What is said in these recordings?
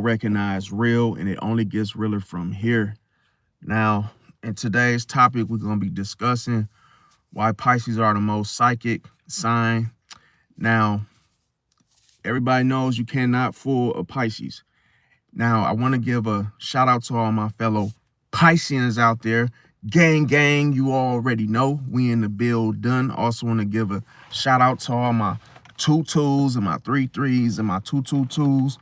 recognize real, and it only gets realer from here. Now, in today's topic, we're going to be discussing why Pisces are the most psychic sign. Now, everybody knows you cannot fool a Pisces. Now, I want to give a shout out to all my fellow Pisceans out there. Gang, you already know we in the build done. Also want to give a shout out to all my 2-2s and my 3-3s and my 2-2-2s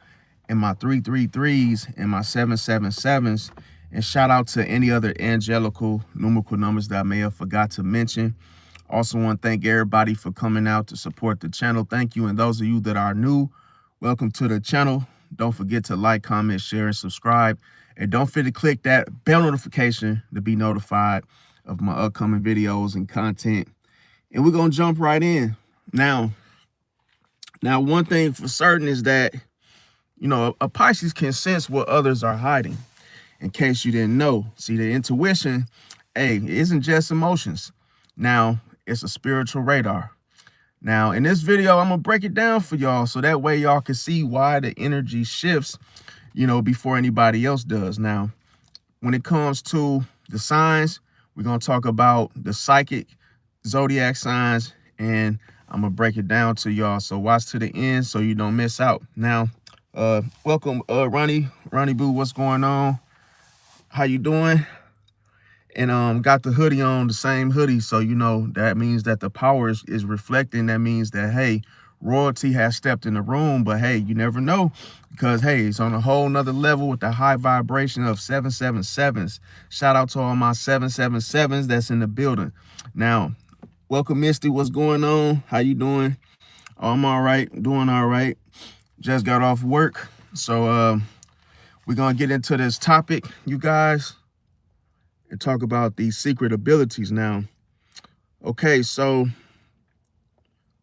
and my 3-3-3s and my 7-7-7s. And shout out to any other angelical numerical numbers that I may have forgot to mention. Also want to thank everybody for coming out to support the channel. Thank you. And those of you that are new, welcome to the channel. Don't forget to like, comment, share, and subscribe. And don't forget to click that bell notification to be notified of my upcoming videos and content. And we're going to jump right in. Now, one thing for certain is that, you know, a Pisces can sense what others are hiding. In case you didn't know, see, the intuition, hey, it isn't just emotions. Now, it's a spiritual radar. Now, in this video, I'm going to break it down for y'all so that way y'all can see why the energy shifts, you know, before anybody else does. Now, when it comes to the signs, we're going to talk about the psychic zodiac signs, and I'm going to break it down to y'all. So watch to the end so you don't miss out. Now, welcome, Ronnie Boo, what's going on? How you doing? And got the hoodie on, the same hoodie, so you know that means that the power is reflecting. That means that, hey, royalty has stepped in the room. But hey, you never know, because hey, it's on a whole nother level with the high vibration of 777s. Shout out to all my 777s that's in the building. Now, welcome, Misty, what's going on? How you doing? Oh, I'm all right, doing all right. Just got off work, so we're gonna get into this topic, you guys, and talk about these secret abilities. Now, okay, so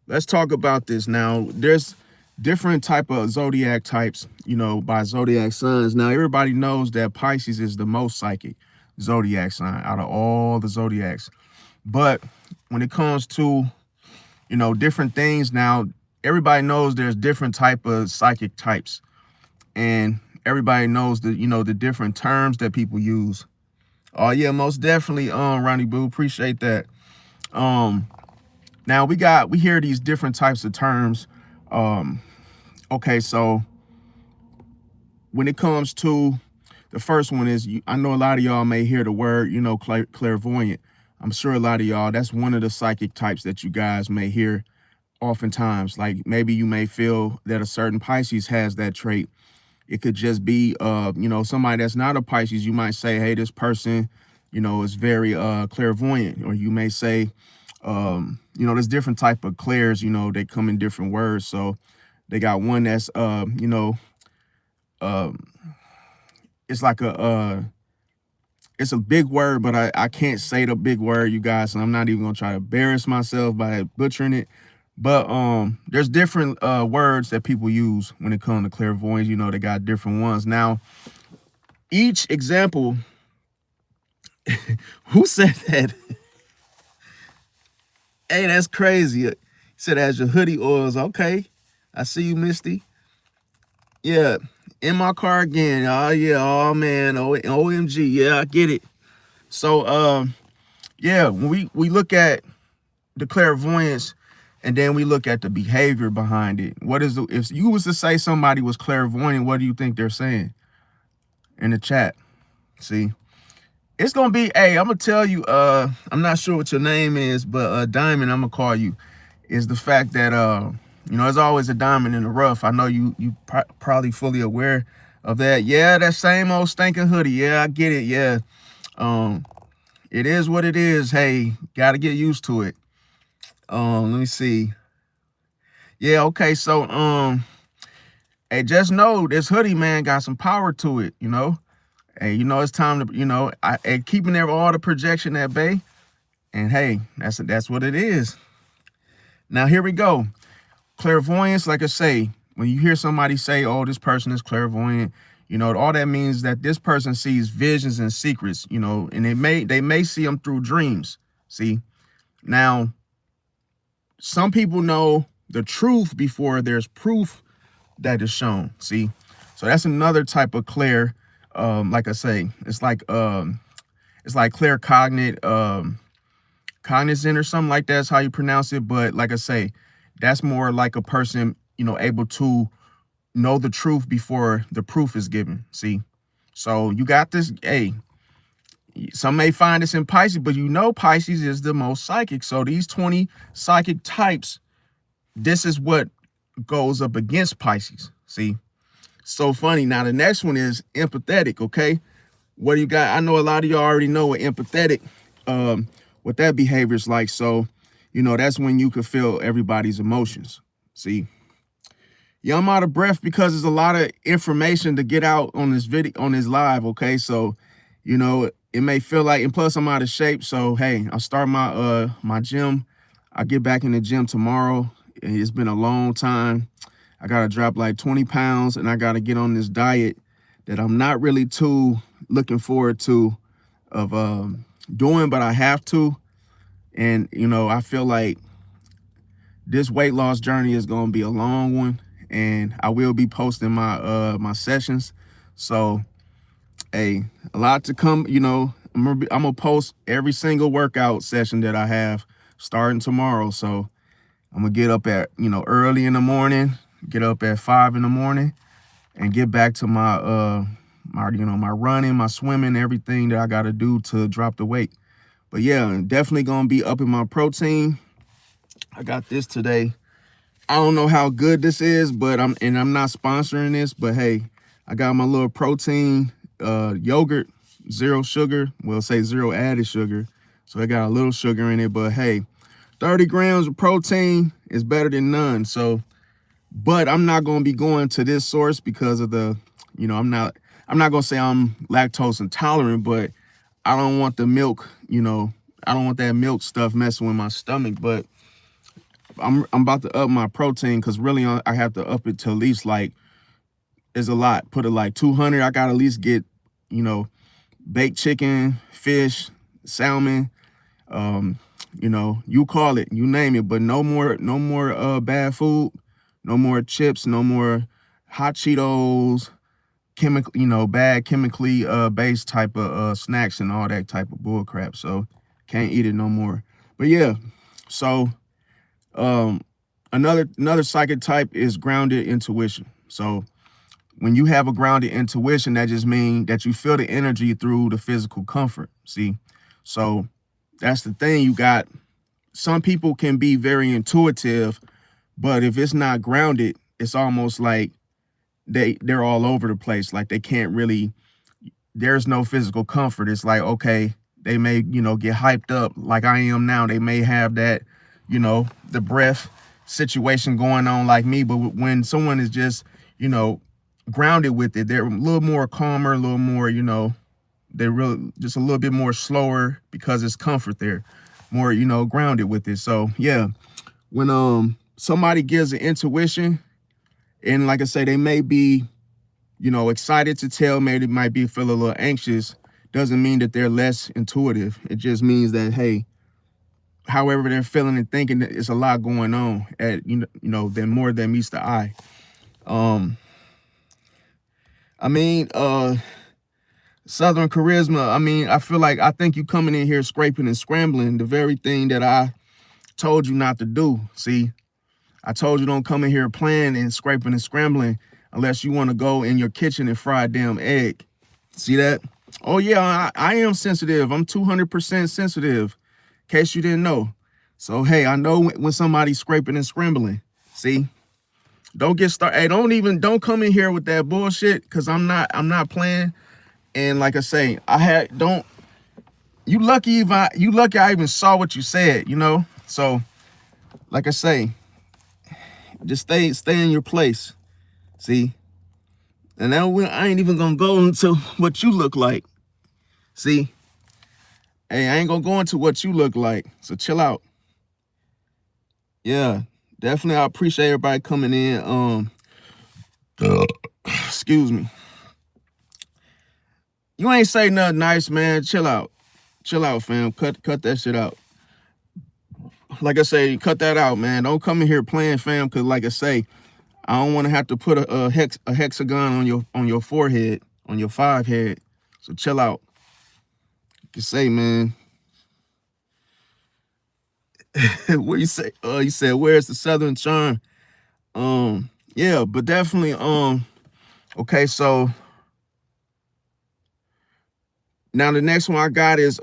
let's talk about this. Now, there's different type of zodiac types, you know, by zodiac signs. Now, everybody knows that Pisces is the most psychic zodiac sign out of all the zodiacs. But when it comes to, you know, different things, now, everybody knows there's different type of psychic types. And everybody knows that, you know, the different terms that people use. Oh yeah, most definitely, Ronnie Boo, appreciate that. Now we hear these different types of terms. Okay, so when it comes to the first one is, I know a lot of y'all may hear the word, you know, clairvoyant. I'm sure a lot of y'all, that's one of the psychic types that you guys may hear oftentimes. Like maybe you may feel that a certain Pisces has that trait. It could just be, you know, somebody that's not a Pisces. You might say, hey, this person, you know, is very clairvoyant. Or you may say, you know, there's different type of clairs, you know, they come in different words. So they got one that's, you know, it's like it's a big word, but I can't say the big word, you guys. And I'm not even going to try to embarrass myself by butchering it. But there's different words that people use when it comes to clairvoyance. You know, they got different ones. Now, each example, who said that? Hey, that's crazy. He said, as your hoodie oils. Okay, I see you, Misty. Yeah, in my car again. Oh, yeah. Oh, man. OMG. Yeah, I get it. So, yeah, when we look at the clairvoyance, and then we look at the behavior behind it. What is the, if you was to say somebody was clairvoyant, what do you think they're saying in the chat? See, it's going to be, hey, I'm going to tell you, I'm not sure what your name is, but Diamond, I'm going to call you, is the fact that, you know, there's always a diamond in the rough. I know you probably fully aware of that. Yeah, that same old stinking hoodie. Yeah, I get it. Yeah. It is what it is. Hey, got to get used to it. Let me see. Yeah, okay, so hey, just know this hoodie, man, got some power to it, you know. Hey, you know, it's time to, you know, keeping there all the projection at bay. And hey, that's what it is. Now here we go. Clairvoyance, like I say, when you hear somebody say, oh, this person is clairvoyant, you know, all that means that this person sees visions and secrets, you know, and they may see them through dreams. See, now some people know the truth before there's proof that is shown. See, So that's another type of clear. Like I say, it's like clear cognizant or something like that's how you pronounce it. But like I say, that's more like a person, able to know the truth before the proof is given. See, so you got this. Hey, some may find this in Pisces, but Pisces is the most psychic. So these 20 psychic types, this is what goes up against Pisces. See, so funny. Now the next one is empathetic. Okay, what do you got? I know a lot of y'all already know what empathetic, what that behavior is like. So, that's when you could feel everybody's emotions. See, yeah, I'm out of breath because there's a lot of information to get out on this video, on this live. Okay, so, it may feel like, and plus I'm out of shape. So, hey, I'll start my gym. I'll get back in the gym tomorrow. It's been a long time. I got to drop like 20 pounds and I got to get on this diet that I'm not really too looking forward to of doing, but I have to. And, I feel like this weight loss journey is going to be a long one, and I will be posting my my sessions. So, hey, a lot to come. I'm gonna post every single workout session that I have starting tomorrow. So I'm gonna get up at early in the morning, get up at 5 in the morning, and get back to my my running, my swimming, everything that I got to do to drop the weight. But yeah, definitely gonna be upping my protein. I got this today. I don't know how good this is, but I'm not sponsoring this, but hey, I got my little protein yogurt, zero sugar. Well, say zero added sugar. So I got a little sugar in it, but hey, 30 grams of protein is better than none. So, but I'm not going to be going to this source because of the, I'm not going to say I'm lactose intolerant, but I don't want the milk, I don't want that milk stuff messing with my stomach. But I'm about to up my protein because really I have to up it to at least like, it's a lot. Put it like 200. I got to at least get, baked chicken, fish, salmon, you call it, you name it, but no more bad food, no more chips, no more hot Cheetos, bad chemically based type of snacks and all that type of bull crap. So can't eat it no more. But yeah, so another psychic type is grounded intuition. So when you have a grounded intuition, that just means that you feel the energy through the physical comfort. See, so that's the thing. You got some people can be very intuitive, but if it's not grounded, it's almost like they're all over the place. Like they can't really, there's no physical comfort. It's like, okay, they may, get hyped up like I am now. They may have that, the breath situation going on like me. But when someone is just, grounded with it, they're a little more calmer, a little more, they're really just a little bit more slower because it's comfort there, more, grounded with it. So yeah, when somebody gives an intuition, and like I say, they may be, excited to tell, maybe might be feel a little anxious, doesn't mean that they're less intuitive. It just means that, hey, however they're feeling and thinking, it's a lot going on at, than more than meets the eye. Southern charisma. I think you coming in here scraping and scrambling, the very thing that I told you not to do. See, I told you don't come in here playing and scraping and scrambling unless you want to go in your kitchen and fry a damn egg. See that? Oh yeah, I am sensitive. I'm 200% sensitive, in case you didn't know. So hey, I know when somebody's scraping and scrambling. See? Don't get started. Hey, don't come in here with that bullshit, because I'm not playing. And like I say, you lucky I even saw what you said, So like I say, just stay in your place. See? And now I ain't even gonna go into what you look like. See? Hey, I ain't gonna go into what you look like. So chill out. Yeah, definitely. I appreciate everybody coming in. Excuse me. You ain't say nothing nice, man. Chill out, fam. Cut that shit out. Like I say, cut that out, man. Don't come in here playing, fam. Cause like I say, I don't want to have to put a hexagon on your forehead, on your 5 head. So chill out. You can say, man, what you say? You said, where's the Southern charm? Yeah, but definitely, okay, so now the next one I got is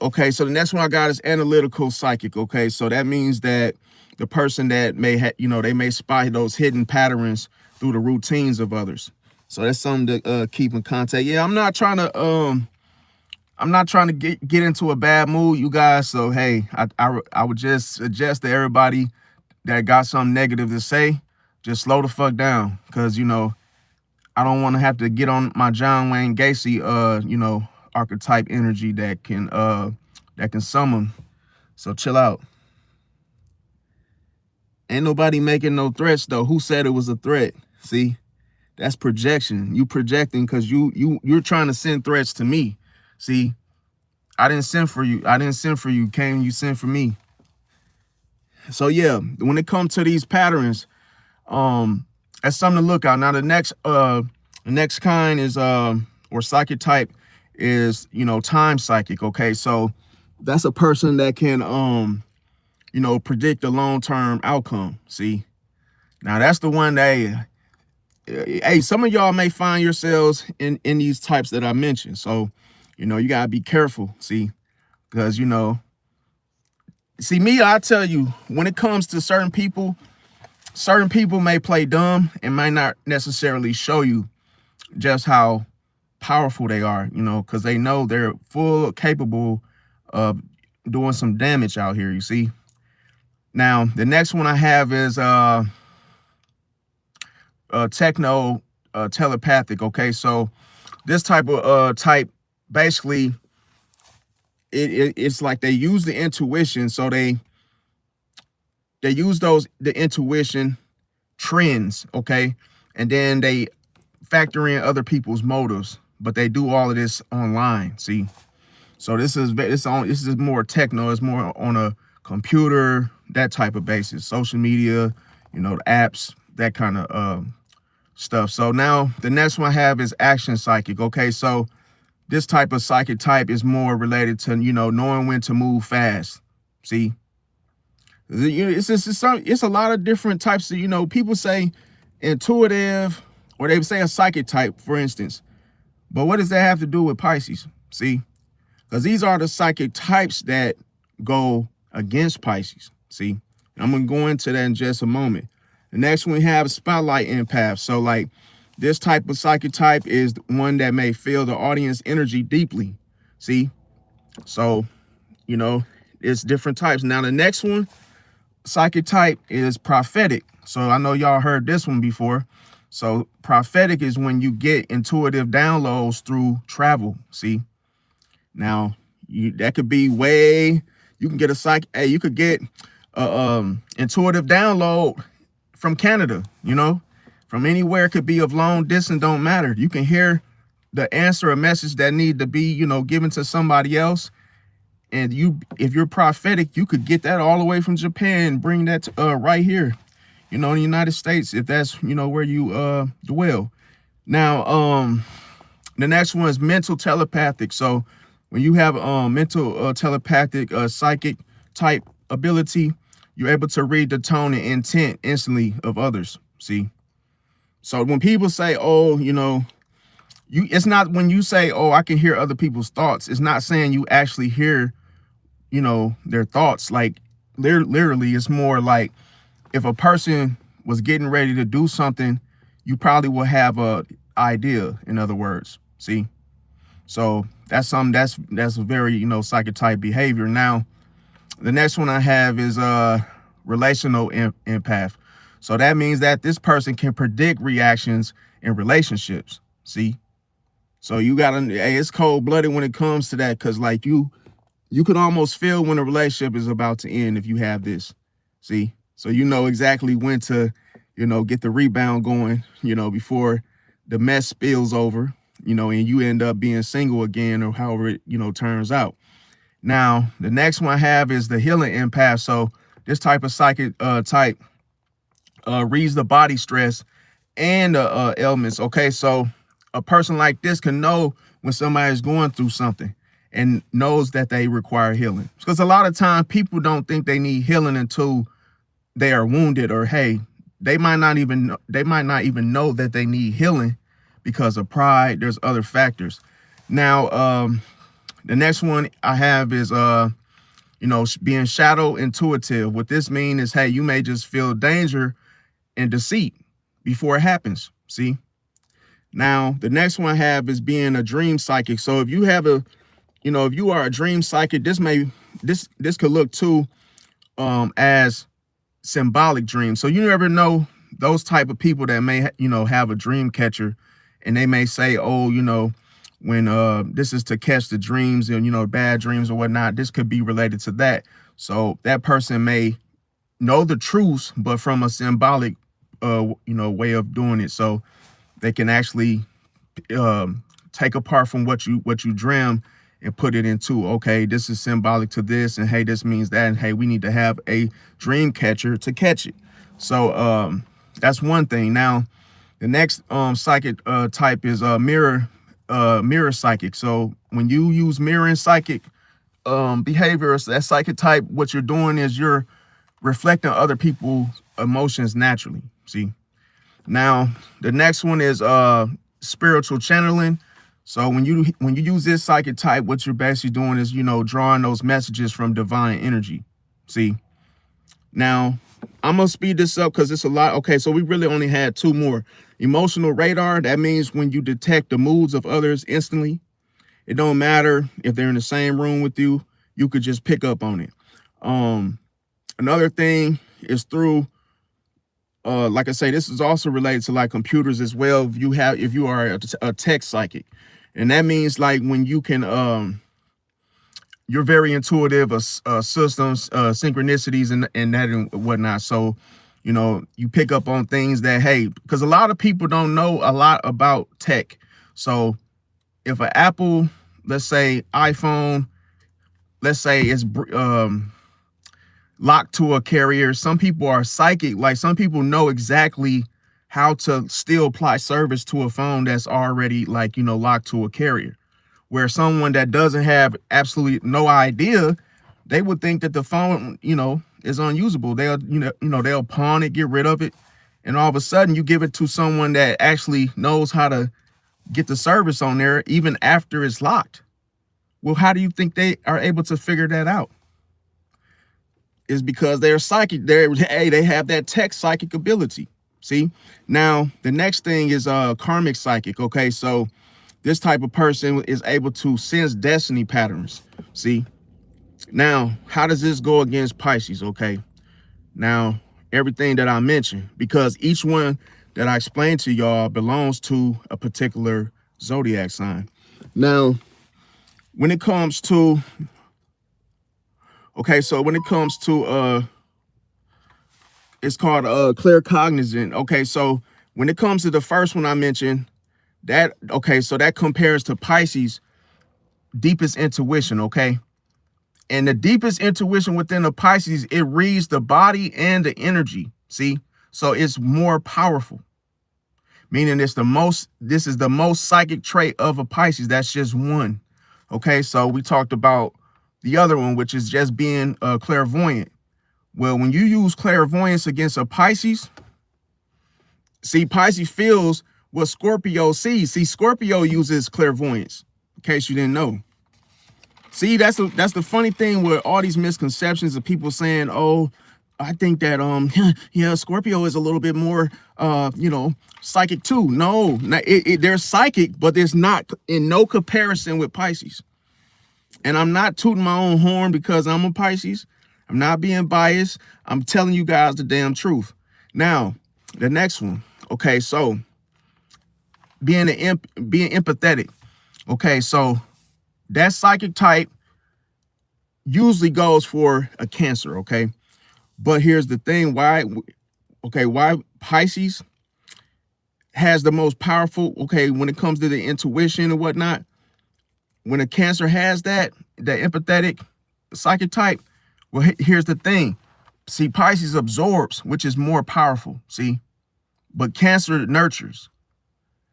okay, so the next one I got is analytical psychic. Okay, so that means that the person that may have, they may spot those hidden patterns through the routines of others. So that's something to keep in contact. Yeah, I'm not trying to get into a bad mood, you guys. So hey, I would just suggest to everybody that got something negative to say, just slow the fuck down, because I don't want to have to get on my John Wayne Gacy archetype energy that can summon. So chill out. Ain't nobody making no threats though. Who said it was a threat? See, that's projection. You projecting because you're trying to send threats to me. See, I didn't send for you. I didn't send for you. Came, you sent for me. So yeah, when it comes to these patterns, that's something to look out. Now the next kind is or psychic type is time psychic. Okay, so that's a person that can predict the long-term outcome. See, now that's the one that hey, some of y'all may find yourselves in these types that I mentioned. So you gotta be careful. See, because see me, I tell you, when it comes to certain people may play dumb and might not necessarily show you just how powerful they are, because they know they're capable of doing some damage out here, you see. Now, the next one I have is techno telepathic. Okay, so this type of type, basically, it's like they use the intuition, so they use the intuition trends, okay, and then they factor in other people's motives, but they do all of this online. See, so this is more techno. It's more on a computer, that type of basis, social media, the apps, that kind of stuff. So now the next one I have is action psychic. Okay, so this type of psychic type is more related to knowing when to move fast. See, it's a lot of different types of people say intuitive, or they say a psychic type, for instance. But what does that have to do with Pisces? See, because these are the psychic types that go against Pisces. See, I'm gonna go into that in just a moment. The next one we have is spotlight empath. So like this type of psychic type is one that may feel the audience energy deeply. See, so it's different types. Now the next one, psychic type, is prophetic. So I know y'all heard this one before. So prophetic is when you get intuitive downloads through travel. See, now that could be you can get you could get intuitive download from Canada, from anywhere. It could be of long distance, don't matter. You can hear the answer, a message that need to be, given to somebody else. And if you're prophetic, you could get that all the way from Japan and bring that to, right here, in the United States, if that's, where you dwell. Now, the next one is mental telepathic. So when you have mental telepathic psychic type ability, you're able to read the tone and intent instantly of others. See, so when people say, oh, it's not when you say, oh, I can hear other people's thoughts. It's not saying you actually hear, their thoughts. Like literally, it's more like if a person was getting ready to do something, you probably will have a idea, in other words. See, so that's something that's a very, psychic type behavior. Now, the next one I have is relational empath. So that means that this person can predict reactions in relationships. See, so it's cold-blooded when it comes to that, because like you can almost feel when a relationship is about to end if you have this. See, so exactly when to get the rebound going, before the mess spills over, and you end up being single again, or however it turns out. Now the next one I have is the healing empath. So this type of psychic type reads the body stress and ailments. Okay, so a person like this can know when somebody is going through something and knows that they require healing. Because a lot of time people don't think they need healing until they are wounded, or hey, they might not even know that they need healing because of pride. There's other factors. Now, the next one I have is being shadow intuitive. What this means is, hey, you may just feel danger and deceit before it happens. See? Now, the next one I have is being a dream psychic. So if you have if you are a dream psychic, this could look too as symbolic dreams. So you never know those type of people that may have a dream catcher, and they may say, oh, when this is to catch the dreams and bad dreams or whatnot. This could be related to that. So that person may know the truth, but from a symbolic way of doing it, so they can actually take apart from what you dream and put it into, okay, this is symbolic to this, and hey, this means that, and hey, we need to have a dream catcher to catch it. So that's one thing. Now, the next psychic type is mirror psychic. So when you use mirroring psychic behavior, that psychic type, what you're doing is you're reflecting other people's emotions naturally. See? Now, the next one is spiritual channeling. So when you use this psychic type, what you're basically doing is, drawing those messages from divine energy. See? Now, I'm going to speed this up because it's a lot. Okay, so we really only had two more. Emotional radar, that means when you detect the moods of others instantly. It don't matter if they're in the same room with you, you could just pick up on it. Another thing is through, like I say, this is also related to like computers as well. If you are a tech psychic, and that means like when you can, you're very intuitive of systems, synchronicities and that and whatnot. So, you pick up on things that, hey, because a lot of people don't know a lot about tech. So if an Apple, let's say iPhone, let's say it's locked to a carrier, some people are psychic. Like some people know exactly how to still apply service to a phone that's already like, locked to a carrier. Where someone that doesn't have absolutely no idea, they would think that the phone, is unusable. They'll, they'll pawn it, get rid of it. And all of a sudden you give it to someone that actually knows how to get the service on there even after it's locked. Well, how do you think they are able to figure that out? Is because they're psychic. They have that tech psychic ability. See? Now, the next thing is karmic psychic. Okay, so this type of person is able to sense destiny patterns. See? Now, how does this go against Pisces? Okay. Now, everything that I mentioned, because each one that I explained to y'all belongs to a particular zodiac sign. Now, when it comes to, it's called claircognizant. Okay, so when it comes to the first one I mentioned, that compares to Pisces' deepest intuition. Okay. And the deepest intuition within the Pisces, it reads the body and the energy. See? So it's more powerful. Meaning this is the most psychic trait of a Pisces. That's just one. Okay, so we talked about the other one, which is just being clairvoyant. Well, when you use clairvoyance against a Pisces, see, Pisces feels what Scorpio sees. See, Scorpio uses clairvoyance, in case you didn't know. See, that's the funny thing with all these misconceptions of people saying, oh, I think that, Scorpio is a little bit more, psychic too. No, they're psychic, but there's not in no comparison with Pisces. And I'm not tooting my own horn because I'm a Pisces. I'm not being biased. I'm telling you guys the damn truth. Now, the next one. Okay, so being empathetic. Okay, so that psychic type usually goes for a Cancer, okay? But here's the thing, why Pisces has the most powerful, when it comes to the intuition and whatnot, when a Cancer has that empathetic psychic type, well, here's the thing. See, Pisces absorbs, which is more powerful, see, but Cancer nurtures.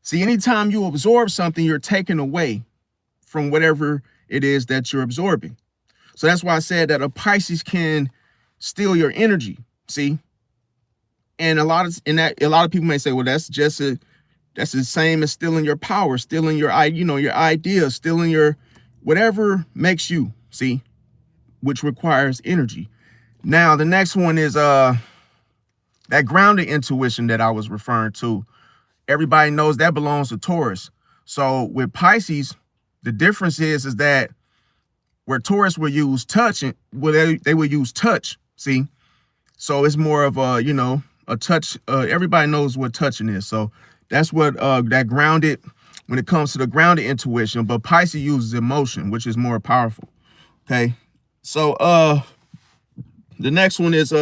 See, anytime you absorb something, you're taking away from whatever it is that you're absorbing. So that's why I said that a Pisces can steal your energy, see? And a lot of people may say, well, that's the same as stealing your power, stealing your ideas, stealing your whatever makes you, see, which requires energy. Now, the next one is that grounded intuition that I was referring to. Everybody knows that belongs to Taurus. So with Pisces, the difference is that where Taurus will use touch, and they will use touch, see? So it's more of a touch. Everybody knows what touching is. So that's what that grounded, when it comes to the grounded intuition, but Pisces uses emotion, which is more powerful. Okay. So the next one is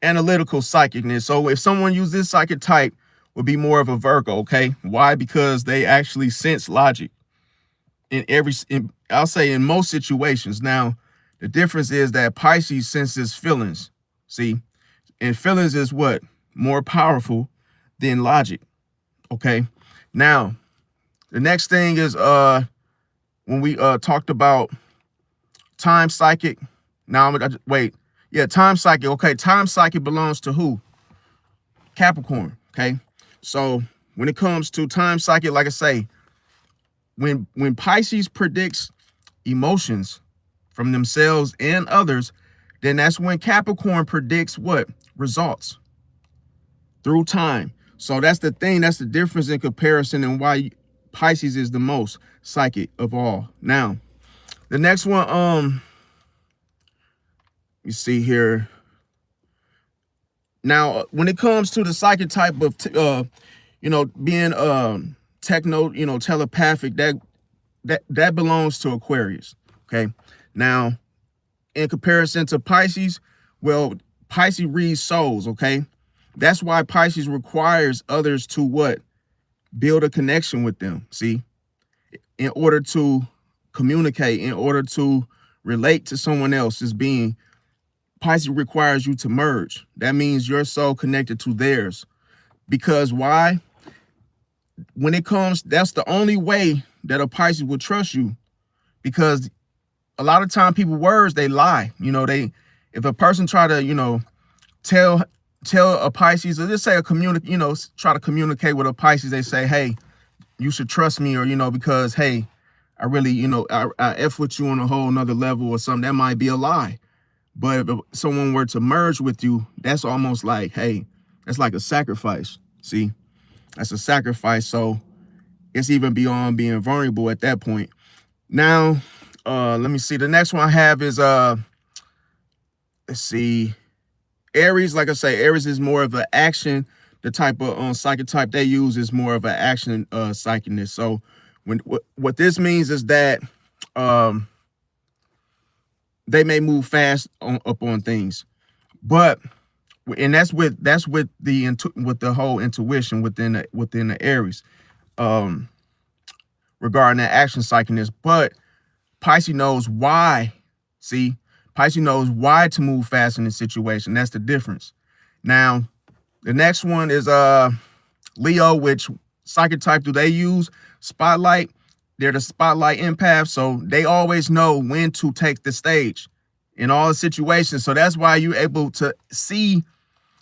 analytical psychicness. So if someone uses this psychic type, would be more of a Virgo. Okay. Why? Because they actually sense logic I'll say in most situations. Now, the difference is that Pisces senses feelings. See, and feelings is what? More powerful than logic. Okay. Now, the next thing is when we talked about time psychic. Now, wait. Yeah, time psychic. Okay, time psychic belongs to who? Capricorn. Okay. So when it comes to time psychic, like I say, when Pisces predicts emotions from themselves and others, then that's when Capricorn predicts what? Results through time. So that's the thing. That's the difference in comparison and why Pisces is the most psychic of all. Now, the next one, you see here. Now, when it comes to the psychic type of, being telepathic, that belongs to Aquarius. Okay. Now, in comparison to Pisces, well, Pisces reads souls. Okay. That's why Pisces requires others to what? Build a connection with them. See, in order to communicate, in order to relate to someone else's being, Pisces requires you to merge. That means your soul connected to theirs. Because why? When it comes, that's the only way that a Pisces will trust you. Because a lot of time people words, they lie. If a person try to, tell a Pisces, or just say try to communicate with a Pisces, they say, hey, you should trust me, or, because, hey, I really, I F with you on a whole nother level or something. That might be a lie. But if someone were to merge with you, that's almost like, hey, that's like a sacrifice. See, that's a sacrifice. So it's even beyond being vulnerable at that point. Now, let me see. The next one I have is, let's see, Aries. Like I say, Aries is more of an action. The type of psychic type they use is more of an action psychicness. So what this means is that they may move fast up on things, and that's with the whole intuition within the Aries, regarding that action psychicness. But Pisces knows why. See, Pisces knows why to move fast in this situation. That's the difference. Now, the next one is Leo. Which psychic type do they use? Spotlight. They're the spotlight empath, so they always know when to take the stage in all the situations. So that's why you're able to see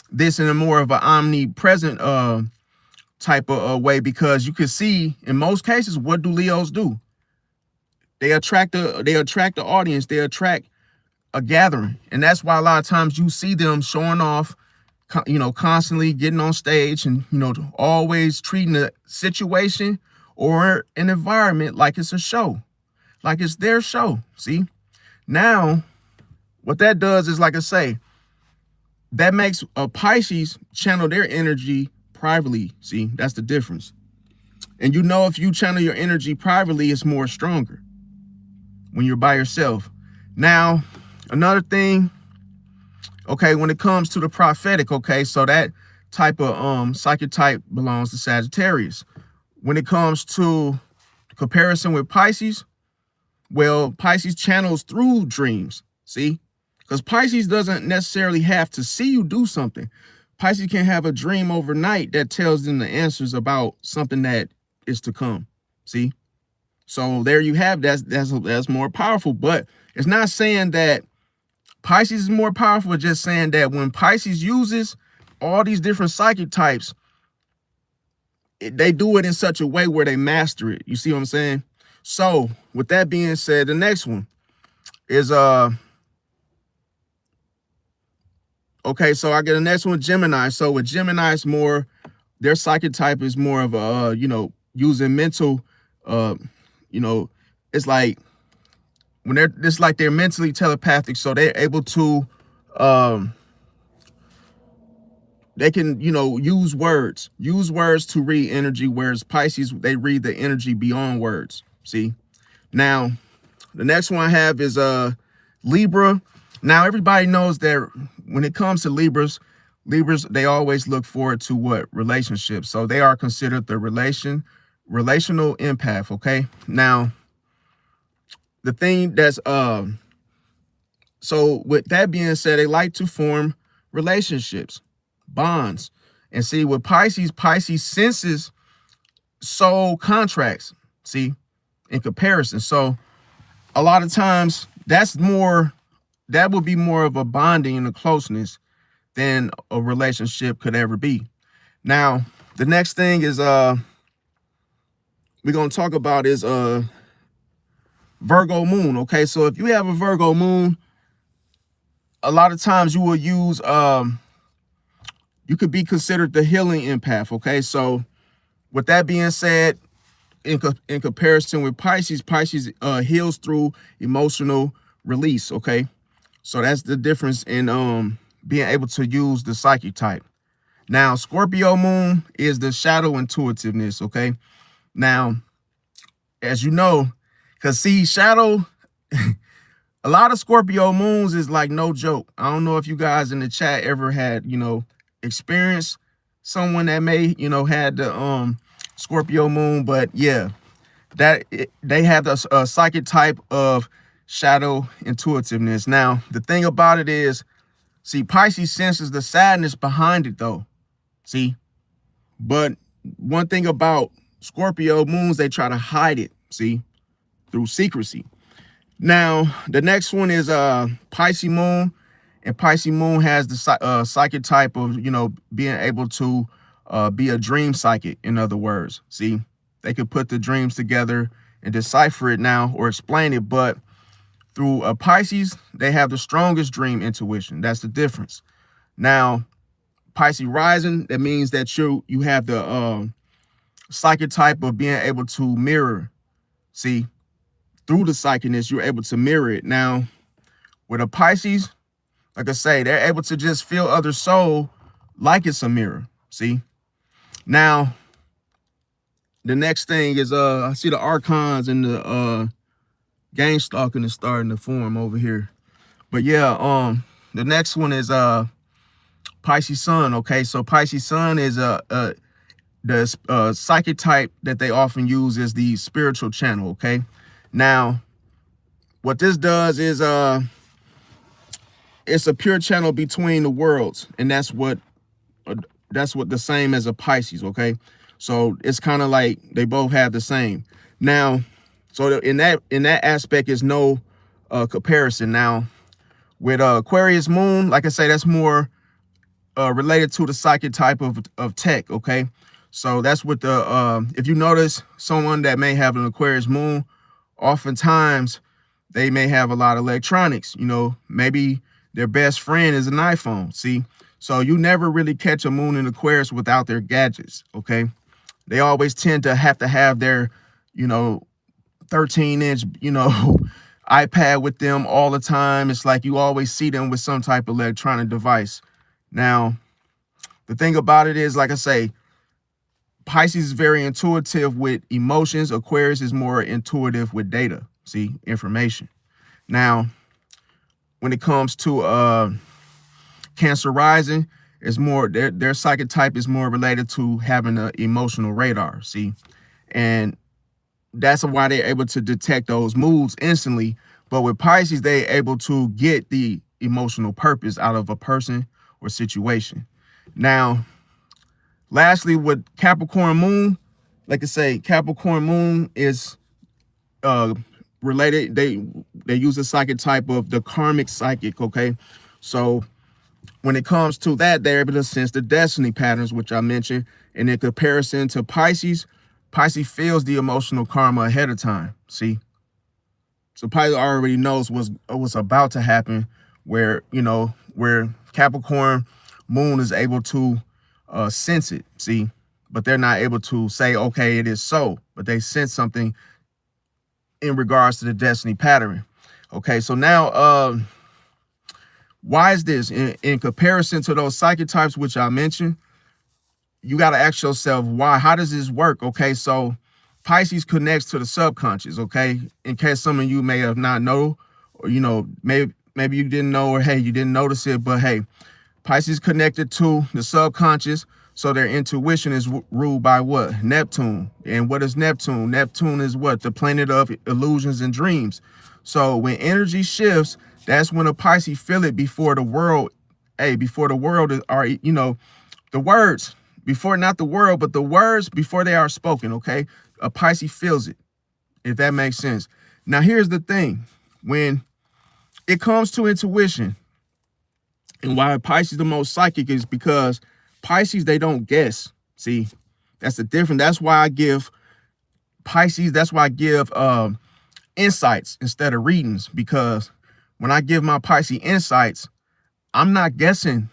this in a more of an omnipresent type of way, because you can see in most cases, what do Leos do? They attract the audience, they attract a gathering. And that's why a lot of times you see them showing off, constantly getting on stage and, always treating the situation or an environment like it's a show, like it's their show. See, now what that does is, like I say, that makes a Pisces channel their energy privately. See, that's the difference. And if you channel your energy privately, it's more stronger when you're by yourself. Now, another thing, okay, when it comes to the prophetic, okay, so that type of psychic type belongs to Sagittarius. When it comes to comparison with Pisces, well, Pisces channels through dreams. See, Because Pisces doesn't necessarily have to see you do something. Pisces can have a dream overnight that tells them the answers about something that is to come. See? So there you have that's more powerful. But it's not saying that Pisces is more powerful, it's just saying that when Pisces uses all these different psychic types, they do it in such a way where they master it. You see what I'm saying? So with that being said, the next one is okay, so I get the next one, Gemini. So with Gemini, it's more, their psychic type is more of a using mental, it's like when they're mentally telepathic, so they're able to they can use words to read energy, whereas Pisces, they read the energy beyond words. See? Now the next one I have is Libra. Now everybody knows that when it comes to Libras, they always look forward to what? Relationships. So they are considered the relational empath. Okay. Now the thing that's so with that being said, they like to form relationships, bonds. And see, with Pisces senses soul contracts, see, in comparison. So a lot of times that would be more of a bonding and a closeness than a relationship could ever be. Now, the next thing is we're going to talk about is Virgo moon. Okay, so if you have a Virgo moon, a lot of times you will use you could be considered the healing empath. Okay, so with that being said, in comparison with Pisces heals through emotional release. Okay, so that's the difference in being able to use the psychic type. Now Scorpio moon is the shadow intuitiveness. Okay, now as you know, because see, shadow a lot of Scorpio moons is like no joke. I don't know if you guys in the chat ever had experienced someone that may had the Scorpio moon, but yeah, they have the psychic type of shadow intuitiveness. Now the thing about it is, see, Pisces senses the sadness behind it though. See, but one thing about Scorpio moons, they try to hide it, see, through secrecy. Now the next one is Pisces moon, and Pisces moon has the psychic type of being able to be a dream psychic. In other words, see, they could put the dreams together and decipher it now or explain it, but through Pisces, they have the strongest dream intuition. That's the difference. Now Pisces rising, that means that you have the psychic type of being able to mirror. See, through the psychicness, you're able to mirror it. Now with a Pisces, like I say, they're able to just feel other soul like it's a mirror. See, now the next thing is I see the archons and the game stalking is starting to form over here. But yeah, the next one is Pisces sun. Okay, so Pisces sun is the psychic type that they often use is the spiritual channel. Okay, now what this does is it's a pure channel between the worlds, and that's what the same as a Pisces. Okay, so it's kind of like they both have the same. Now, so in that aspect is no comparison. Now with Aquarius moon, like I say, that's more related to the psychic type of tech. Okay, so that's what the if you notice someone that may have an Aquarius moon, oftentimes they may have a lot of electronics. Maybe their best friend is an iPhone. See, so you never really catch a moon in Aquarius without their gadgets. Okay, they always tend to have their 13-inch iPad with them all the time. It's like you always see them with some type of electronic device. Now the thing about it is, like I say, Pisces is very intuitive with emotions. Aquarius is more intuitive with data, see, information. Now when it comes to Cancer rising, is more their psychic type is more related to having an emotional radar. See, and that's why they're able to detect those moods instantly. But with Pisces, they're able to get the emotional purpose out of a person or situation. Now, lastly, with Capricorn moon, like I say, Capricorn moon is related. They use a psychic type of the karmic psychic. Okay, so when it comes to that, they're able to sense the destiny patterns, which I mentioned. And in comparison to Pisces, Pisces feels the emotional karma ahead of time. See, so Pisces already knows what's about to happen. Where Capricorn moon is able to sense it. See, but they're not able to say, okay, it is so. But they sense something in regards to the destiny pattern. Okay, so now why is this? In comparison to those psychic types which I mentioned, you got to ask yourself why. How does this work? Okay, so Pisces connects to the subconscious. Okay, in case some of you may have not know, or maybe you didn't know, or hey, you didn't notice it, but hey, Pisces connected to the subconscious. So their intuition is ruled by what? Neptune. And what is Neptune? Neptune is what? The planet of illusions and dreams. So when energy shifts, that's when a Pisces feel it before the world. Hey, before the world are, the words, before not the world, but the words before they are spoken, okay? A Pisces feels it, if that makes sense. Now, here's the thing. When it comes to intuition, and why Pisces the most psychic is because Pisces, they don't guess. See, that's the difference. That's why I give Pisces, that's why I give insights instead of readings, because when I give my Pisces insights, I'm not guessing.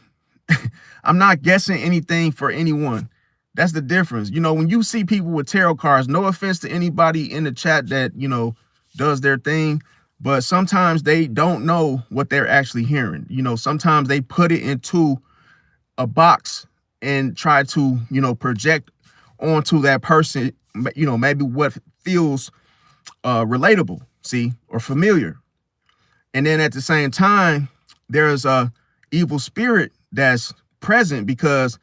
I'm not guessing anything for anyone. That's the difference. When you see people with tarot cards, no offense to anybody in the chat that, does their thing, but sometimes they don't know what they're actually hearing. Sometimes they put it into a box and try to, project onto that person, maybe what feels relatable, see, or familiar. And then at the same time, there's a evil spirit that's present, because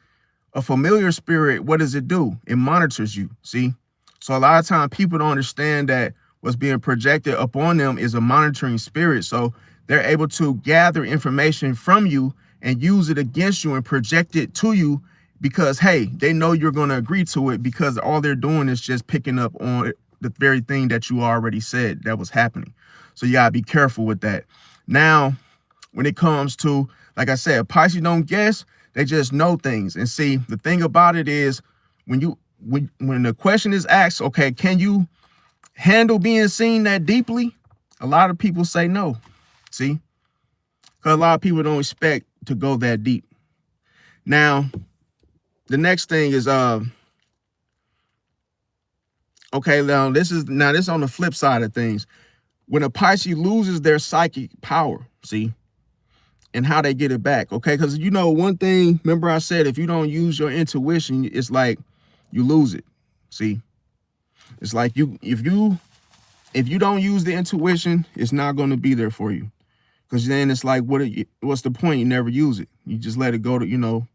a familiar spirit, what does it do? It monitors you, see? So a lot of times people don't understand that what's being projected upon them is a monitoring spirit. So they're able to gather information from you and use it against you and project it to you because, hey, they know you're going to agree to it, because all they're doing is just picking up on the very thing that you already said that was happening. So you gotta be careful with that. Now, when it comes to, like I said, Pisces don't guess, they just know things. And see, the thing about it is when the question is asked, okay, can you handle being seen that deeply? A lot of people say no. See, because a lot of people don't expect to go that deep. Now, the next thing is okay, now this is on the flip side of things. When a Pisces loses their psychic power, see, and how they get it back, okay? Because one thing, remember I said, if you don't use your intuition, it's like you lose it. See, it's like if you don't use the intuition, it's not going to be there for you. Because then it's like, what's the point? You never use it. You just let it go to, you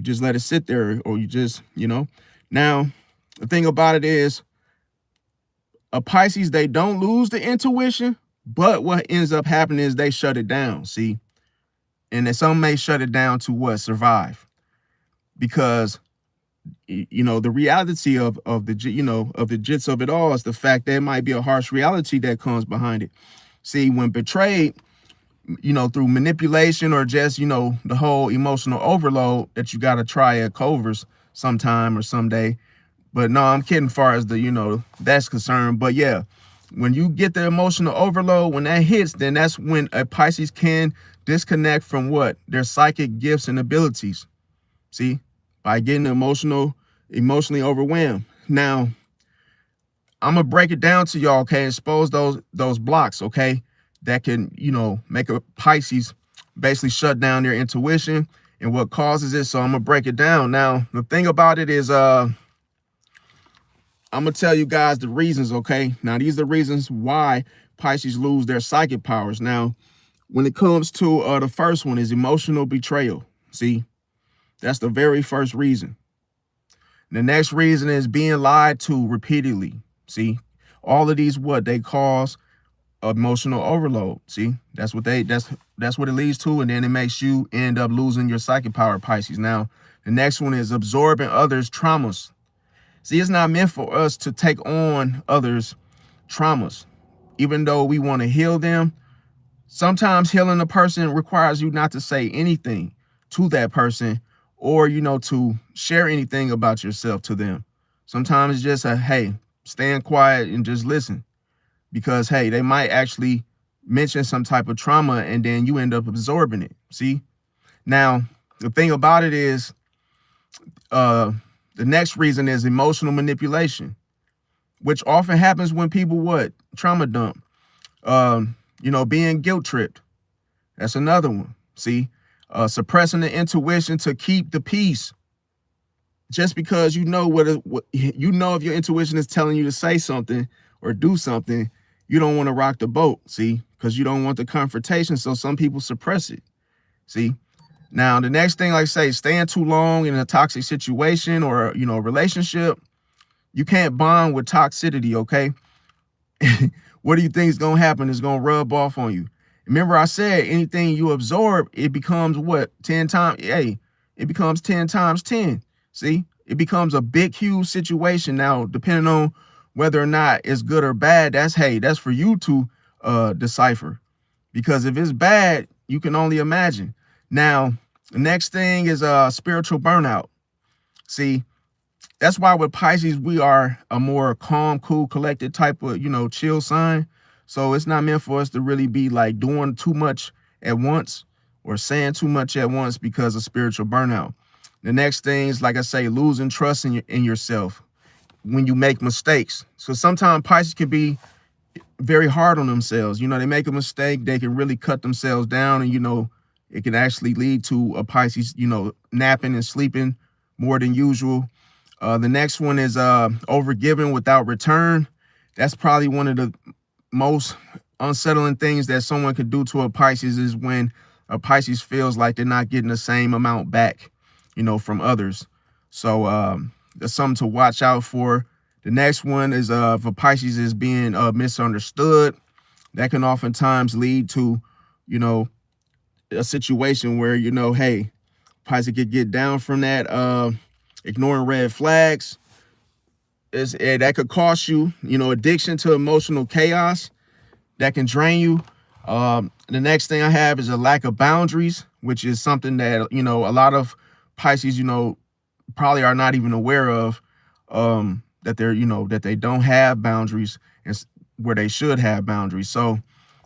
just let it sit there, or you just, Now, the thing about it is, a Pisces, they don't lose the intuition, but what ends up happening is they shut it down, see? And then some may shut it down to what? Survive. Because, the reality of the gist of it all is the fact there might be a harsh reality that comes behind it. See, when betrayed, through manipulation or just, the whole emotional overload that you got to try at Culver's sometime or someday. But no, I'm kidding as far as the, that's concerned. But yeah, when you get the emotional overload, when that hits, then that's when a Pisces can disconnect from what? Their psychic gifts and abilities. See, by getting emotionally overwhelmed. Now, I'm going to break it down to y'all, okay? Expose those blocks, okay? That can, make a Pisces basically shut down their intuition and what causes it. So I'm going to break it down. Now, the thing about it is, I'm going to tell you guys the reasons, okay? Now, these are the reasons why Pisces lose their psychic powers. Now, when it comes to the first one is emotional betrayal. See, that's the very first reason. The next reason is being lied to repeatedly. See, all of these, what they cause emotional overload. See, that's what it leads to, and then it makes you end up losing your psychic power, Pisces. Now, the next one is absorbing others' traumas. See, it's not meant for us to take on others' traumas, even though we want to heal them. Sometimes healing a person requires you not to say anything to that person, or to share anything about yourself to them. Sometimes it's just a hey, stand quiet and just listen, because hey, they might actually mention some type of trauma and then you end up absorbing it. See, now the thing about it is the next reason is emotional manipulation, which often happens when people trauma dump. Being guilt tripped, that's another one. See, suppressing the intuition to keep the peace, just because you know if your intuition is telling you to say something or do something, you don't want to rock the boat. See, because you don't want the confrontation, so some people suppress it. See, now the next thing, like I say, staying too long in a toxic situation or a relationship, you can't bond with toxicity. Okay. What do you think is going to happen? It's going to rub off on you. Remember, I said anything you absorb, it becomes 10 times. Hey, it becomes 10 times 10. See, it becomes a big, huge situation. Now, depending on whether or not it's good or bad, that's for you to decipher. Because if it's bad, you can only imagine. Now, the next thing is spiritual burnout. See, that's why with Pisces, we are a more calm, cool, collected type of, chill sign. So it's not meant for us to really be like doing too much at once or saying too much at once because of spiritual burnout. The next thing is, like I say, losing trust in yourself when you make mistakes. So sometimes Pisces can be very hard on themselves. They make a mistake, they can really cut themselves down, and, it can actually lead to a Pisces, napping and sleeping more than usual. The next one is overgiving without return. That's probably one of the most unsettling things that someone could do to a Pisces, is when a Pisces feels like they're not getting the same amount back, from others. So there's something to watch out for. The next one is for Pisces is being misunderstood. That can oftentimes lead to, a situation where, hey, Pisces could get down from that. Ignoring red flags that could cost you, addiction to emotional chaos that can drain you. The next thing I have is a lack of boundaries, which is something that, a lot of Pisces, probably are not even aware of, that that they don't have boundaries, and where they should have boundaries. So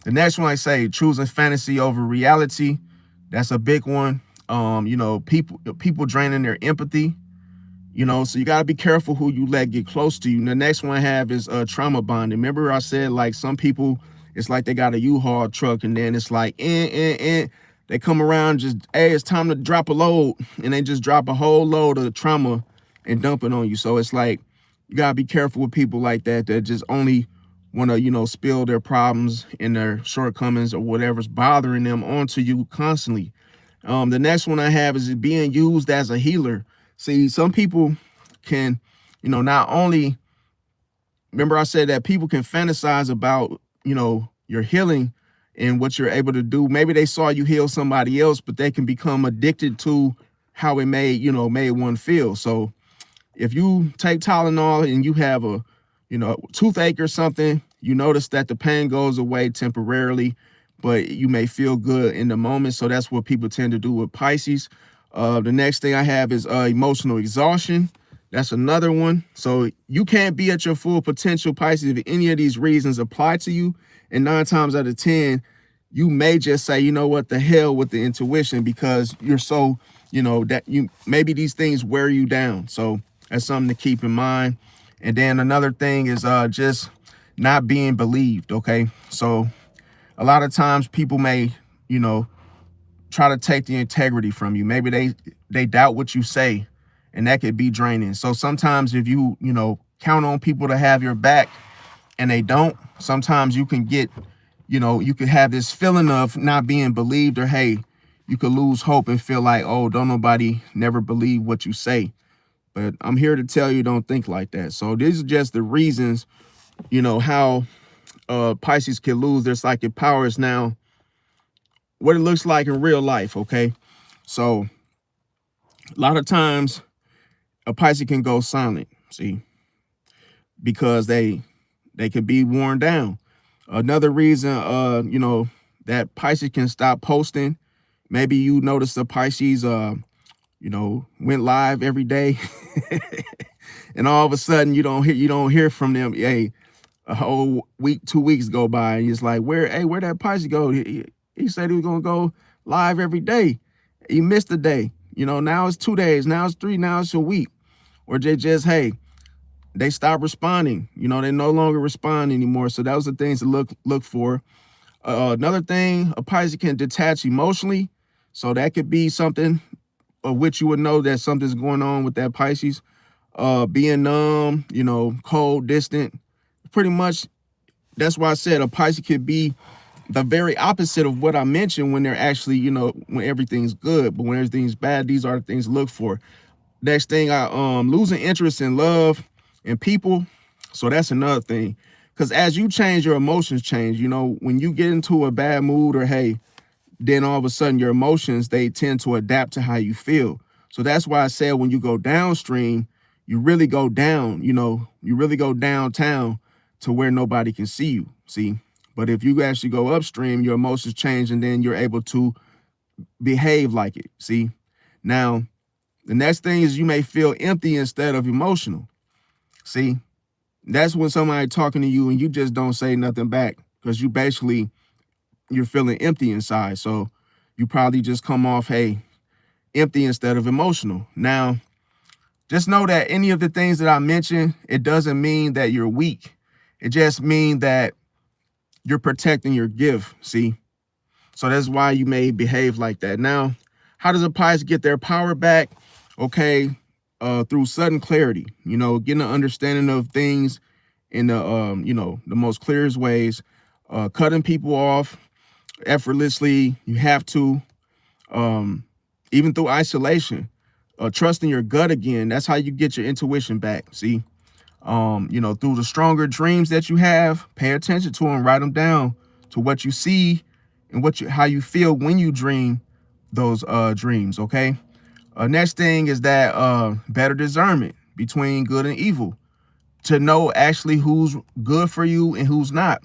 the next one, I say, choosing fantasy over reality. That's a big one. People draining their empathy. So you got to be careful who you let get close to you. And the next one I have is trauma bonding. Remember I said, like, some people, it's like they got a U-Haul truck, and then it's like, they come around just, hey, it's time to drop a load. And they just drop a whole load of trauma and dump it on you. So it's like, you got to be careful with people like that just only want to, spill their problems and their shortcomings or whatever's bothering them onto you constantly. The next one I have is being used as a healer. See, some people can, not only, remember I said that people can fantasize about, your healing and what you're able to do. Maybe they saw you heal somebody else, but they can become addicted to how it made one feel. So if you take Tylenol and you have a, toothache or something, you notice that the pain goes away temporarily, but you may feel good in the moment. So that's what people tend to do with Pisces. The next thing I have is emotional exhaustion. That's another one. So you can't be at your full potential, Pisces, if any of these reasons apply to you. And 9 times out of 10, you may just say, what the hell with the intuition, because you're so, that maybe these things wear you down. So that's something to keep in mind. And then another thing is just not being believed. Okay. So a lot of times people may, try to take the integrity from you. Maybe they doubt what you say, and that could be draining. So sometimes if you, count on people to have your back and they don't, sometimes you can get, you could have this feeling of not being believed, or, hey, you could lose hope and feel like, oh, don't nobody never believe what you say. But I'm here to tell you, don't think like that. So these are just the reasons, how Pisces can lose their psychic powers. Now, what it looks like in real life, okay? So a lot of times a Pisces can go silent, see, because they could be worn down. Another reason, that Pisces can stop posting. Maybe you notice the Pisces, went live every day, and all of a sudden you don't hear from them. Hey, a whole week, 2 weeks go by, and it's like, where that Pisces go? He said he was gonna go live every day. He missed a day. Now it's 2 days, now it's 3, now it's a week. Or they just, hey, they stop responding. They no longer respond anymore. So that was the things to look for. Another thing, a Pisces can detach emotionally. So that could be something of which you would know that something's going on with that Pisces. Being numb, cold, distant. Pretty much, that's why I said a Pisces could be the very opposite of what I mentioned when they're actually, when everything's good. But when everything's bad, these are the things to look for. Next thing, losing interest in love and people. So that's another thing. Because as you change, your emotions change. When you get into a bad mood or, hey, then all of a sudden your emotions, they tend to adapt to how you feel. So that's why I said when you go downstream, you really go down, you really go downtown to where nobody can see you, see? But if you actually go upstream, your emotions change and then you're able to behave like it, see? Now, the next thing is you may feel empty instead of emotional, see? That's when somebody talking to you and you just don't say nothing back because you're feeling empty inside. So you probably just come off, hey, empty instead of emotional. Now, just know that any of the things that I mentioned, it doesn't mean that you're weak. It just means that you're protecting your gift, see? So that's why you may behave like that. Now, how does a Pisces get their power back? Okay, through sudden clarity, getting an understanding of things in the most clearest ways, cutting people off effortlessly. You have to, even through isolation, trusting your gut again. That's how you get your intuition back, see? Through the stronger dreams that you have, pay attention to them, write them down to what you see and how you feel when you dream those dreams, okay? Next thing is that better discernment between good and evil to know actually who's good for you and who's not.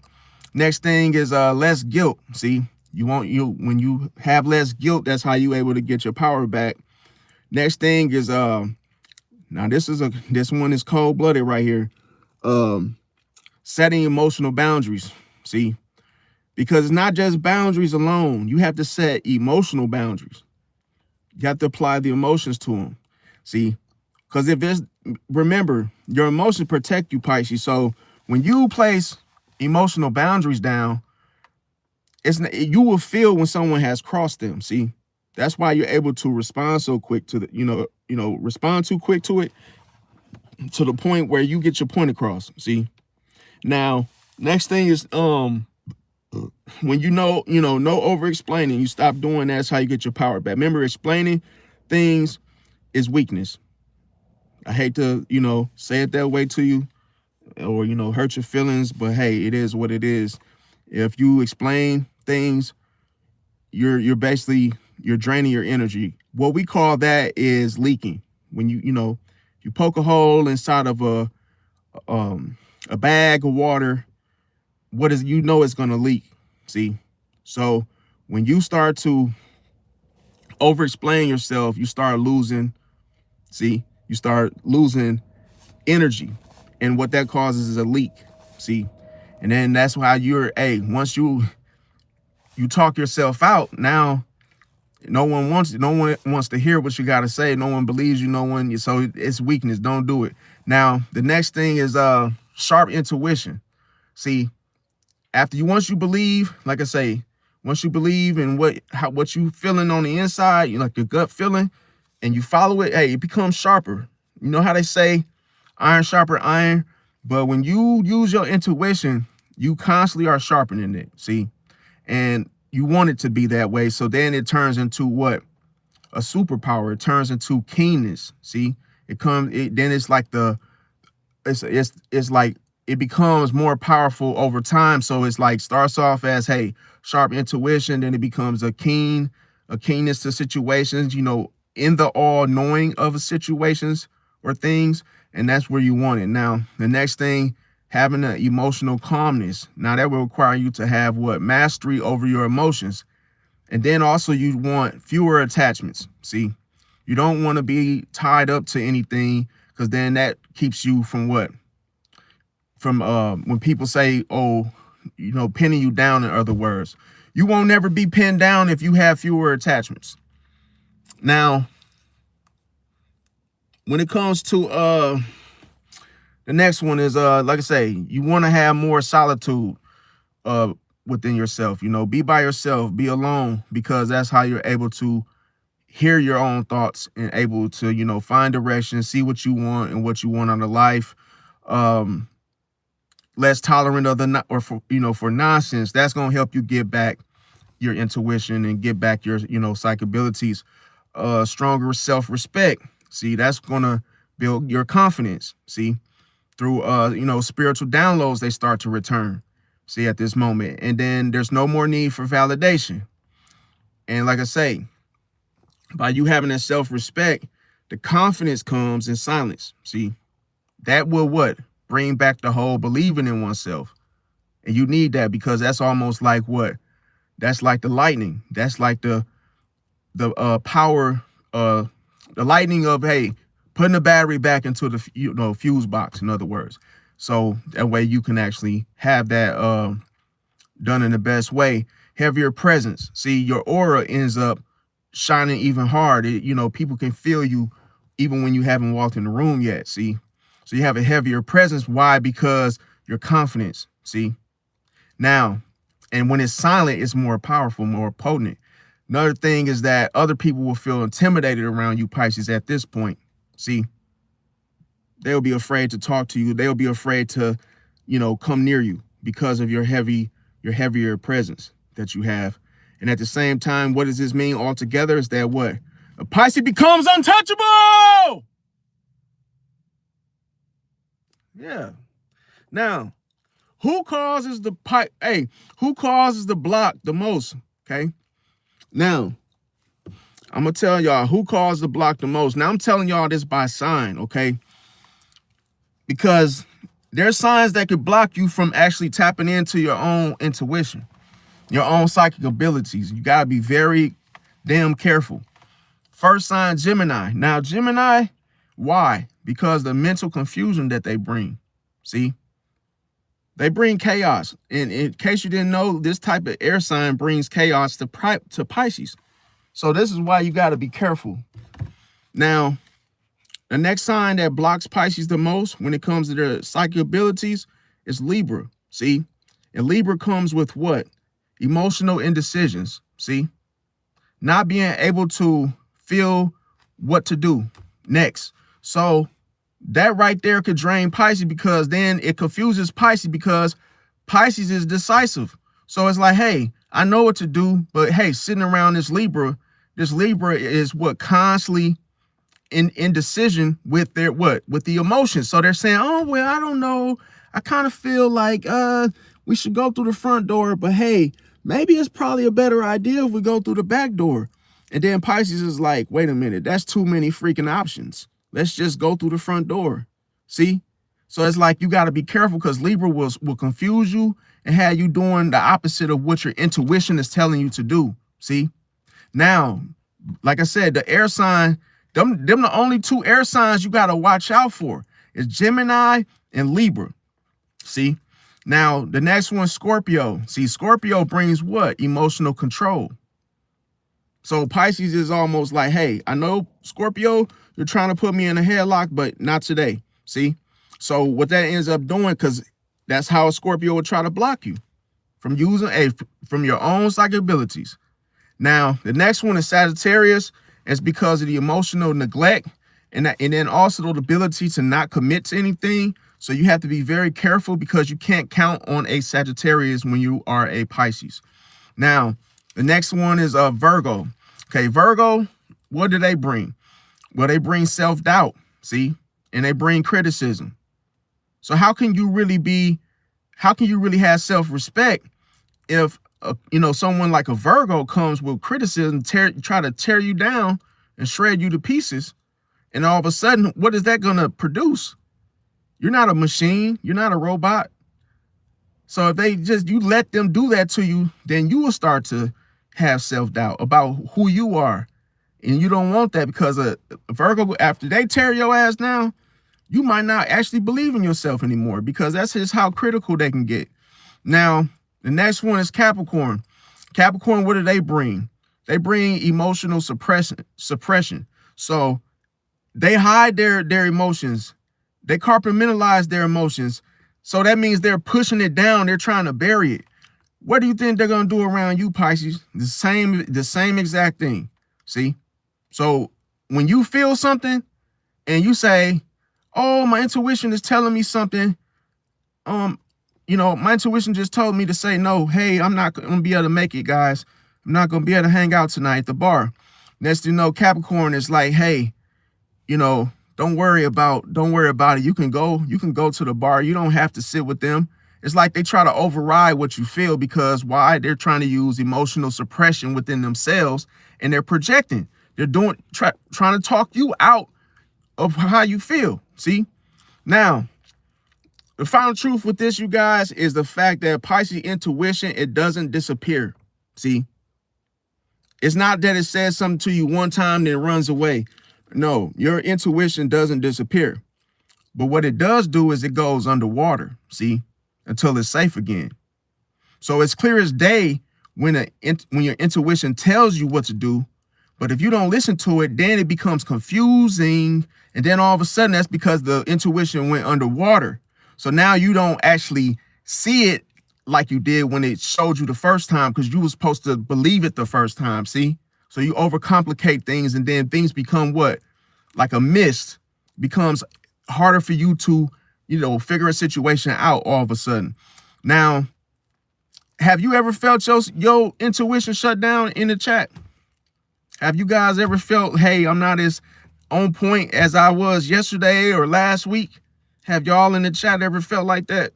Next thing is less guilt. See, when you have less guilt, that's how you able to get your power back. Next thing is now this one is cold-blooded right here. Setting emotional boundaries. See, because it's not just boundaries alone. You have to set emotional boundaries. You have to apply the emotions to them. See, because remember, your emotions protect you, Pisces. So when you place emotional boundaries down, you will feel when someone has crossed them. See, that's why you're able to respond so quick to respond too quick to it, to the point where you get your point across. See, now next thing is when no over explaining, you stop doing that. That's how you get your power back. Remember, explaining things is weakness. I hate to say it that way to you or hurt your feelings, but hey, it is what it is. If you explain things, you're basically draining your energy. What we call that is leaking. When you poke a hole inside of a bag of water, it's going to leak. See, so when you start to over explain yourself, you start losing. See, you start losing energy, and what that causes is a leak. See, and then that's why once you talk yourself out, now no one wants to hear what you got to say. No one believes you. So it's weakness. Don't do it. Now the next thing is sharp intuition. See, once you believe, like I say, once you believe in what you feeling on the inside, like your gut feeling, and you follow it, hey, it becomes sharper. You know how they say iron sharper iron, but when you use your intuition, you constantly are sharpening it. See, and you want it to be that way. So then it turns into what? A superpower. It turns into keenness. See, then it's like it's like it becomes more powerful over time. So it's like starts off as, hey, sharp intuition, then it becomes a keenness to situations, in the all knowing of situations or things. And that's where you want it. Now, the next thing, having an emotional calmness. Now that will require you to have what? Mastery over your emotions. And then also you want fewer attachments. See, you don't want to be tied up to anything, because then that keeps you from what? From when people say, oh, pinning you down, in other words. You won't never be pinned down if you have fewer attachments. Now, when it comes to the next one is like I say, you want to have more solitude within yourself. Be by yourself, be alone, because that's how you're able to hear your own thoughts and able to find direction, see what you want and what you want out of life. Less tolerant of for nonsense. That's going to help you get back your intuition and get back your psych abilities. Stronger self-respect. See, that's going to build your confidence. See, through spiritual downloads, they start to return. See, at this moment. And then there's no more need for validation. And like I say, by you having that self-respect, the confidence comes in silence. See, that will what? Bring back the whole believing in oneself. And you need that, because that's almost like what? That's like the lightning. That's like the power, the lightning of, hey, putting the battery back into the fuse box, in other words. So that way you can actually have that done in the best way. Heavier presence. See, your aura ends up shining even hard. People can feel you even when you haven't walked in the room yet. See, so you have a heavier presence. Why? Because your confidence. See, now, and when it's silent, it's more powerful, more potent. Another thing is that other people will feel intimidated around you, Pisces, at this point. See, they'll be afraid to talk to you. They'll be afraid to, come near you because of your heavier presence that you have. And at the same time, what does this mean altogether? Is that what? A Pisces becomes untouchable. Yeah. Now, who causes the block the most? Okay. Now, I'm gonna tell y'all who caused the block the most. Now, I'm telling y'all this by sign, okay? Because there's signs that could block you from actually tapping into your own intuition, your own psychic abilities. You gotta be very damn careful. First sign, Gemini. Now, Gemini, why? Because the mental confusion that they bring. See? They bring chaos. And in case you didn't know, this type of air sign brings chaos to Pisces. So this is why you got to be careful. Now, the next sign that blocks Pisces the most when it comes to their psychic abilities is Libra. See? And Libra comes with what? Emotional indecisions. See? Not being able to feel what to do next. So that right there could drain Pisces, because then it confuses Pisces, because Pisces is decisive. So it's like, hey, I know what to do, but hey, sitting around this Libra is what? Constantly in indecision with their what? With the emotions. So they're saying, oh, well, I don't know. I kind of feel like we should go through the front door, but hey, maybe it's probably a better idea if we go through the back door. And then Pisces is like, wait a minute, that's too many freaking options. Let's just go through the front door. See? So it's like you got to be careful, because Libra will confuse you and have you doing the opposite of what your intuition is telling you to do. See? Now, like I said, the air sign, them the only two air signs you got to watch out for is Gemini and Libra. See? Now, the next one, Scorpio. See, Scorpio brings what? Emotional control. So Pisces is almost like, hey, I know, Scorpio, you're trying to put me in a headlock, but not today. See? So what that ends up doing, because that's how a Scorpio will try to block you from using from your own psychic abilities. Now, the next one is Sagittarius. It's because of the emotional neglect and then also the ability to not commit to anything. So you have to be very careful, because you can't count on a Sagittarius when you are a Pisces. Now, the next one is Virgo. Okay, Virgo, what do they bring? Well, they bring self-doubt, see? And they bring criticism. So how can you really have self-respect if someone like a Virgo comes with criticism, try to tear you down and shred you to pieces, and all of a sudden, what is that gonna produce? You're not a machine, you're not a robot. So if you let them do that to you, then you will start to have self-doubt about who you are. And you don't want that, because a Virgo, after they tear your ass down, you might not actually believe in yourself anymore, because that's just how critical they can get. Now, the next one is Capricorn. Capricorn, what do they bring? They bring emotional suppression. So they hide their emotions. They compartmentalize their emotions. So that means they're pushing it down. They're trying to bury it. What do you think they're going to do around you, Pisces? The same exact thing. See? So when you feel something and you say, oh, my intuition is telling me something, my intuition just told me to say no. Hey, I'm not going to be able to make it, guys. I'm not going to be able to hang out tonight at the bar. Next thing you know, Capricorn is like, hey, don't worry about it. You can go to the bar. You don't have to sit with them. It's like they try to override what you feel, because why? They're trying to use emotional suppression within themselves, and they're projecting. They're trying to talk you out of how you feel. See? Now, the final truth with this, you guys, is the fact that Pisces intuition, it doesn't disappear. See? It's not that it says something to you one time, then it runs away. No, your intuition doesn't disappear. But what it does do is it goes underwater, see, until it's safe again. So it's clear as day when your intuition tells you what to do. But if you don't listen to it, then it becomes confusing. And then all of a sudden, that's because the intuition went underwater. So now you don't actually see it like you did when it showed you the first time, because you were supposed to believe it the first time, see? So you overcomplicate things, and then things become what? Like a mist. Becomes harder for you to, figure a situation out all of a sudden. Now, have you ever felt your intuition shut down in the chat? Have you guys ever felt, hey, I'm not as on point as I was yesterday or last week? Have y'all in the chat ever felt like that?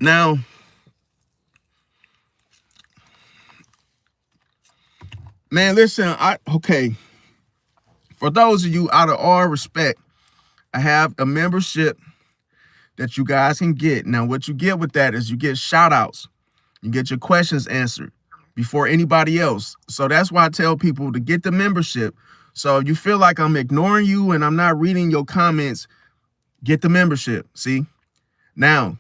Now, man, listen, okay. For those of you, out of all respect, I have a membership that you guys can get. Now, what you get with that is you get shout outs. You get your questions answered before anybody else. So that's why I tell people to get the membership. So if you feel like I'm ignoring you and I'm not reading your comments, get the membership. See? Now,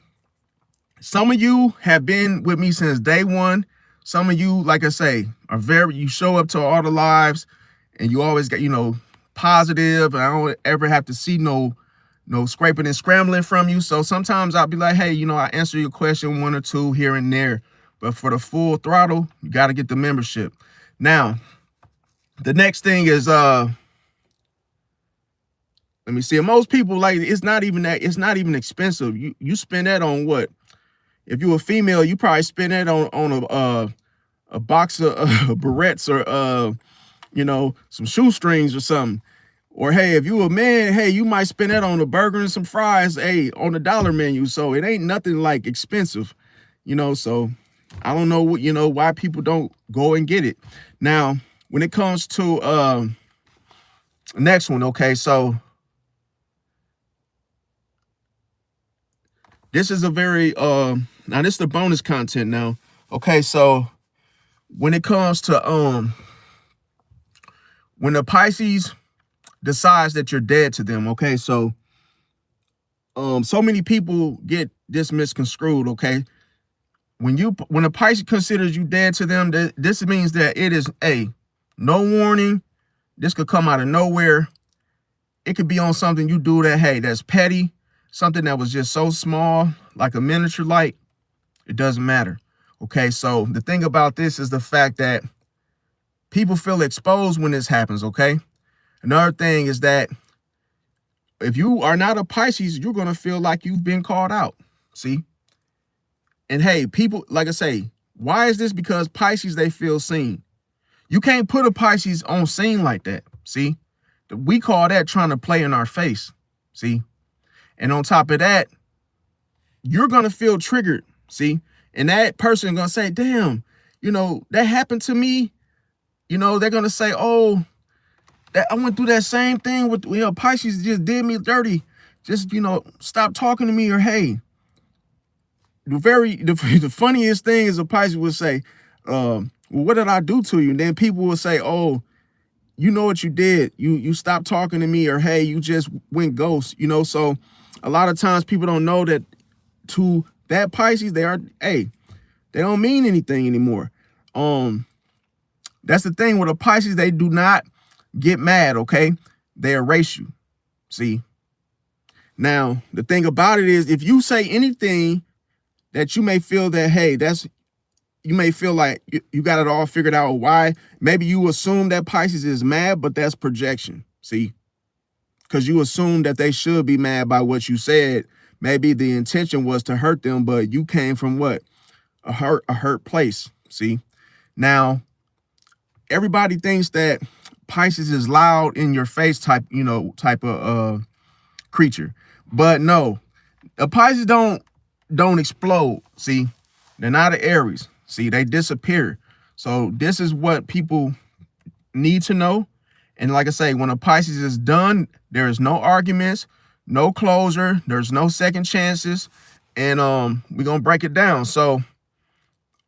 some of you have been with me since day one. Some of you, like I say, you show up to all the lives and you always get, positive. And I don't ever have to see no scraping and scrambling from you. So sometimes I'll be like, hey, I answer your question one or two here and there. But for the full throttle, you got to get the membership. Now, the next thing is, let me see. Most people, like, it's not even expensive. You spend that on what? If you're a female, you probably spend that on a box of barrettes or some shoestrings or something. Or hey, if you a man, hey, you might spend that on a burger and some fries, hey, on the dollar menu. So it ain't nothing like expensive, so I don't know what, why people don't go and get it. Now, when it comes to next one, okay, so this is a very now this is the bonus content now. Okay, so when it comes to when the Pisces decides that you're dead to them, okay, so so many people get this misconstrued, okay? When a Pisces considers you dead to them, this means that it is no warning. This could come out of nowhere. It could be on something you do that, hey, that's petty, something that was just so small, like a miniature light. It doesn't matter. Okay, so the thing about this is the fact that people feel exposed when this happens, okay? Another thing is that if you are not a Pisces, you're going to feel like you've been called out, see? And hey, people, like I say, why is this? Because Pisces, they feel seen. You can't put a Pisces on scene like that. See, we call that trying to play in our face. See, and on top of that, you're going to feel triggered. See, and that person going to say, damn, that happened to me. They're going to say, oh, that I went through that same thing with, Pisces just did me dirty. Just, stop talking to me, or hey. The funniest thing is a Pisces would say, well, what did I do to you? And then people will say, oh, you know what you did. You stopped talking to me, or hey, you just went ghost, So a lot of times people don't know that to that Pisces, they don't mean anything anymore. That's the thing with a Pisces, they do not get mad, okay? They erase you. See? Now, the thing about it is, if you say anything that you may feel that, hey, you may feel like you got it all figured out. Why? Maybe you assume that Pisces is mad, but that's projection. See? Because you assume that they should be mad by what you said. Maybe the intention was to hurt them, but you came from what? A hurt place. See? Now, everybody thinks that Pisces is loud in your face type of creature. But no, the Pisces don't explode. See? They're not an Aries. See, they disappear. So this is what people need to know. And like I say, when a Pisces is done, there is no arguments, no closure, there's no second chances. And we're gonna break it down. So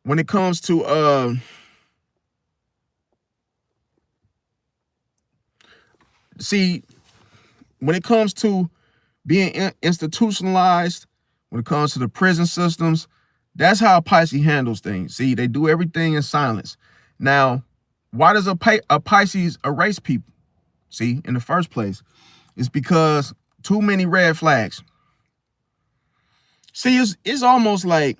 when it comes to when it comes to being institutionalized, when it comes to the prison systems, that's how Pisces handles things. See, they do everything in silence. Now, why does a Pisces erase people? See, in the first place, it's because too many red flags. See, it's almost like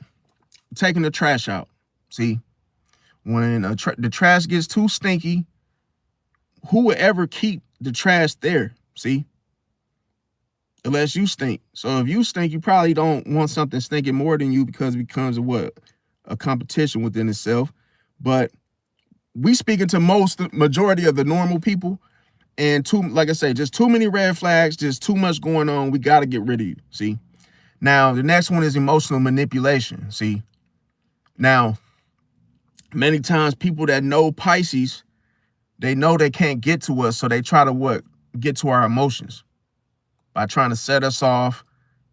taking the trash out. See, when the trash gets too stinky, who would ever keep the trash there? See, unless you stink. So if you stink, you probably don't want something stinking more than you, because it becomes a competition within itself. But we speaking to majority of the normal people, and like I say, just too many red flags, just too much going on. We got to get rid of you. See, now the next one is emotional manipulation. See, now many times people that know Pisces, they know they can't get to us, so they try to get to our emotions by trying to set us off,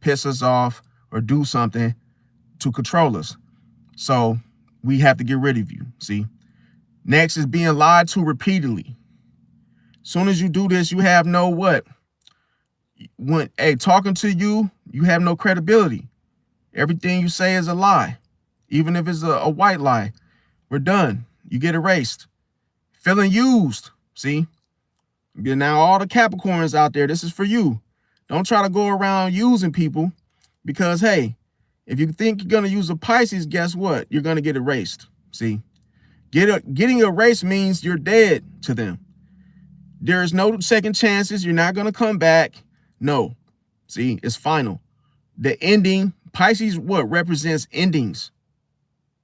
piss us off, or do something to control us. So we have to get rid of you. See, next is being lied to repeatedly. Soon as you do this, you have no talking to you, you have no credibility. Everything you say is a lie. Even if it's a white lie, we're done. You get erased. Feeling used. See, now all the Capricorns out there, this is for you. Don't try to go around using people, because, hey, if you think you're going to use a Pisces, guess what? You're going to get erased. See, getting erased means you're dead to them. There is no second chances. You're not going to come back. No. See, it's final. The ending, Pisces, represents endings.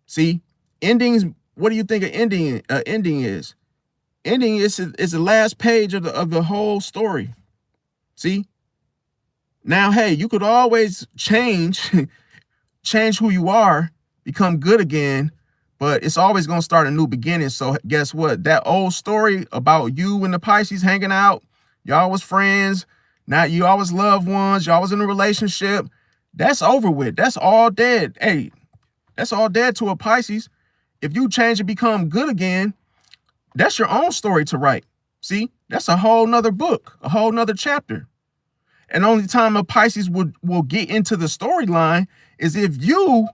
See, endings, what do you think an ending is? Ending is the last page of the whole story. See? Now, hey, you could always change who you are, become good again, but it's always going to start a new beginning. So guess what? That old story about you and the Pisces hanging out, y'all was friends, now you always loved ones, y'all was in a relationship, that's over with. That's all dead. Hey, that's all dead to a Pisces. If you change and become good again, that's your own story to write. See, that's a whole nother book, a whole nother chapter. And only time a Pisces will get into the storyline is if you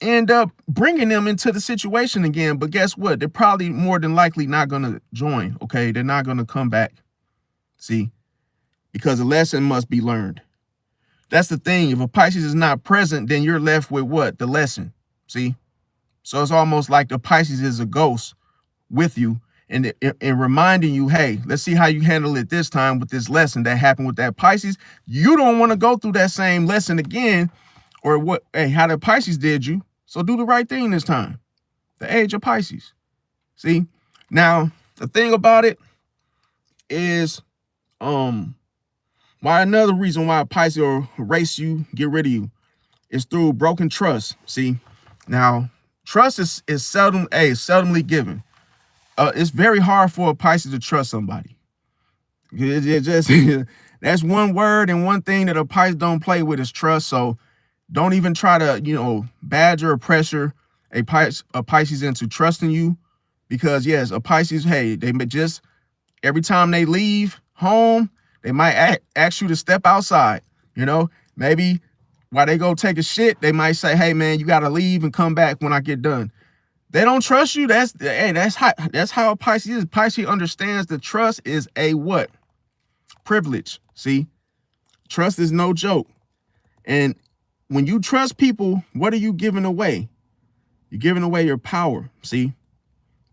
end up bringing them into the situation again. But guess what? They're probably more than likely not going to join. Okay, they're not going to come back. See, because a lesson must be learned. That's the thing. If a Pisces is not present, then you're left with what? The lesson. See, so it's almost like the Pisces is a ghost with you, and reminding you, hey, let's see how you handle it this time with this lesson that happened with that Pisces. You don't want to go through that same lesson again, or how the Pisces did you. So do the right thing this time. The age of Pisces. See, Now, the thing about it is, why another reason why a Pisces will erase you, get rid of you, is through broken trust. See, now trust is seldomly given. It's very hard for a Pisces to trust somebody. It just that's one word and one thing that a Pisces don't play with is trust. So don't even try to badger or pressure a Pisces into trusting you, because yes, a Pisces, hey, they just every time they leave home, they might ask you to step outside. Maybe while they go take a shit, they might say, hey man, you got to leave and come back when I get done. They don't trust you. That's how a Pisces is. Pisces understands that trust is a what? Privilege. See, trust is no joke. And when you trust people, what are you giving away? You're giving away your power. See,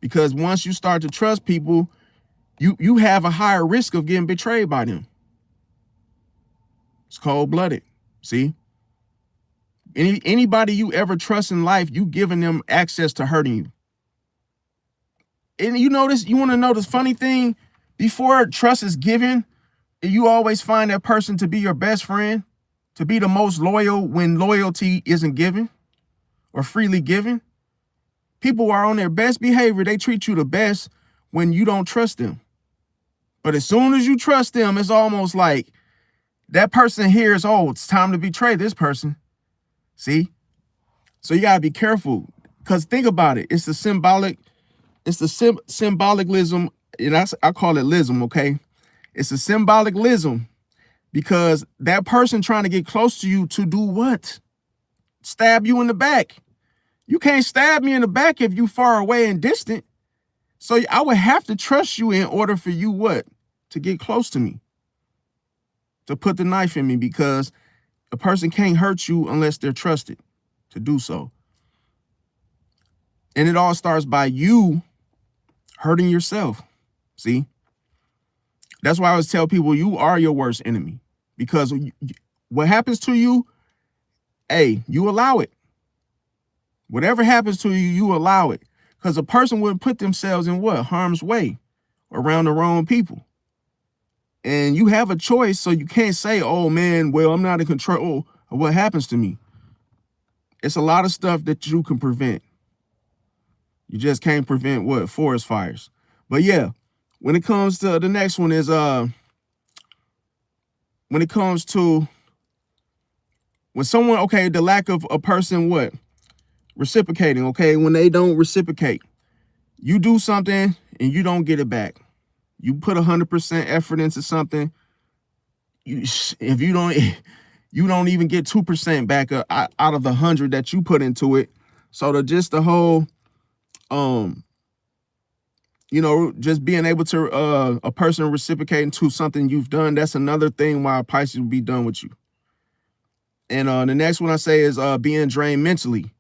because once you start to trust people, you have a higher risk of getting betrayed by them. It's cold-blooded. See, anybody you ever trust in life, you giving them access to hurting you. And you want to know this funny thing? Before trust is given, you always find that person to be your best friend, to be the most loyal when loyalty isn't given or freely given. People are on their best behavior. They treat you the best when you don't trust them. But as soon as you trust them, it's almost like that person hears, oh, it's time to betray this person. See? So you got to be careful, because think about it. It's the symbolicalism, and I call it lism, okay? It's a symbolic lism, because that person trying to get close to you to do what? Stab you in the back. You can't stab me in the back if you far away and distant. So I would have to trust you in order for you what? To get close to me, to put the knife in me, because a person can't hurt you unless they're trusted to do so. And it all starts by you hurting yourself. See? That's why I always tell people you are your worst enemy, because what happens to you, hey, you allow it. Whatever happens to you, you allow it. Because a person would put themselves in what? Harm's way around the wrong people. And you have a choice, so you can't say, oh man, well, I'm not in control of what happens to me. It's a lot of stuff that you can prevent. You just can't prevent what? Forest fires. But yeah, when it comes to the next one is when it comes to when someone, okay, the lack of a person what? Reciprocating, okay? When they don't reciprocate, you do something and you don't get it back. You put 100% effort into something. If you don't even get 2% back out of the 100 that you put into it. So the whole, just being able to a person reciprocating to something you've done, that's another thing why Pisces will be done with you. And the next one I say is being drained mentally.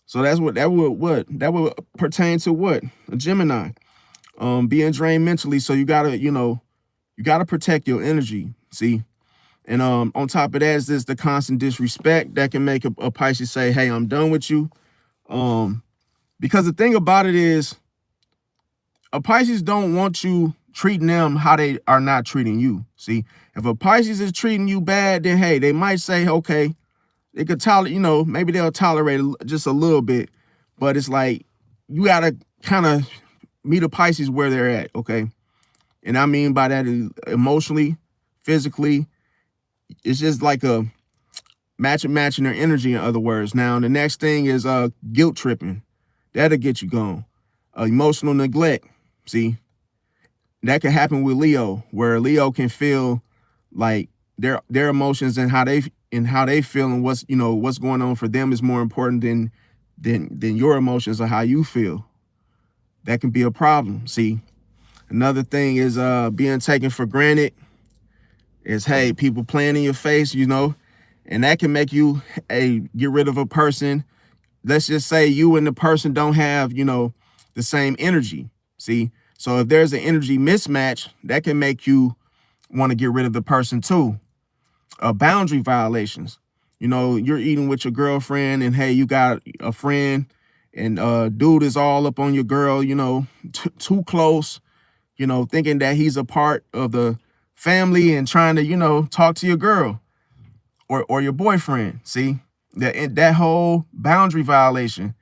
So that would pertain to what? A Gemini. Being drained mentally. So you gotta protect your energy. See? And on top of that is this the constant disrespect that can make a Pisces say, hey, I'm done with you. Because the thing about it is, a Pisces don't want you treating them how they are not treating you. See, if a Pisces is treating you bad, then hey, they might say, okay, they could tolerate, maybe they'll tolerate just a little bit, but it's like you gotta kind of meet a Pisces where they're at, okay? And I mean by that is emotionally, physically, it's just like a matching their energy, in other words. Now, the next thing is guilt tripping. That'll get you going. Emotional neglect. See, that can happen with Leo, where Leo can feel like their emotions and how they feel and what's going on for them is more important than your emotions or how you feel. That can be a problem. See, another thing is being taken for granted. Is, hey, people playing in your face, and that can make you get rid of a person. Let's just say you and the person don't have, the same energy. See, so if there's an energy mismatch, that can make you want to get rid of the person too. Boundary violations. You're eating with your girlfriend and hey, you got a friend and dude is all up on your girl, you know, too close, you know, thinking that he's a part of the family and trying to, you know, talk to your girl or your boyfriend. See, that whole boundary violation.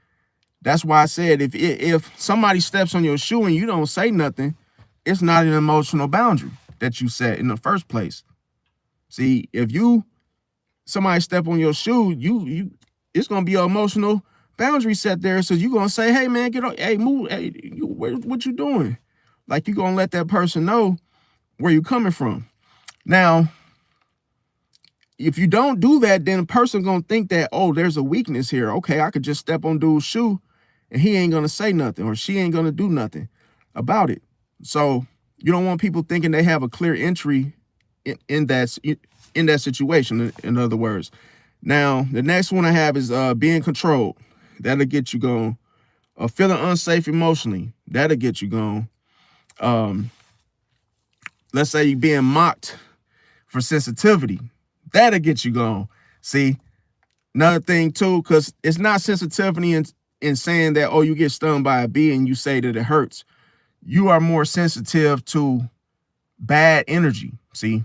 That's why I said if somebody steps on your shoe and you don't say nothing, it's not an emotional boundary that you set in the first place. See, if somebody step on your shoe, you it's gonna be an emotional boundary set there. So you're gonna say, hey man, get up, hey, move, hey, what you doing? Like you're gonna let that person know where you're coming from. Now, if you don't do that, then a person gonna think that, oh, there's a weakness here. Okay, I could just step on dude's shoe and he ain't gonna say nothing, or she ain't gonna do nothing about it. So you don't want people thinking they have a clear entry in that situation, in other words. Now, the next one I have is being controlled. That'll get you going. Feeling unsafe emotionally. That'll get you going. Let's say you're being mocked for sensitivity. That'll get you going. See, another thing too, because it's not sensitivity in saying that, oh, you get stung by a bee and you say that it hurts. You are more sensitive to bad energy. See,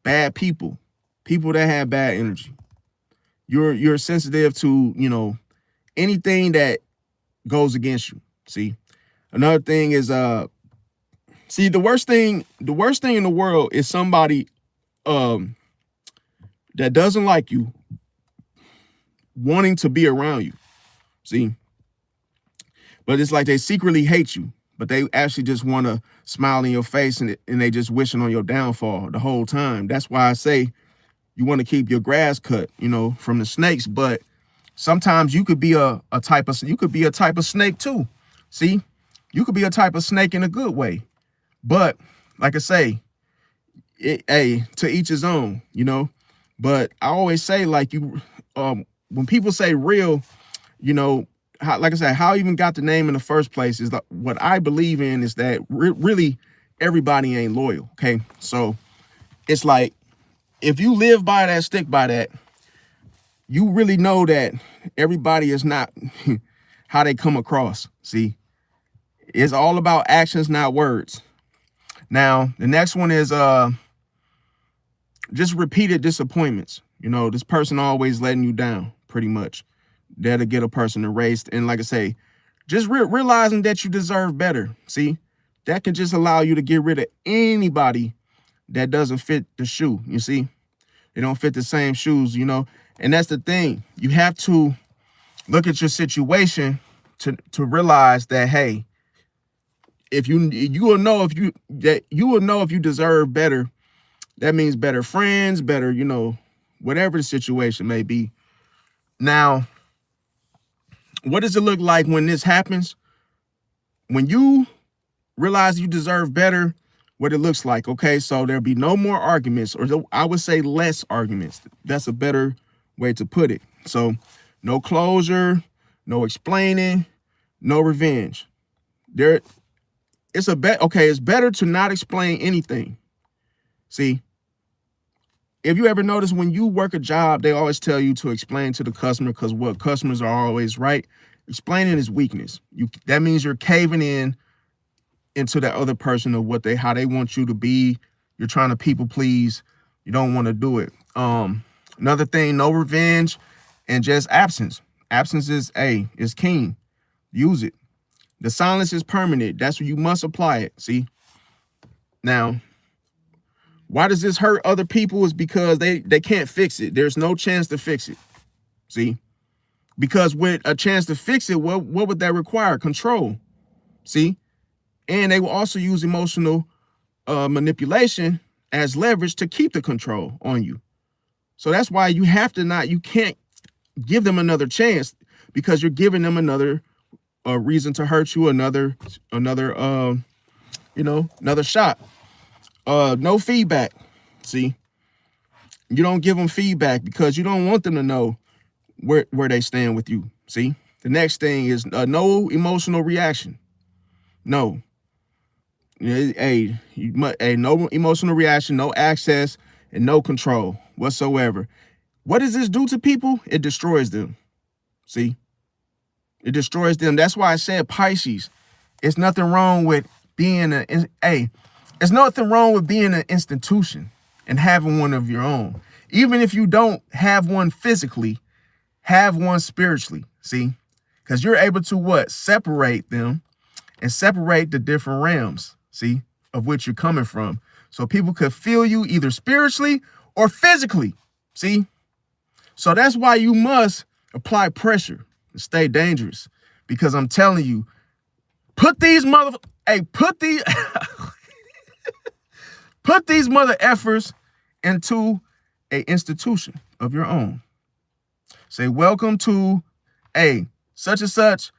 bad people that have bad energy. You're sensitive to, you know, anything that goes against you. See, another thing is see, the worst thing in the world is somebody that doesn't like you wanting to be around you. See, but it's like they secretly hate you, but they actually just want to smile in your face and they just wishing on your downfall the whole time. That's why I say you want to keep your grass cut, you know, from the snakes. But sometimes you could be a type of snake too. See, you could be a type of snake in a good way. But like I say, hey, to each his own, you know. But I always say, like, when people say real, you know, like I said, how I even got the name in the first place is what I believe in is that really everybody ain't loyal. Okay, so it's like, if you live by that, stick by that, you really know that everybody is not how they come across. See, it's all about actions, not words. Now, the next one is just repeated disappointments. You know, this person always letting you down, pretty much. That'll get a person erased. And like I say, just realizing that you deserve better. See, that can just allow you to get rid of anybody that doesn't fit the shoe. You see, they don't fit the same shoes, you know. And that's the thing. You have to look at your situation to realize that, hey, if you will know if you deserve better. That means better friends, better, you know, whatever the situation may be. Now, what does it look like when this happens? When you realize you deserve better, what it looks like. Okay, so there'll be no more arguments, or I would say less arguments. That's a better way to put it. So no closure, no explaining, no revenge. It's better to not explain anything. See, if you ever notice when you work a job, they always tell you to explain to the customer, because what customers are always right. Explaining is weakness. That means you're caving into that other person of how they want you to be. You're trying to people please. You don't want to do it. Another thing, no revenge and just absence. Absence is king. Use it. The silence is permanent. That's where you must apply it. See? Now, why does this hurt other people? Is because they can't fix it. There's no chance to fix it. See? Because with a chance to fix it, what would that require? Control. See? And they will also use emotional manipulation as leverage to keep the control on you. So that's why you can't give them another chance, because you're giving them another reason to hurt you, another shot. No feedback. See, you don't give them feedback because you don't want them to know where they stand with you. See, the next thing is no emotional reaction. No. No emotional reaction, no access, and no control whatsoever. What does this do to people? It destroys them. See, It destroys them. That's why I said Pisces. It's nothing wrong with being it's nothing wrong with being an institution and having one of your own. Even if you don't have one physically, have one spiritually. See? Because you're able to what? Separate them and separate the different realms, see, of which you're coming from. So people could feel you either spiritually or physically. See? So that's why you must apply pressure and stay dangerous. Because I'm telling you, put these mother effers into a institution of your own. Say, welcome to such and such,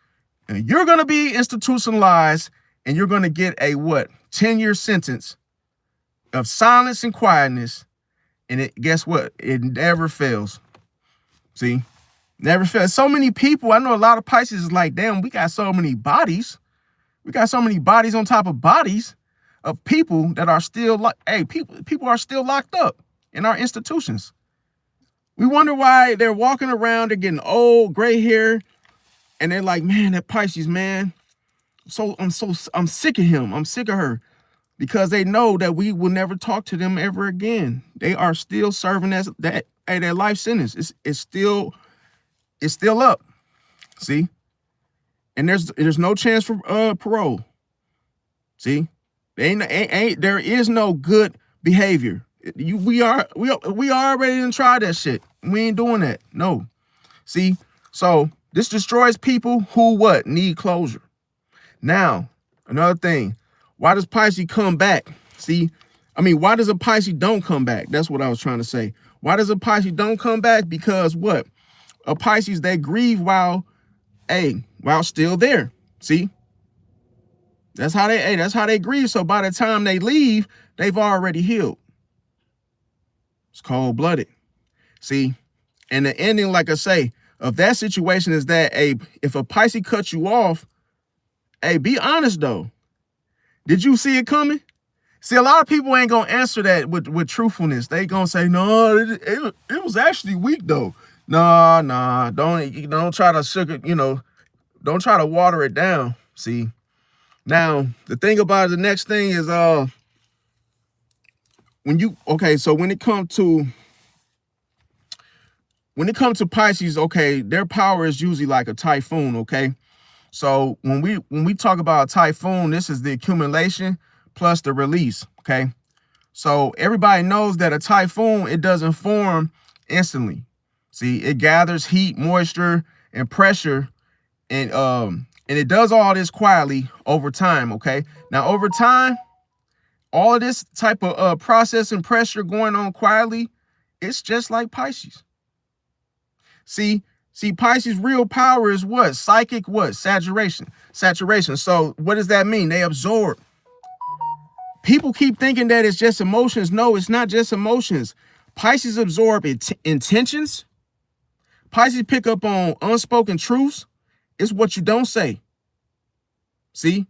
and you're going to be institutionalized, and you're going to get a 10-year sentence of silence and quietness. And guess what? It never fails. See? Never fails. So many people, I know a lot of Pisces is like, damn, we got so many bodies. We got so many bodies on top of bodies of people that are still people are still locked up in our institutions. We wonder why they're walking around, they're getting old, gray hair, and they're like, man, that Pisces, man, I'm sick of him. I'm sick of her. Because they know that we will never talk to them ever again. They are still serving as their life sentence. It's still up. See? And there's no chance for parole. See? There is no good behavior. We already done tried that shit. We ain't doing that. No. See? So this destroys people who need closure. Now, another thing. Why does Pisces come back? See? I mean, why does a Pisces don't come back? That's what I was trying to say. Why does a Pisces don't come back? Because a Pisces, they grieve while still there. See? That's how they grieve. So by the time they leave, they've already healed. It's cold-blooded. See? And the ending, like I say, of that situation is that if a Pisces cuts you off, be honest though. Did you see it coming? See, a lot of people ain't gonna answer that with truthfulness. They gonna say, no, it was actually weak though. Nah, don't try to don't try to water it down. See, now the thing about it, the next thing is so when it comes to Pisces, their power is usually like a typhoon, okay? So when we talk about a typhoon, this is the accumulation plus the release, okay? So everybody knows that a typhoon, it doesn't form instantly. See, it gathers heat, moisture, and pressure, and it does all this quietly over time, okay? Now, over time, all of this type of process and pressure going on quietly, it's just like Pisces. See, Pisces' real power is what? Psychic what? Saturation. So what does that mean? They absorb. People keep thinking that it's just emotions. No, it's not just emotions. Pisces absorb intentions. Pisces pick up on unspoken truths. It's what you don't say. See?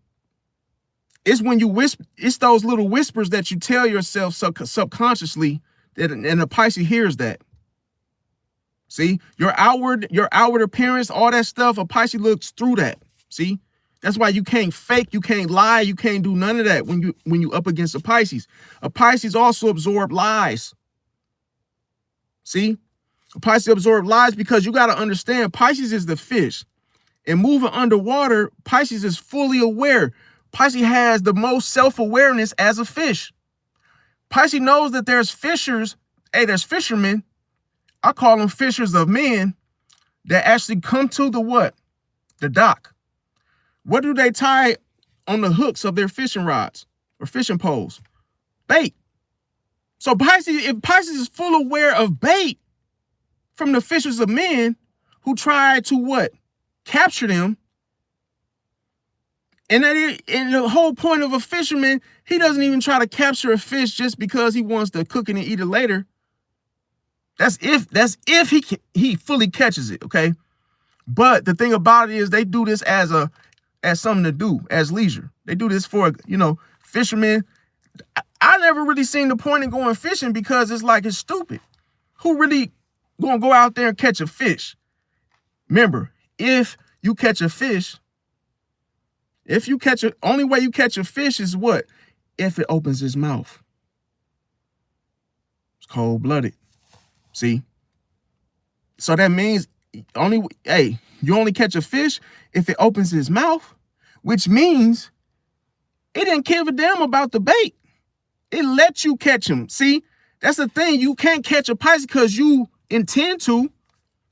It's when you whisper. It's those little whispers that you tell yourself subconsciously and the Pisces hears that. See, your outward appearance, all that stuff, a Pisces looks through that. See, that's why you can't fake, you can't lie, you can't do none of that when you up against a Pisces. A Pisces also absorb lies. See, a Pisces absorb lies because you got to understand Pisces is the fish, and moving underwater, Pisces is fully aware. Pisces has the most self-awareness as a fish. Pisces knows that there's fishers. There's fishermen. I call them fishers of men that actually come to the dock. What do they tie on the hooks of their fishing rods or fishing poles? Bait. So if Pisces is full aware of bait from the fishers of men who try to capture them, and the whole point of a fisherman, he doesn't even try to capture a fish just because he wants to cook it and eat it later. That's if he fully catches it, okay? But the thing about it is they do this as something to do, as leisure. They do this for, fishermen. I never really seen the point in going fishing because it's stupid. Who really gonna go out there and catch a fish? Remember, if you catch a fish, only way you catch a fish is what? If it opens his mouth. It's cold-blooded. See? So that means you only catch a fish if it opens his mouth, which means it didn't give a damn about the bait. It let you catch him. See, that's the thing. You can't catch a Pisces because you intend to.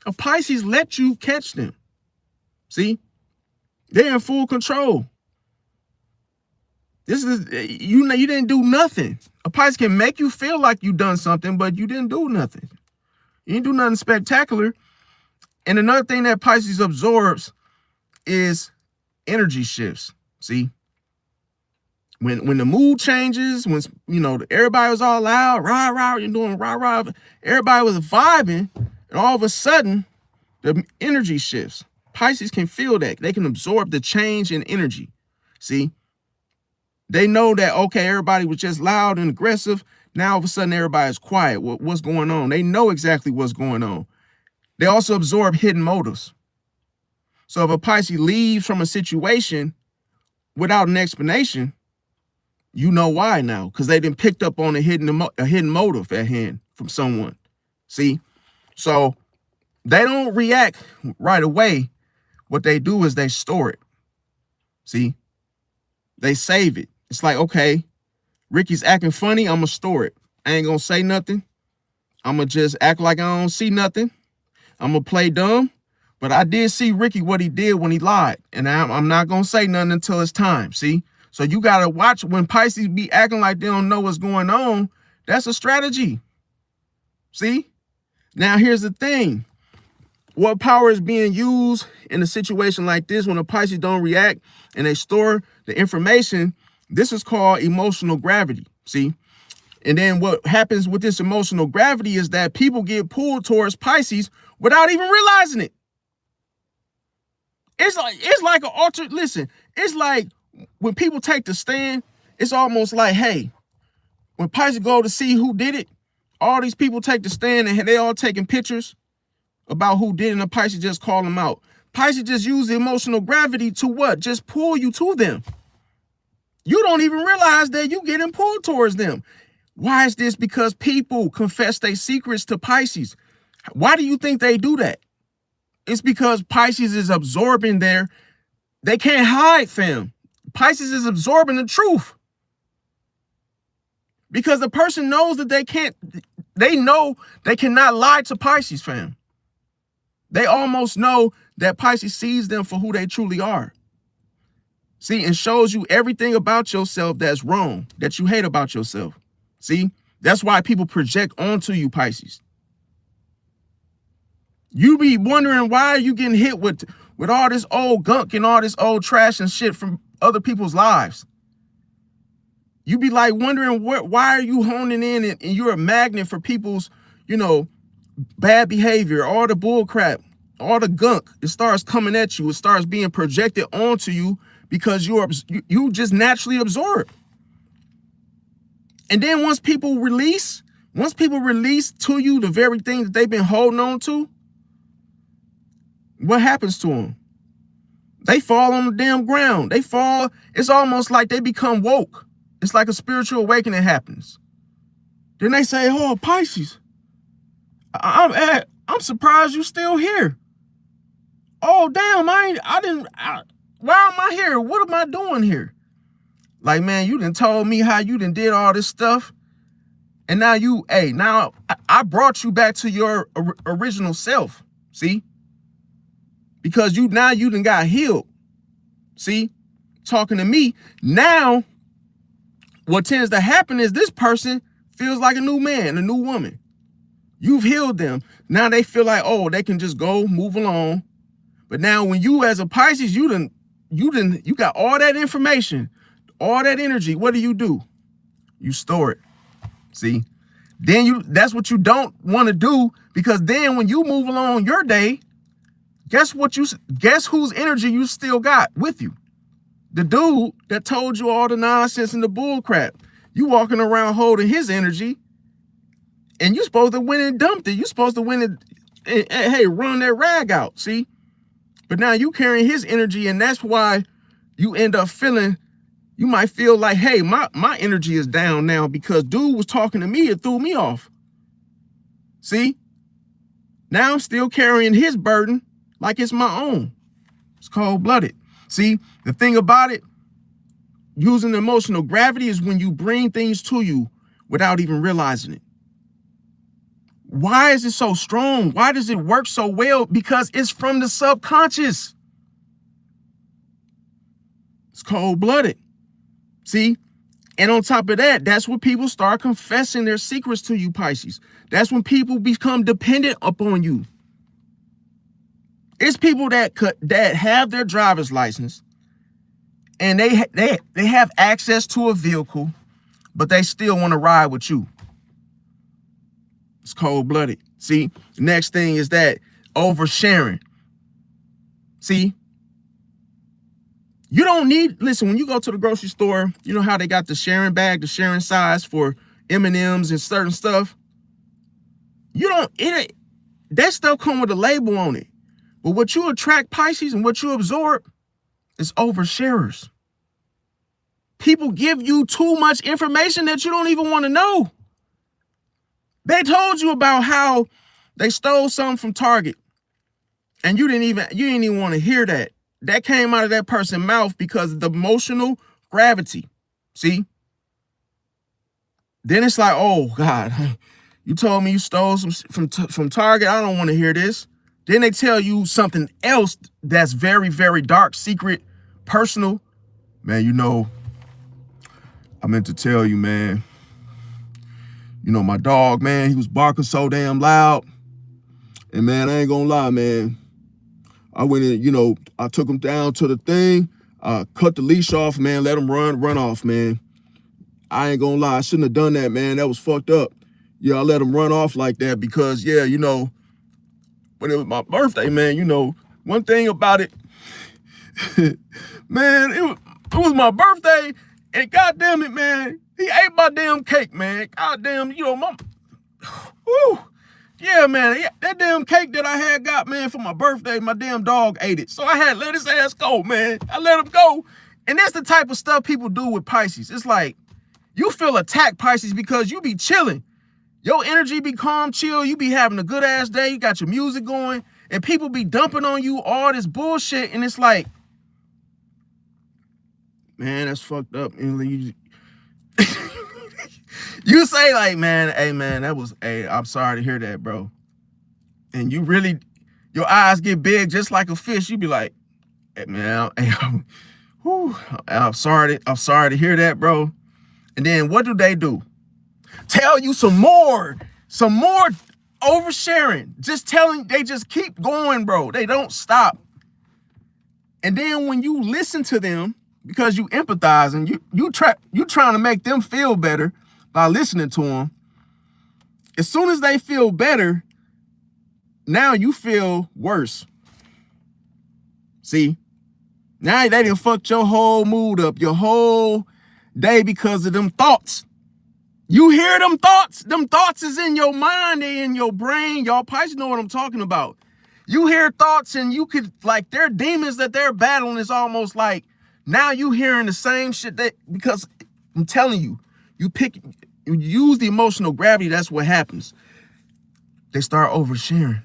A Pisces let you catch them. See, they're in full control. This is, you didn't do nothing. A Pisces can make you feel like you done something, but you didn't do nothing. You didn't do nothing spectacular. And another thing that Pisces absorbs is energy shifts. See, when the mood changes, when everybody was all loud, rah rah, you're doing rah rah, everybody was vibing, and all of a sudden the energy shifts. Pisces can feel that. They can absorb the change in energy. See, they know that, okay, everybody was just loud and aggressive. Now all of a sudden everybody's quiet. What's going on? They know exactly what's going on. They also absorb hidden motives. So if a Pisces leaves from a situation without an explanation, you know why now, because they done picked up on a hidden motive at hand from someone. See, so they don't react right away. What they do is they store it. See, they save it. It's like, okay, Ricky's acting funny. I'm gonna store it. I ain't gonna say nothing. I'm gonna just act like I don't see nothing. I'm gonna play dumb. But I did see Ricky what he did when he lied, and I'm not gonna say nothing until it's time. See. So you got to watch when Pisces be acting like they don't know what's going on. That's a strategy. See? Now, here's the thing. What power is being used in a situation like this when a Pisces don't react and they store the information? This is called emotional gravity. See? And then what happens with this emotional gravity is that people get pulled towards Pisces without even realizing it. It's like an alter. Listen, it's like, when people take the stand, it's almost like, hey, when Pisces go to see who did it, all these people take the stand and they all taking pictures about who did it, and the Pisces just call them out. Pisces just use the emotional gravity to what? Just pull you to them. You don't even realize that you getting pulled towards them. Why is this? Because people confess their secrets to Pisces. Why do you think they do that? It's because Pisces is absorbing they can't hide, fam. Pisces is absorbing the truth. Because the person knows that they know they cannot lie to Pisces, fam. They almost know that Pisces sees them for who they truly are. See, and shows you everything about yourself that's wrong, that you hate about yourself. See, that's why people project onto you, Pisces. You be wondering why are you getting hit with all this old gunk and all this old trash and shit from other people's lives. You be like wondering why are you honing in and you're a magnet for people's, bad behavior, all the bull crap, all the gunk. It starts coming at you. It starts being projected onto you because you just naturally absorb. And then once people release to you the very thing that they've been holding on to, what happens to them? They fall on the damn ground. They fall. It's almost like they become woke. It's like a spiritual awakening happens. Then they say, oh, Pisces, I'm surprised you still here. Oh, damn, why am I here? What am I doing here? Like, man, you done told me how you done did all this stuff. And now now I brought you back to your original self. See? Because you done got healed. See, talking to me. Now, what tends to happen is this person feels like a new man, a new woman. You've healed them. Now they feel like, oh, they can just go move along. But now when you as a Pisces, you got all that information, all that energy. What do? You store it. See, then that's what you don't want to do, because then when you move along your day, guess whose energy you still got with you? The dude that told you all the nonsense and the bull crap. You walking around holding his energy, and you supposed to win and dumped it. You supposed to win it and hey, run that rag out. See, But now you carrying his energy, and that's why you end up feeling, you might feel like, hey, my energy is down now because dude was talking to me, it threw me off. See? Now I'm still carrying his burden like it's my own. It's cold-blooded. See, the thing about it, using emotional gravity is when you bring things to you without even realizing it. Why is it so strong? Why does it work so well? Because it's from the subconscious. It's cold-blooded. See? And on top of that, that's when people start confessing their secrets to you, Pisces. That's when people become dependent upon you. It's people that have their driver's license and they have access to a vehicle, but they still want to ride with you. It's cold-blooded. See, the next thing is that oversharing. See, you don't need, listen, when you go to the grocery store, you know how they got the sharing bag, the sharing size for M&Ms and certain stuff. That stuff come with a label on it. But what you attract, Pisces, and what you absorb is oversharers. People give you too much information that you don't even want to know. They told you about how they stole something from Target, and you didn't even want to hear that. That came out of that person's mouth because of the emotional gravity. See? Then it's like, oh God, you told me you stole some from Target. I don't want to hear this. Then they tell you something else that's very, very dark, secret, personal. Man, you know, I meant to tell you, man. You know, my dog, man, he was barking so damn loud. And man, I ain't gonna lie, man. I went in, you know, I took him down to the thing, cut the leash off, man, let him run off, man. I ain't gonna lie, I shouldn't have done that, man. That was fucked up. Yeah, I let him run off like that because, yeah, you know, when it was my birthday, man, you know, one thing about it, man, it was my birthday, and goddamn it, man, he ate my damn cake, man. Goddamn, you know, whew. Yeah, man, that damn cake that I had got, man, for my birthday, my damn dog ate it. So I had to let his ass go, man. I let him go. And that's the type of stuff people do with Pisces. It's like, you feel attacked, Pisces, because you be chilling. Your energy be calm, chill. You be having a good ass day. You got your music going. And people be dumping on you all this bullshit. And it's like, man, that's fucked up. And you say like, man, hey, man, I'm sorry to hear that, bro. And you really, your eyes get big just like a fish. You be like, hey, man, I'm sorry to hear that, bro. And then what do? Tell you some more oversharing. They just keep going, bro. They don't stop. And then when you listen to them, because you empathize and you trying to make them feel better by listening to them, as soon as they feel better, now you feel worse. See? Now they done fucked your whole mood up, your whole day because of them thoughts. You hear them thoughts? Them thoughts is in your mind, they in your brain. Y'all Pisces know what I'm talking about. You hear thoughts and you could, like, their demons that they're battling is almost like, now you hearing the same shit because I'm telling you, you use the emotional gravity, that's what happens. They start oversharing.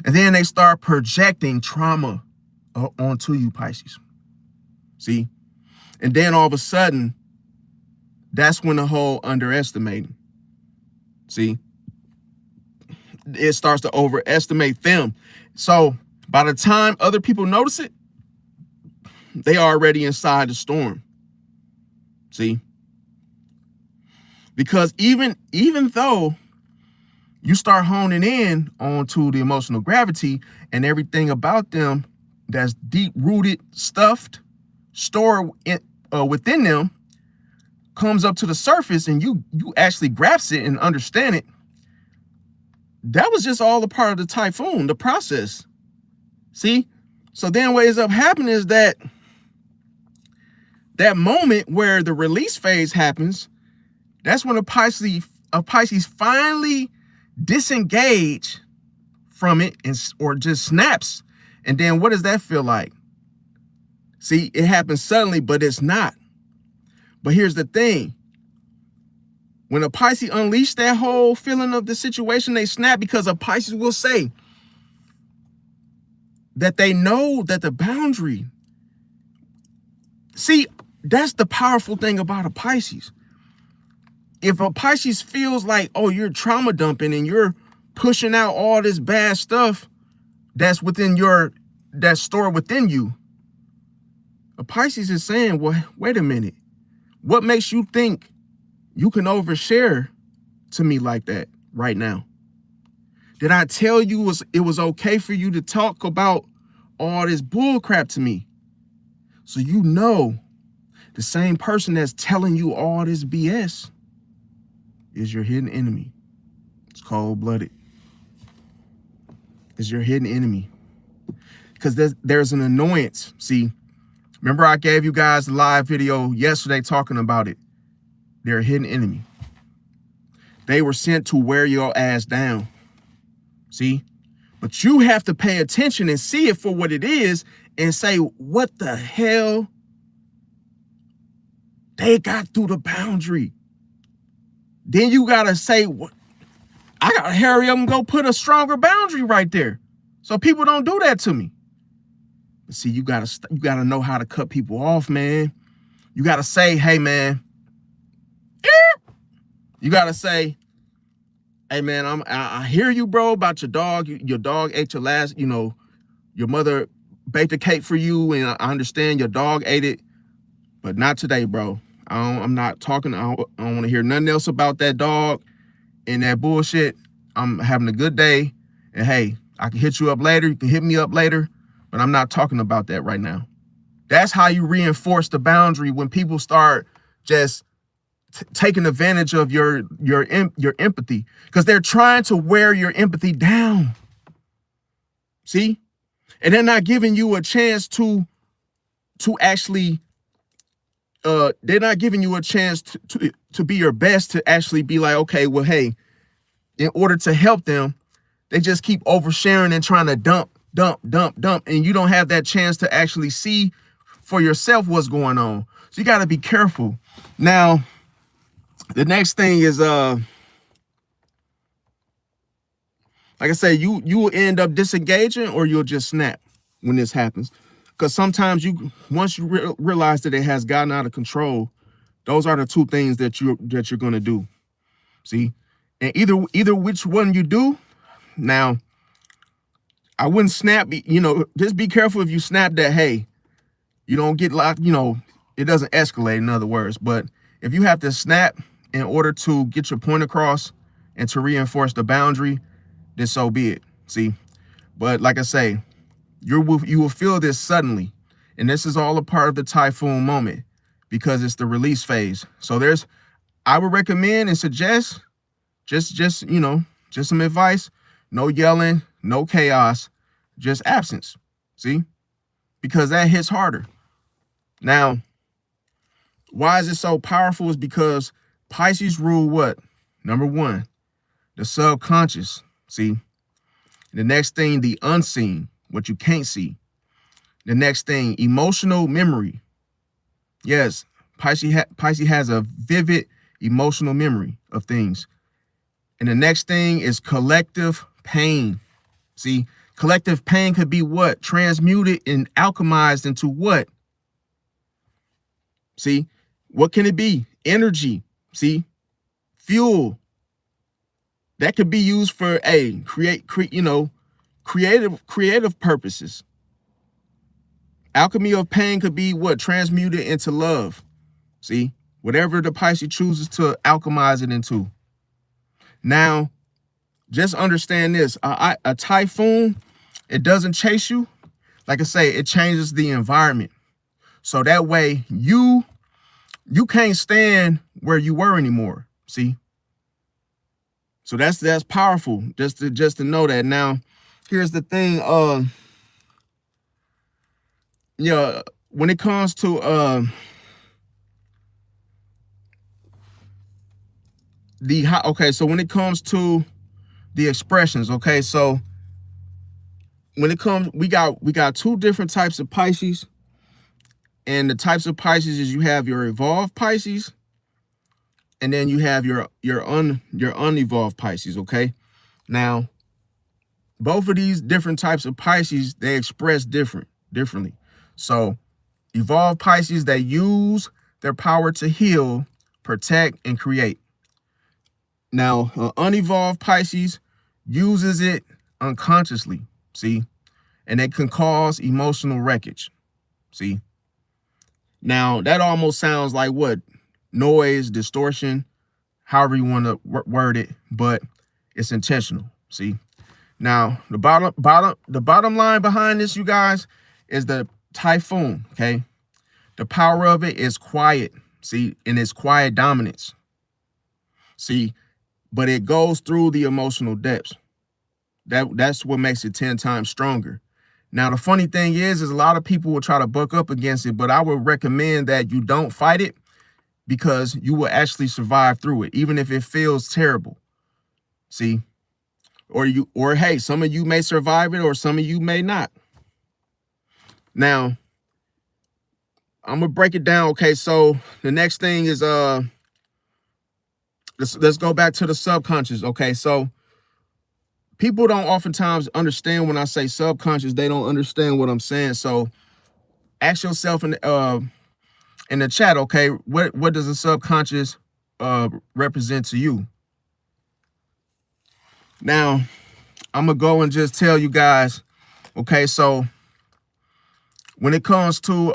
And then they start projecting trauma onto you, Pisces. See? And then all of a sudden, that's when the whole underestimating. See? It starts to overestimate them. So by the time other people notice it, they are already inside the storm. See? Because even though you start honing in onto the emotional gravity and everything about them that's deep-rooted, stuffed, stored within them, comes up to the surface and you actually grasp it and understand it, that was just all a part of the typhoon, the process. See? So then what ends up happening is that moment where the release phase happens, that's when a Pisces finally disengage from it or just snaps And then what does that feel like? See, it happens suddenly, but it's not. But here's the thing. When a Pisces unleashed that whole feeling of the situation, they snap, because a Pisces will say that they know that the boundary. See, that's the powerful thing about a Pisces. If a Pisces feels like, oh, you're trauma dumping and you're pushing out all this bad stuff that's stored within you, a Pisces is saying, well, wait a minute. What makes you think you can overshare to me like that right now? Did I tell you it was okay for you to talk about all this bull crap to me? So you know the same person that's telling you all this BS is your hidden enemy. It's cold-blooded. It's your hidden enemy. Because there's an annoyance. See, remember I gave you guys a live video yesterday talking about it. They're a hidden enemy. They were sent to wear your ass down. See? But you have to pay attention and see it for what it is and say, what the hell? They got through the boundary. Then you got to say, what? I got to hurry up and go put a stronger boundary right there so people don't do that to me. But see, you got to know how to cut people off, man. You got to say, hey, man. You got to say, hey, man, I hear you, bro, about your dog. Your dog ate your last, your mother baked a cake for you, and I understand your dog ate it, but not today, bro. I'm not talking. I don't want to hear nothing else about that dog and that bullshit. I'm having a good day, and hey, I can hit you up later. You can hit me up later, but I'm not talking about that right now. That's how you reinforce the boundary when people start just taking advantage of your empathy, because they're trying to wear your empathy down. See? And they're not giving you a chance to actually they're not giving you a chance to be your best, to actually be like, okay, well, hey, in order to help them, they just keep oversharing and trying to dump, and you don't have that chance to actually see for yourself what's going on. So you got to be careful. Now, the next thing is, like I say, you will end up disengaging, or you'll just snap when this happens. Because sometimes once you realize that it has gotten out of control, those are the two things that you're going to do. See, and either which one you do. Now, I wouldn't snap. Just be careful if you snap that. Hey, you don't get locked. It doesn't escalate. In other words, but if you have to snap in order to get your point across and to reinforce the boundary, then so be it. See, but like I say, you will feel this suddenly, and this is all a part of the typhoon moment, because it's the release phase. So I would recommend and suggest just some advice: no yelling, no chaos, just absence. See, because that hits harder. Now, why is it so powerful? Is because Pisces rule what? Number one, the subconscious. See, the next thing, the unseen, what you can't see. The next thing, emotional memory. Yes, Pisces has a vivid emotional memory of things. And the next thing is collective pain. See, collective pain could be what? Transmuted and alchemized into what? See, what can it be? Energy. See, fuel. That could be used for creative purposes. Alchemy of pain could be what? Transmuted into love. See, whatever the Pisces chooses to alchemize it into. Now, just understand this: a typhoon, it doesn't chase you. Like I say, it changes the environment. So that way you can't stand where you were anymore. See? So that's powerful, just to know that. Now, here's the thing, when it comes to so when it comes to the expressions, okay, so when it comes, we got two different types of Pisces. And the types of Pisces is you have your evolved Pisces, and then you have your unevolved Pisces, okay? Now, both of these different types of Pisces, they express differently. So, evolved Pisces, they use their power to heal, protect, and create. Now, unevolved Pisces uses it unconsciously, see? And it can cause emotional wreckage, see? Now, that almost sounds like what? Noise, distortion, however you want to word it, but it's intentional, see? Now, the bottom line behind this, you guys, is the typhoon, okay? The power of it is quiet, see, and it's quiet dominance, see, but it goes through the emotional depths. That's what makes it 10 times stronger. Now, the funny thing is a lot of people will try to buck up against it, but I would recommend that you don't fight it because you will actually survive through it, even if it feels terrible, see? Or hey, some of you may survive it or some of you may not. Now, I'm gonna break it down. Okay, so the next thing is let's go back to the subconscious. Okay, so people don't oftentimes understand when I say subconscious, they don't understand what I'm saying. So ask yourself in the chat, okay, what does the subconscious represent to you? Now, I'm gonna go and just tell you guys, okay, so when it comes to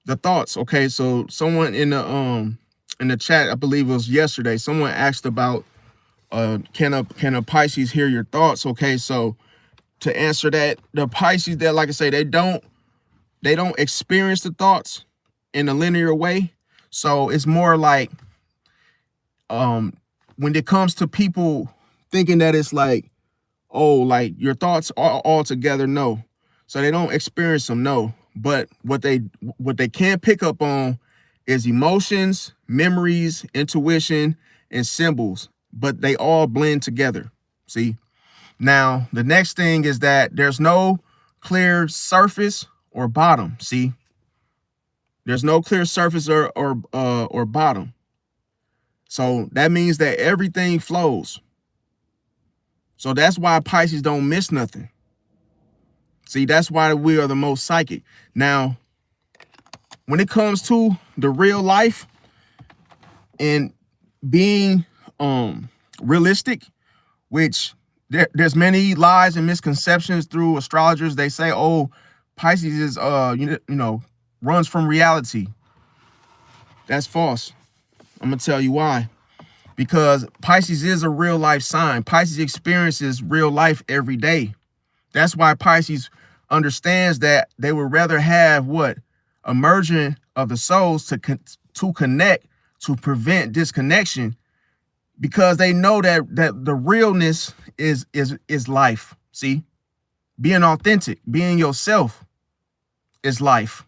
the thoughts, okay, so someone in the chat, I believe it was yesterday, someone asked about can a Pisces hear your thoughts? Okay, so to answer that, the Pisces, that, like I say, they don't experience the thoughts in a linear way. So it's more like when it comes to people thinking that it's like, oh, like your thoughts are all together, no. So they don't experience them, no. But what they can pick up on is emotions, memories, intuition, and symbols, but they all blend together, see? Now, the next thing is that there's no clear surface or bottom, see? There's no clear surface or bottom. So that means that everything flows. So that's why Pisces don't miss nothing. See, that's why we are the most psychic. Now, when it comes to the real life and being realistic, which there's many lies and misconceptions through astrologers. They say, oh, Pisces is runs from reality. That's false. I'm gonna tell you why. Because Pisces is a real life sign. Pisces experiences real life every day. That's why Pisces understands that they would rather have what? A merging of the souls to connect, to prevent disconnection, because they know that the realness is life. See, being authentic, being yourself is life.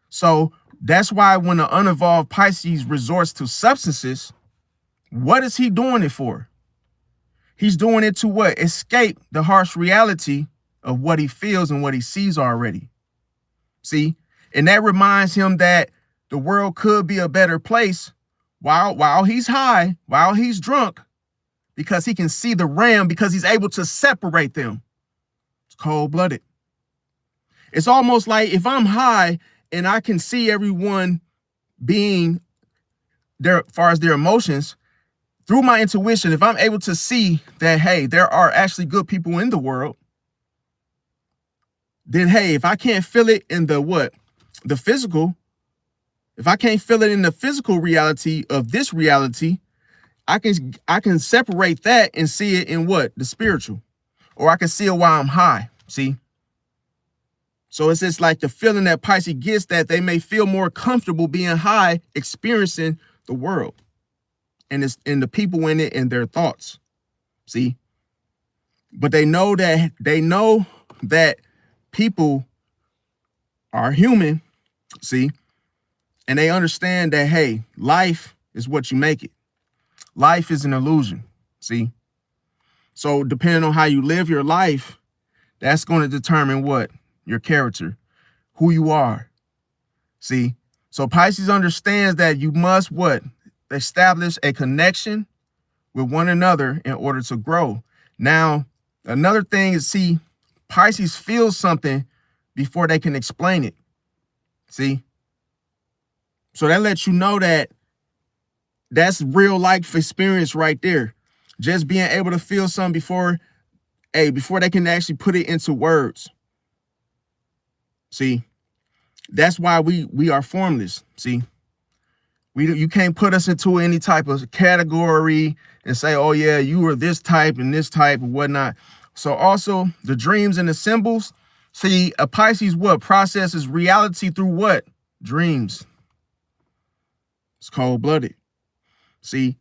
So that's why when the unevolved Pisces resorts to substances, what is he doing it for? He's doing it to what? Escape the harsh reality of what he feels and what he sees already. See, and that reminds him that the world could be a better place while he's high, while he's drunk, because he can see the realm, because he's able to separate them. It's cold-blooded. It's almost like if I'm high and I can see everyone being there as far as their emotions, through my intuition, if I'm able to see that, hey, there are actually good people in the world, then, hey, if I can't feel it in the physical, if I can't feel it in the physical reality of this reality, I can separate that and see it in the spiritual, or I can see it while I'm high. See? So it's just like the feeling that Pisces gets, that they may feel more comfortable being high, experiencing the world and the people in it and their thoughts. See? But they know that people are human. See? And they understand that, hey, life is what you make it. Life is an illusion. See? So depending on how you live your life, That's going to determine what? Your character, who you are. See? So Pisces understands that you must what? Establish a connection with one another in order to grow. Now, another thing is, see, Pisces feels something before they can explain it. See? So that lets you know that that's real life experience right there. Just being able to feel something before they can actually put it into words. See? That's why we are formless. See? You can't put us into any type of category and say, oh yeah, you are this type and whatnot. So also the dreams and the symbols. See, a Pisces what processes reality through what? Dreams. It's cold-blooded. See,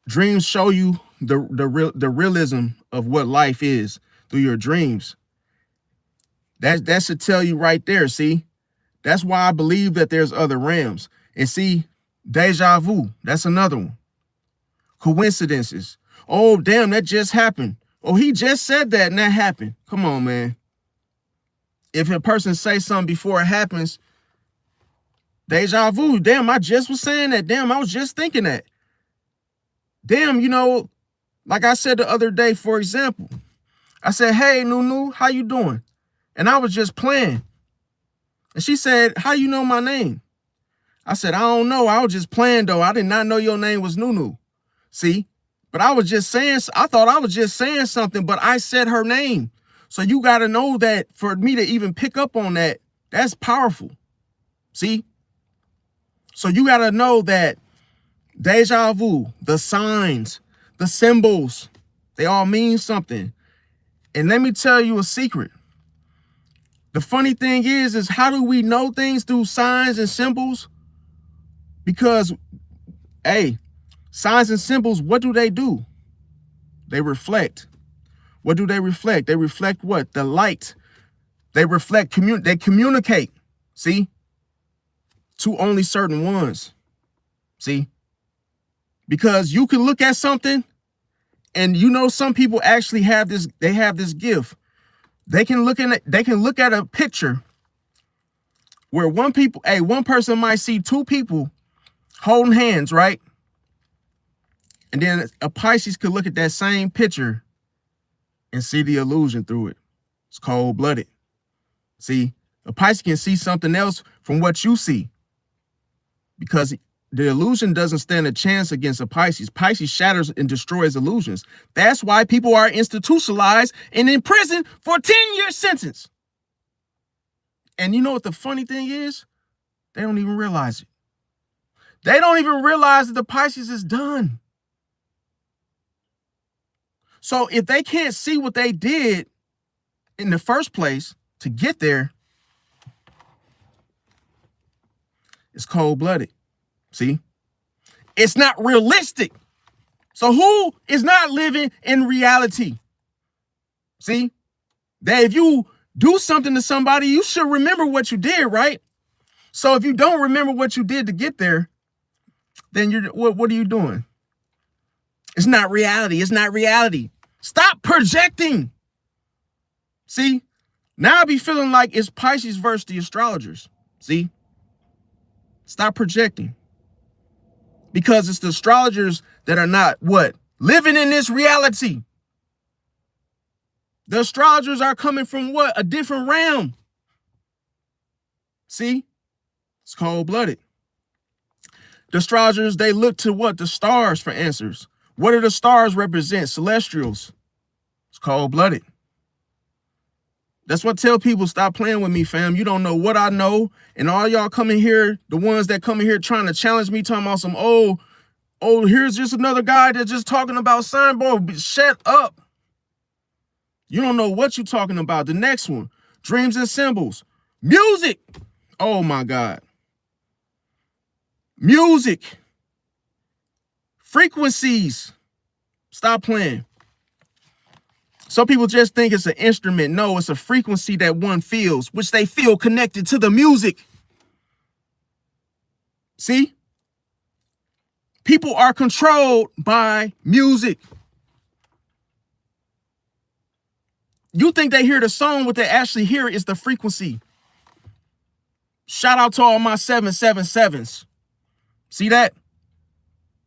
dreams show you the realism of what life is through your dreams. That should tell you right there. See, that's why I believe that there's other realms. And see, deja vu, that's another one. Coincidences. Oh, damn, that just happened. Oh, he just said that and that happened. Come on, man. If a person says something before it happens, deja vu. Damn, I just was saying that. Damn, I was just thinking that. Damn, you know, like I said the other day, for example, I said, hey, Nunu, how you doing? And I was just playing. And she said, how you know my name? I said, I don't know. I was just playing, though. I did not know your name was Nunu. See? But I was just saying, I thought I was just saying something, but I said her name. So you got to know that for me to even pick up on that, that's powerful. See? So you got to know that deja vu, the signs, the symbols, they all mean something. And let me tell you a secret. The funny thing is how do we know things through signs and symbols? Because, hey, signs and symbols, what do? They reflect. What do they reflect? They reflect what? The light. They reflect, they communicate, see? To only certain ones, see? Because you can look at something and you know some people actually have this, they have this gift. They can look at a picture where one person might see two people holding hands, right? And then a Pisces could look at that same picture and see the illusion through it. It's cold-blooded. See, a Pisces can see something else from what you see because the illusion doesn't stand a chance against a Pisces. Pisces shatters and destroys illusions. That's why people are institutionalized and in prison for a 10-year sentence. And you know what the funny thing is? They don't even realize it. They don't even realize that the Pisces is done. So if they can't see what they did in the first place to get there, it's cold-blooded. See? It's not realistic. So who is not living in reality? See? That if you do something to somebody, you should remember what you did, right? So if you don't remember what you did to get there, then what are you doing? It's not reality. It's not reality. Stop projecting. See? Now I be feeling like it's Pisces versus the astrologers. See? Stop projecting. Because it's the astrologers that are not what? Living in this reality. The astrologers are coming from what? A different realm. See? It's cold-blooded. The astrologers, they look to what? The stars for answers. What do the stars represent? Celestials. It's cold-blooded. That's what I tell people, stop playing with me, fam. You don't know what I know. And all y'all coming here, the ones that come in here trying to challenge me, talking about some, oh, here's just another guy that's just talking about sign. Boy, shut up. You don't know what you're talking about. The next one, dreams and symbols. Music. Oh, my God. Music. Frequencies. Stop playing. Some people just think it's an instrument. No, it's a frequency that one feels, which they feel connected to the music. See? People are controlled by music. You think they hear the song, what they actually hear is the frequency. Shout out to all my 777s. See that?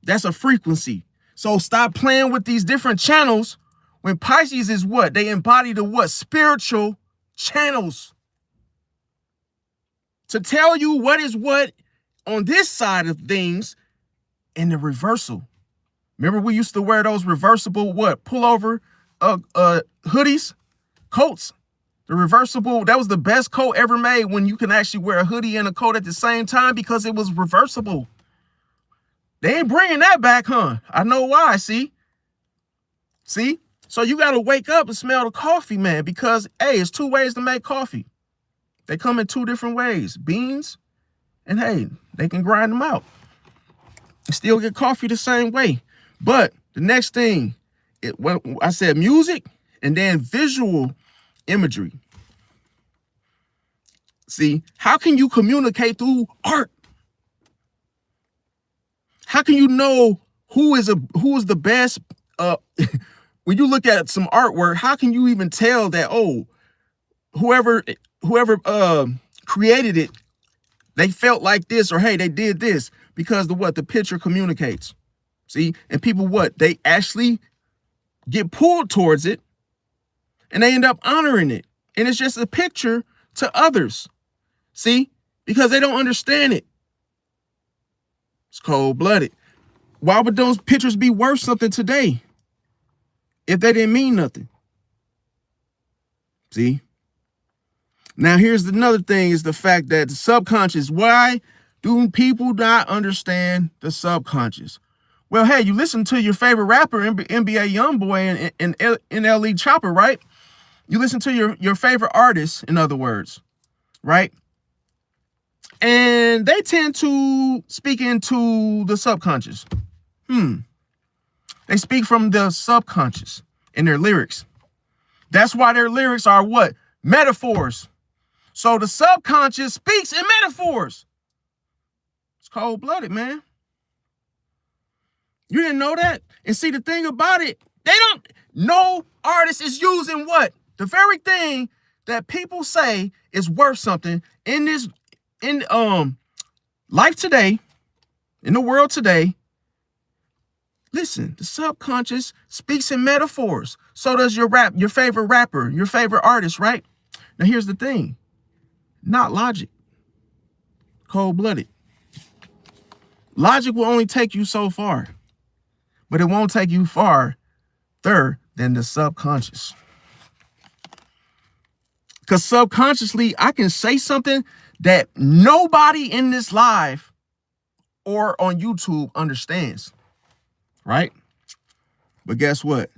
That's a frequency. So stop playing with these different channels when Pisces is what? They embody the what? Spiritual channels. To tell you what is what on this side of things and the reversal. Remember we used to wear those reversible what? Pullover hoodies, coats. The reversible, that was the best coat ever made when you can actually wear a hoodie and a coat at the same time because it was reversible. They ain't bringing that back, huh? I know why, see? See? So you got to wake up and smell the coffee, man, because, hey, it's 2 ways to make coffee. They come in 2 different ways, beans, and, hey, they can grind them out and still get coffee the same way. But the next thing, I said music and then visual imagery. See, how can you communicate through art? How can you know who is the best? When you look at some artwork, how can you even tell that, oh, whoever created it, they felt like this, or hey, they did this, because the picture communicates. See, and people they actually get pulled towards it, and they end up honoring it, and it's just a picture to others. See, because they don't understand it. It's cold-blooded. Why would those pictures be worth something today if they didn't mean nothing? See? Now, here's another thing is the fact that the subconscious, why do people not understand the subconscious? Well, hey, you listen to your favorite rapper, NBA Youngboy and NLE Chopper, right? You listen to your favorite artist, in other words, right? And they tend to speak into the subconscious. They speak from the subconscious in their lyrics. That's why their lyrics are what? Metaphors. So the subconscious speaks in metaphors. It's cold-blooded, man. You didn't know that? And see, the thing about it, no artist is using what? The very thing that people say is worth something in life today, in the world today. Listen, the subconscious speaks in metaphors. So does your favorite rapper, your favorite artist, right? Now here's the thing. Not logic. Cold-blooded. Logic will only take you so far, but it won't take you farther than the subconscious. Because subconsciously, I can say something that nobody in this live or on YouTube understands, right? But guess what?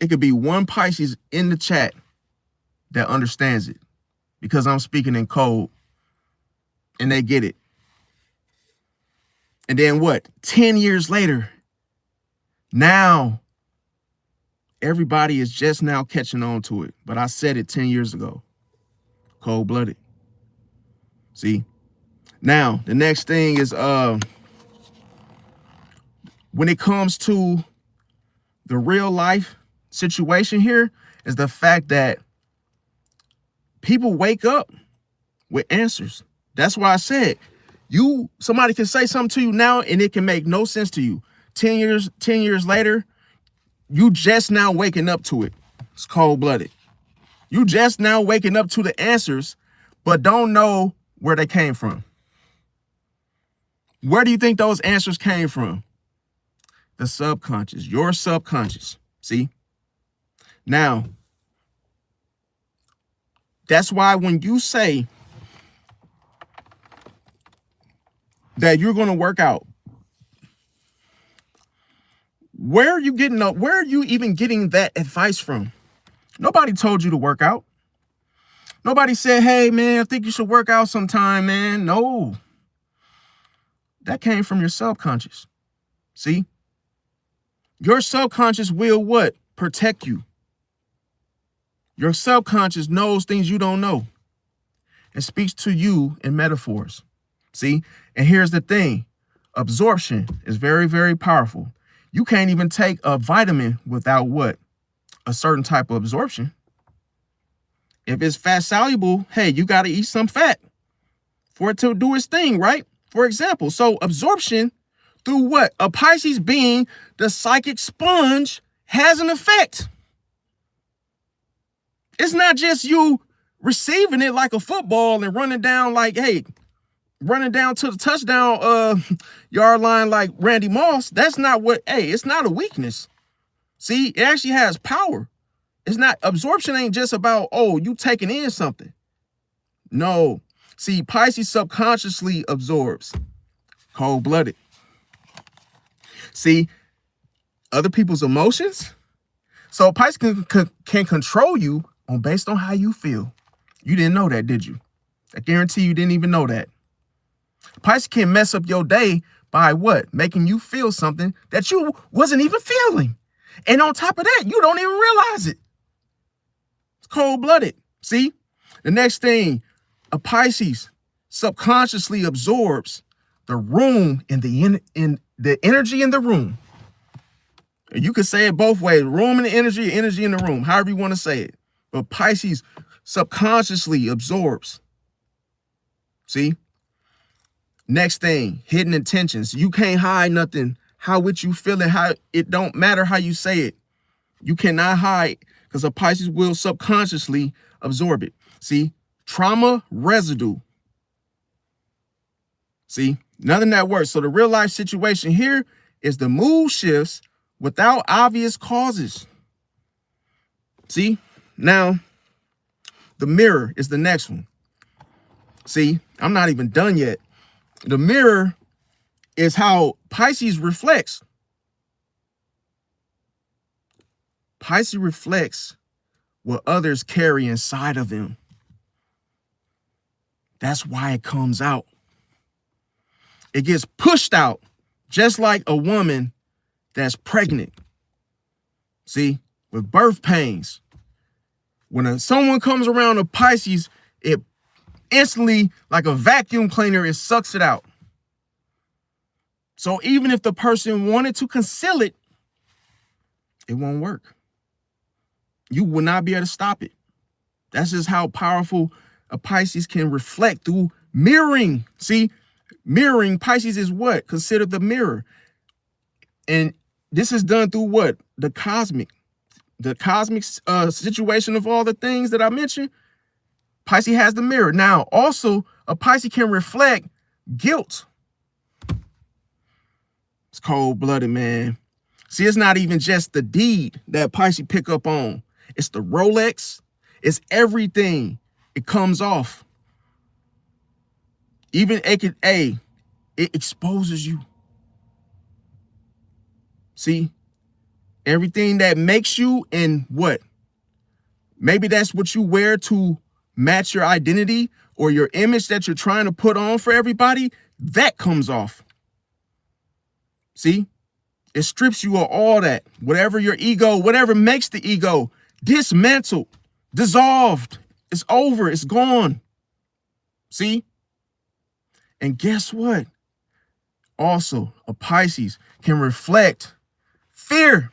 It could be one Pisces in the chat that understands it because I'm speaking in code and they get it. And then what? 10 years later, now everybody is just now catching on to it. But I said it 10 years ago. Cold-blooded. See? Now, the next thing is when it comes to the real life situation here is the fact that people wake up with answers. That's why I said somebody can say something to you now and it can make no sense to you. 10 years later, you just now waking up to it. It's cold-blooded. You just now waking up to the answers, but don't know where they came from. Where do you think those answers came from? The subconscious, your subconscious. See? Now, that's why when you say that you're going to work out, where are you even getting that advice from? Nobody told you to work out. Nobody said, hey, man, I think you should work out sometime, man. No. That came from your subconscious. See? Your subconscious will what? Protect you. Your subconscious knows things you don't know and speaks to you in metaphors. See? And here's the thing. Absorption is very, very powerful. You can't even take a vitamin without what? A certain type of absorption. If it's fat soluble, hey, you got to eat some fat for it to do its thing, right? For example, so absorption through what? A Pisces being the psychic sponge has an effect. It's not just you receiving it like a football and running down like, hey, running down to the touchdown yard line like Randy Moss. That's not what, hey, it's not a weakness. See, it actually has power. It's not, absorption ain't just about, oh, you taking in something. No. See, Pisces subconsciously absorbs. Cold-blooded. See, other people's emotions. So Pisces can control you based on how you feel. You didn't know that, did you? I guarantee you didn't even know that. Pisces can mess up your day by what? Making you feel something that you wasn't even feeling. And on top of that, you don't even realize it. It's cold-blooded. See? The next thing, a Pisces subconsciously absorbs the room and the energy in the room. You could say it both ways, room and the energy in the room, however you want to say it. But Pisces subconsciously absorbs. See? Next thing, hidden intentions. You can't hide nothing. How would you feel it? How it don't matter how you say it. You cannot hide because a Pisces will subconsciously absorb it. See? Trauma residue. See? Nothing that works. So the real life situation here is the mood shifts without obvious causes. See? Now, the mirror is the next one. See? I'm not even done yet. The mirror is how Pisces reflects. Pisces reflects what others carry inside of them. That's why it comes out. It gets pushed out just like a woman that's pregnant. See, with birth pains. When someone comes around a Pisces, it instantly, like a vacuum cleaner, it sucks it out. So even if the person wanted to conceal it, it won't work. You will not be able to stop it. That's just how powerful a Pisces can reflect through mirroring. See, mirroring, Pisces is what? Considered the mirror. And this is done through what? The cosmic situation of all the things that I mentioned. Pisces has the mirror. Now, also, a Pisces can reflect guilt. It's cold-blooded, man. See, it's not even just the deed that Pisces pick up on. It's the Rolex. It's everything. It comes off. Even it exposes you. See? Everything that makes you and what? Maybe that's what you wear to match your identity or your image that you're trying to put on for everybody. That comes off. See? It strips you of all that. Whatever your ego, whatever makes the ego dismantled, dissolved. It's over. It's gone. See? And guess what? Also, a Pisces can reflect fear.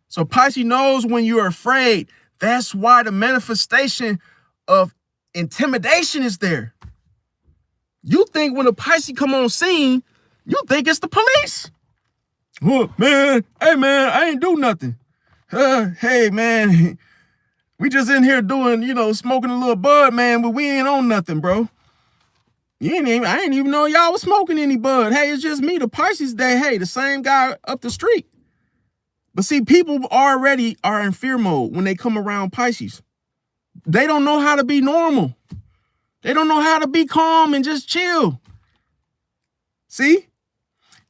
So Pisces knows when you're afraid. That's why the manifestation of intimidation is there. You think when a Pisces come on scene, you think it's the police. Oh, man, hey, man, I ain't do nothing. Hey, man, we just in here doing, smoking a little bud, man, but we ain't on nothing, bro. I ain't even know y'all was smoking any bud. Hey, it's just me, the Pisces day. Hey, the same guy up the street. But see, people already are in fear mode when they come around Pisces. They don't know how to be normal. They don't know how to be calm and just chill. See?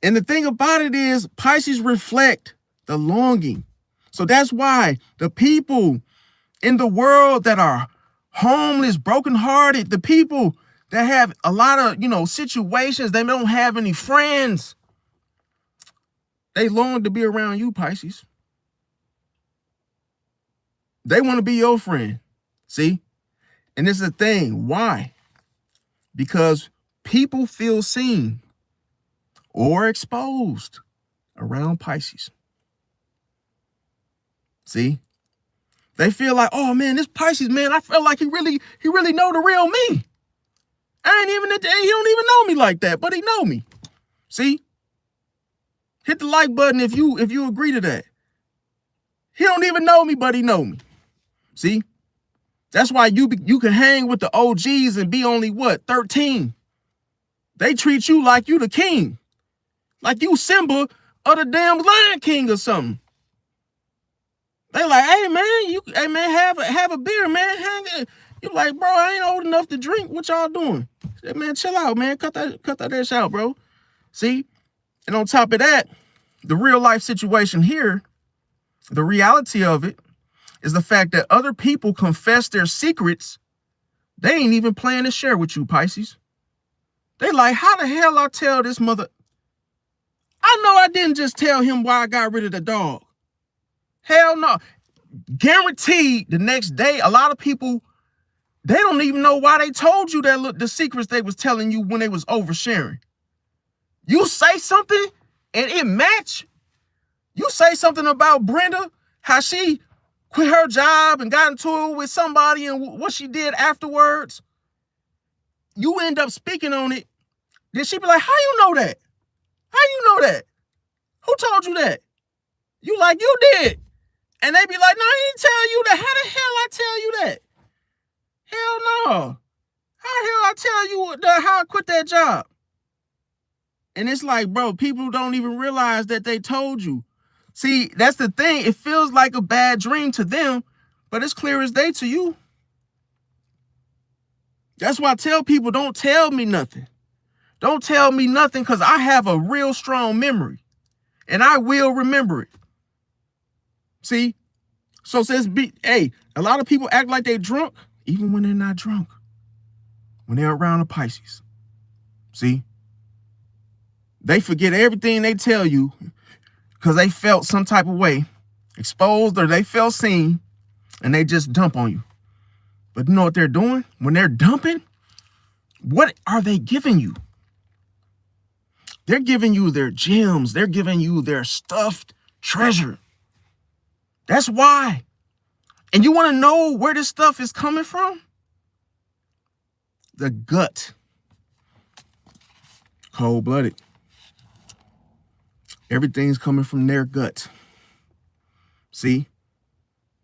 And the thing about it is Pisces reflect the longing. So that's why the people in the world that are homeless, brokenhearted, the people that have a lot of, situations, they don't have any friends. They long to be around you, Pisces. They want to be your friend. See? And this is the thing. Why? Because people feel seen or exposed around Pisces. See? They feel like, oh man, this Pisces man, I feel like he really know the real me. He don't even know me like that, but he know me. See? Hit the like button if you agree to that. He don't even know me, but he know me. See? That's why you can hang with the OGs and be only what, 13. They treat you like you the king. Like you Simba of the damn Lion King or something. They like, hey man, have a beer, man. You like, bro, I ain't old enough to drink. What y'all doing? Say, man, chill out, man. Cut that ish out, bro. See? And on top of that, the real life situation here, the reality of it is the fact that other people confess their secrets. They ain't even planning to share with you, Pisces. They like, how the hell I tell this mother? I know I didn't just tell him why I got rid of the dog. Hell no. Guaranteed the next day, a lot of people, they don't even know why they told you that the secrets they was telling you when they was oversharing. You say something and it match. You say something about Brenda, how she quit her job and got into it with somebody and what she did afterwards. You end up speaking on it. Then she be like, how you know that? How you know that? Who told you that? You like, you did. And they be like, no, I didn't tell you that. How the hell I tell you that? Hell no. How the hell I tell you how I quit that job? And it's like, bro, people don't even realize that they told you. See, that's the thing. It feels like a bad dream to them, but it's clear as day to you. That's why I tell people, don't tell me nothing. Don't tell me nothing, because I have a real strong memory and I will remember it. See? So hey, a lot of people act like they drunk, even when they're not drunk, when they're around a Pisces. See? They forget everything they tell you because they felt some type of way, exposed, or they felt seen, and they just dump on you. But you know what they're doing? When they're dumping, what are they giving you? They're giving you their gems. They're giving you their stuffed treasure. That's why. And you want to know where this stuff is coming from? The gut. Cold-blooded. Everything's coming from their gut. See?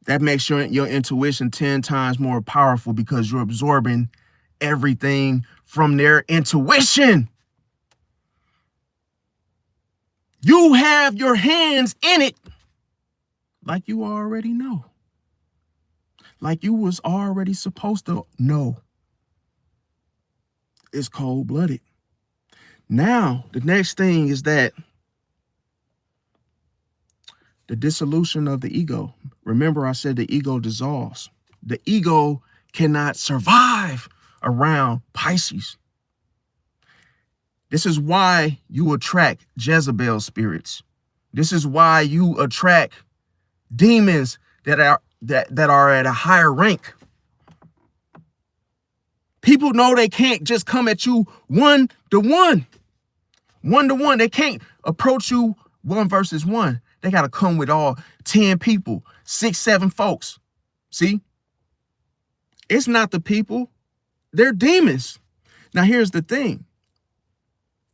That makes your intuition 10 times more powerful because you're absorbing everything from their intuition. You have your hands in it like you already know. Like you was already supposed to know. It's cold-blooded. Now, the next thing is that the dissolution of the ego. Remember, I said the ego dissolves. The ego cannot survive around Pisces. This is why you attract Jezebel spirits. This is why you attract demons that are at a higher rank. People know they can't just come at you one to one. They can't approach you 1 versus 1. They got to come with all 10 people, 6, 7 folks. See? It's not the people. They're demons. Now, here's the thing.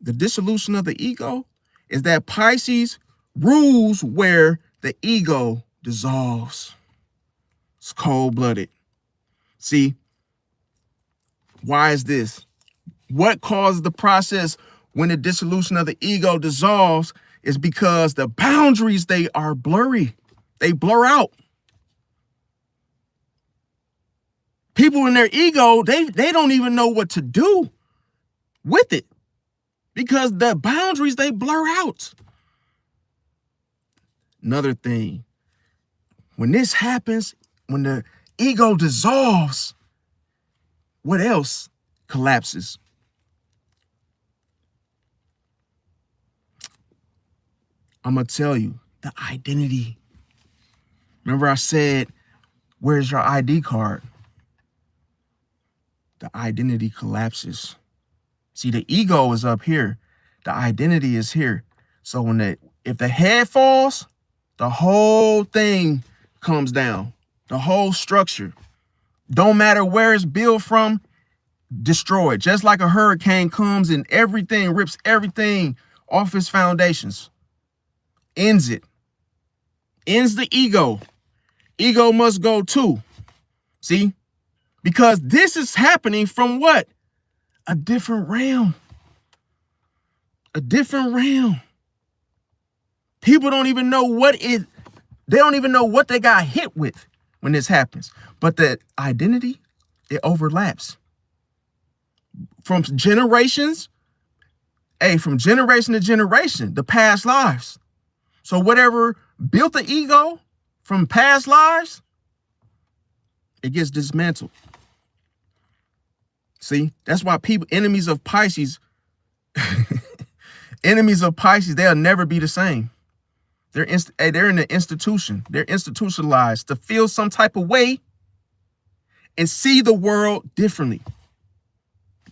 The dissolution of the ego is that Pisces rules where the ego dissolves. It's cold-blooded. See? Why is this? What causes the process when the dissolution of the ego dissolves is because the boundaries, they are blurry. They blur out. People in their ego, they don't even know what to do with it because the boundaries, they blur out. Another thing, when this happens, when the ego dissolves, what else collapses? I'm going to tell you, the identity. Remember I said, where's your ID card? The identity collapses. See, the ego is up here. The identity is here. So if the head falls, the whole thing comes down. The whole structure. Don't matter where it's built from, destroyed. Just like a hurricane comes and everything, rips everything off its foundations. Ends it. Ends the ego. Ego must go too. See? Because this is happening from what? A different realm. A different realm. People don't even know they don't even know what they got hit with when this happens. But the identity, it overlaps. From generations, from generation to generation, the past lives. So whatever built the ego from past lives, it gets dismantled. See, that's why people, enemies of Pisces, they'll never be the same. They're in the institution. They're institutionalized to feel some type of way and see the world differently.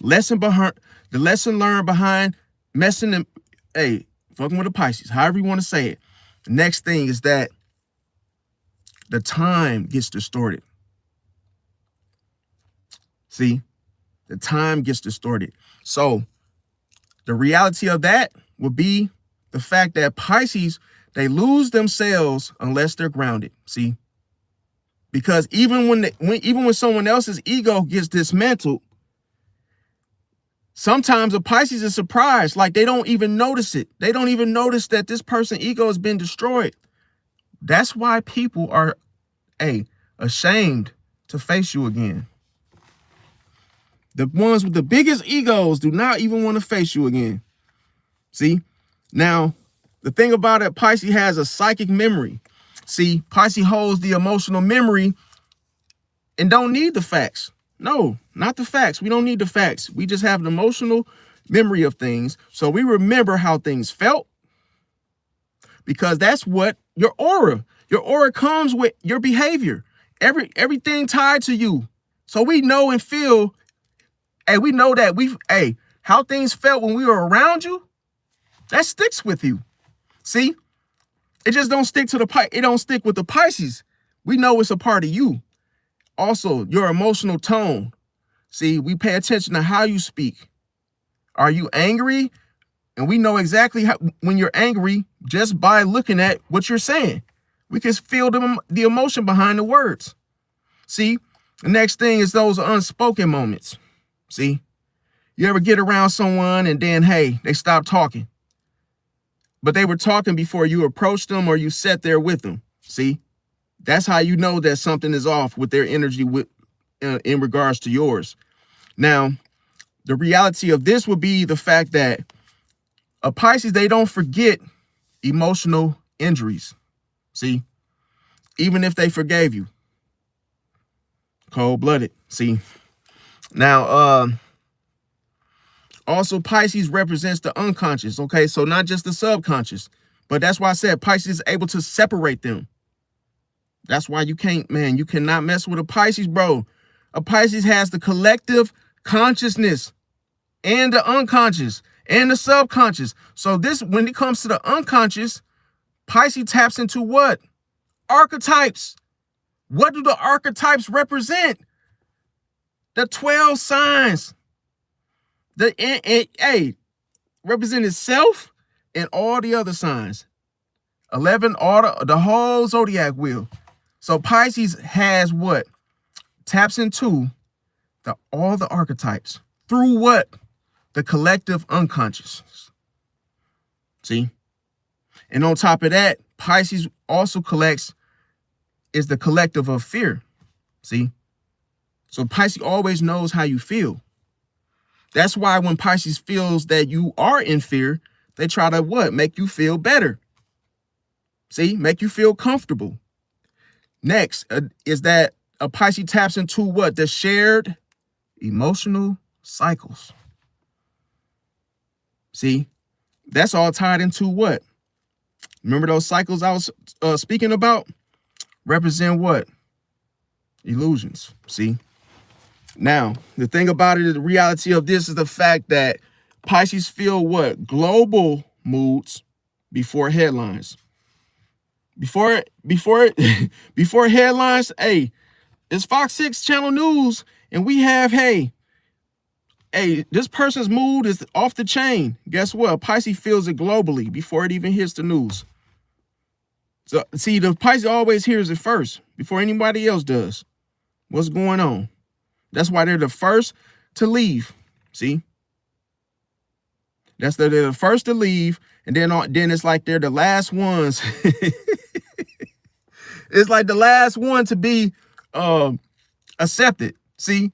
The lesson learned behind messing them, fucking with the Pisces, however you want to say it. The next thing is that the time gets distorted. See, the time gets distorted. So the reality of that would be the fact that Pisces, they lose themselves unless they're grounded. See, because even when someone else's ego gets dismantled, sometimes a Pisces is surprised, like they don't even notice it. They don't even notice that this person's ego has been destroyed. That's why people are ashamed to face you again. The ones with the biggest egos do not even want to face you again. See? Now, the thing about it, Pisces has a psychic memory. See, Pisces holds the emotional memory and don't need the facts. No, not the facts. We don't need the facts. We just have an emotional memory of things. So we remember how things felt, because that's what your aura comes with your behavior. Everything tied to you. So we know and feel, we know that how things felt when we were around you, that sticks with you. See, it just don't stick to it don't stick with the Pisces. We know it's a part of you. Also, your emotional tone. See, we pay attention to how you speak. Are you angry? And we know exactly when you're angry just by looking at what you're saying. We can feel the emotion behind the words. See, the next thing is those unspoken moments. See, you ever get around someone and then, they stop talking. But they were talking before you approached them or you sat there with them. See, that's how you know that something is off with their energy in regards to yours. Now, the reality of this would be the fact that a Pisces, they don't forget emotional injuries. See, even if they forgave you. Cold-blooded. See, now, also, Pisces represents the unconscious, okay? So not just the subconscious, but that's why I said Pisces is able to separate them. That's why you cannot mess with a Pisces, bro. A Pisces has the collective consciousness and the unconscious and the subconscious. So when it comes to the unconscious, Pisces taps into what? Archetypes. What do the archetypes represent? The 12 signs. Represent itself and all the other signs. 11, the whole Zodiac wheel. So Pisces has what? Taps into all the archetypes. Through what? The collective unconscious. See? And on top of that, Pisces also is the collective of fear. See? So Pisces always knows how you feel. That's why when Pisces feels that you are in fear, they try to what? Make you feel better. See? Make you feel comfortable. Next is that a Pisces taps into what? The shared emotional cycles. See? That's all tied into what? Remember those cycles I was speaking about? Represent what? Illusions. See? Now, the thing about it, the reality of this is the fact that Pisces feel what? Global moods before headlines. Before before headlines, hey, it's Fox 6 Channel News, and we have, hey, this person's mood is off the chain. Guess what? Pisces feels it globally before it even hits the news. So, see, the Pisces always hears it first before anybody else does. What's going on? That's why they're the first to leave. See? They're the first to leave, and then it's like they're the last ones. It's like the last one to be accepted. See?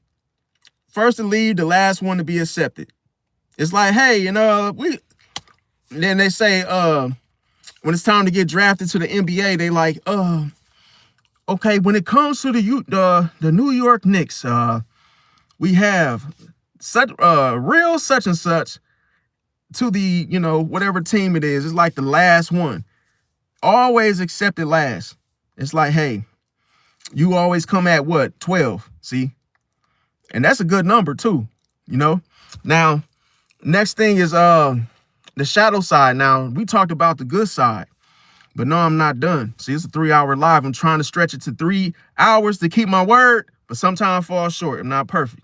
First to leave, the last one to be accepted. It's like, hey, then they say, when it's time to get drafted to the NBA, they like, okay, when it comes to the New York Knicks, we have such real such and such to the, whatever team it is. It's like the last one. Always accepted last. It's like, hey, you always come at what? 12. See? And that's a good number too, Now, next thing is the shadow side. Now, we talked about the good side, but no, I'm not done. See, it's a 3-hour live. I'm trying to stretch it to 3 hours to keep my word, but sometimes I fall short. I'm not perfect.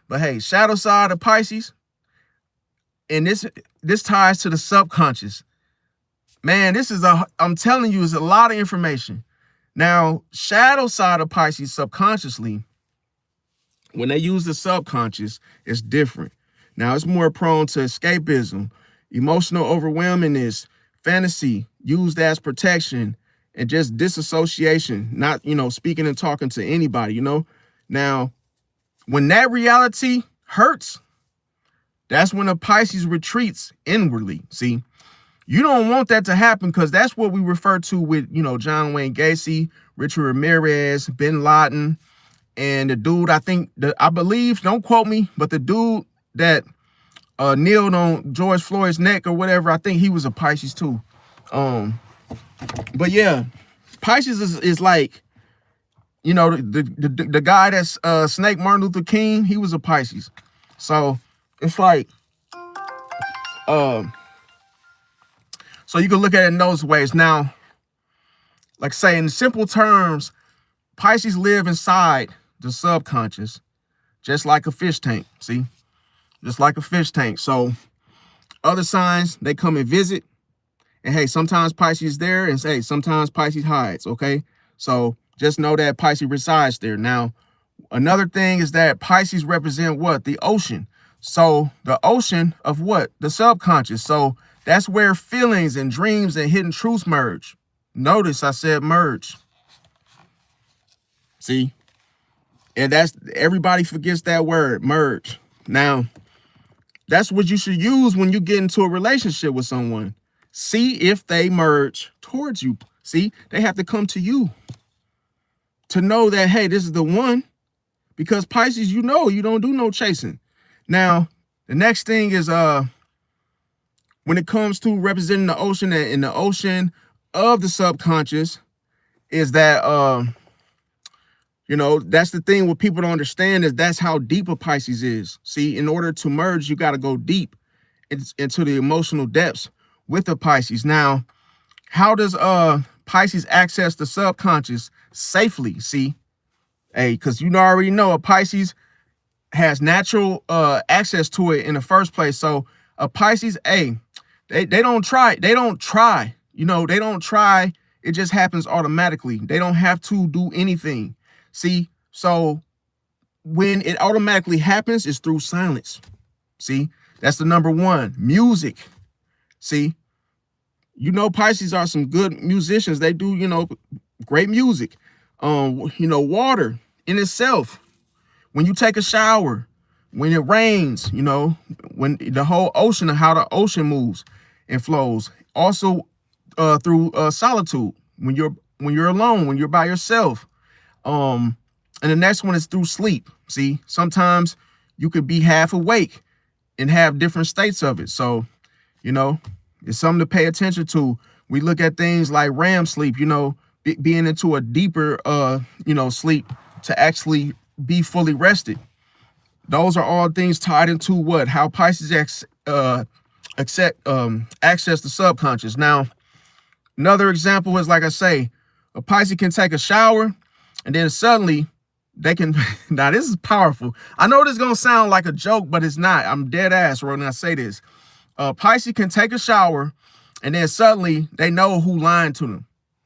But hey, shadow side of Pisces, and this ties to the subconscious. Man, I'm telling you, it's a lot of information. Now, shadow side of Pisces subconsciously, when they use the subconscious, it's different. Now, it's more prone to escapism, emotional overwhelmingness, fantasy, used as protection, and just disassociation, not, speaking and talking to anybody, Now, when that reality hurts, that's when a Pisces retreats inwardly. See, you don't want that to happen because that's what we refer to with, John Wayne Gacy, Richard Ramirez, Bin Laden, and the dude, I believe, don't quote me, but the dude that kneeled on George Floyd's neck or whatever, I think he was a Pisces too. But yeah, Pisces is like, the guy that's snaked Martin Luther King, he was a Pisces. So it's like, so you can look at it in those ways. Now, like say in simple terms, Pisces live inside the subconscious, just like a fish tank. See, just like a fish tank. So other signs, they come and visit, and hey, sometimes Pisces is there, and hey, sometimes Pisces hides. Okay, so just know that Pisces resides there. Now, another thing is that Pisces represent what? The ocean. So the ocean of what? The subconscious. So that's where feelings and dreams and hidden truths merge. Notice I said merge. See? And everybody forgets that word, merge. Now, that's what you should use when you get into a relationship with someone. See if they merge towards you. See, they have to come to you to know that, hey, this is the one. Because Pisces, you don't do no chasing. Now, the next thing is when it comes to representing the ocean and the ocean of the subconscious is that that's the thing what people don't understand is that's how deep a Pisces is. See, in order to merge, you got to go deep into the emotional depths with the Pisces. Now, how does Pisces access the subconscious safely? See, hey, because you already know a Pisces has natural access to it in the first place. So a Pisces, they don't try. They don't try. They don't try. It just happens automatically. They don't have to do anything. See, so when it automatically happens, it's through silence. See, that's the number one. Music. See, Pisces are some good musicians. They do, great music. Water in itself. When you take a shower, when it rains, when the whole ocean and how the ocean moves and flows. Also through solitude, when you're alone, when you're by yourself. And the next one is through sleep. See, sometimes you could be half awake and have different states of it. So, it's something to pay attention to. We look at things like REM sleep, being into a deeper, sleep to actually be fully rested. Those are all things tied into what? How Pisces access the subconscious. Now, Another example is, like I say, a Pisces can take a shower and then suddenly they can, now this is powerful. I know this is going to sound like a joke, but it's not. I'm dead ass when I say this. Pisces can take a shower and then suddenly they know who lying to them.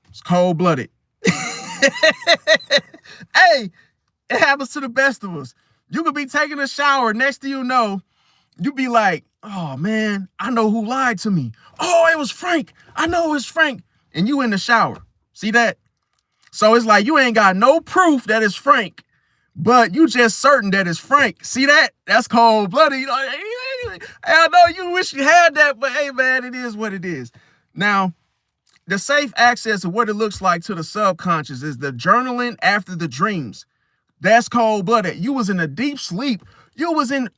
It's cold-blooded. Hey, it happens to the best of us. You could be taking a shower, next thing you know, you be like, oh man, I know who lied to me. Oh, it was Frank. I know it was Frank. And you in the shower. See that? So it's like you ain't got no proof that it's Frank, but you just certain that it's Frank. See that? That's cold-blooded. You know, I know you wish you had that, but hey man, it is what it is. Now, the safe access of what it looks like to the subconscious is the journaling after the dreams. That's cold-blooded. You was in a deep sleep. You was in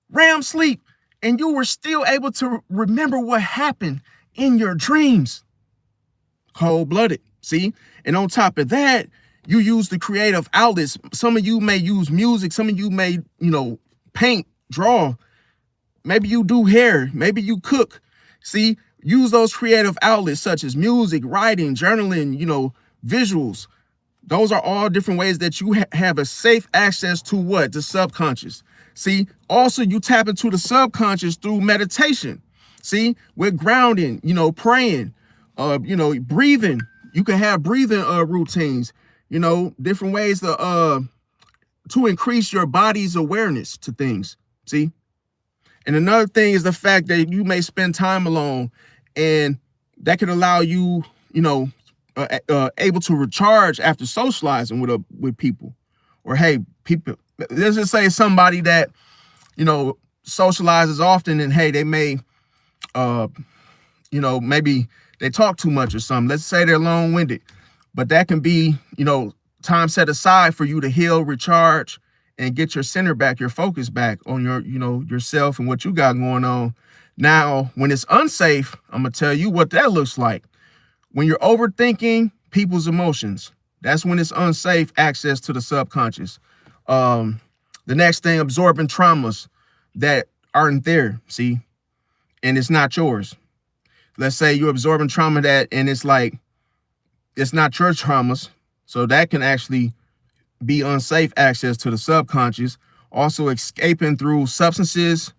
REM sleep, and you were still able to remember what happened in your dreams. Cold-blooded, see? And on top of that, you use the creative outlets. Some of you may use music. Some of you may, paint, draw. Maybe you do hair. Maybe you cook. See? Use those creative outlets such as music, writing, journaling, visuals. Those are all different ways that you have a safe access to what? The subconscious. See, also you tap into the subconscious through meditation. See, with grounding, praying, breathing. You can have breathing routines, different ways to increase your body's awareness to things. See? And another thing is the fact that you may spend time alone, and that can allow you, able to recharge after socializing with people. Or hey, people, let's just say somebody that, socializes often, and hey, they may, maybe they talk too much or something. Let's say they're long-winded, but that can be, time set aside for you to heal, recharge, and get your center back, your focus back on your, yourself and what you got going on. Now, when it's unsafe, I'm going to tell you what that looks like. When you're overthinking people's emotions, that's when it's unsafe access to the subconscious. The next thing, absorbing traumas that aren't there, see, and it's not yours. Let's say you're absorbing trauma and it's like, it's not your traumas. So that can actually be unsafe access to the subconscious. Also escaping through substances,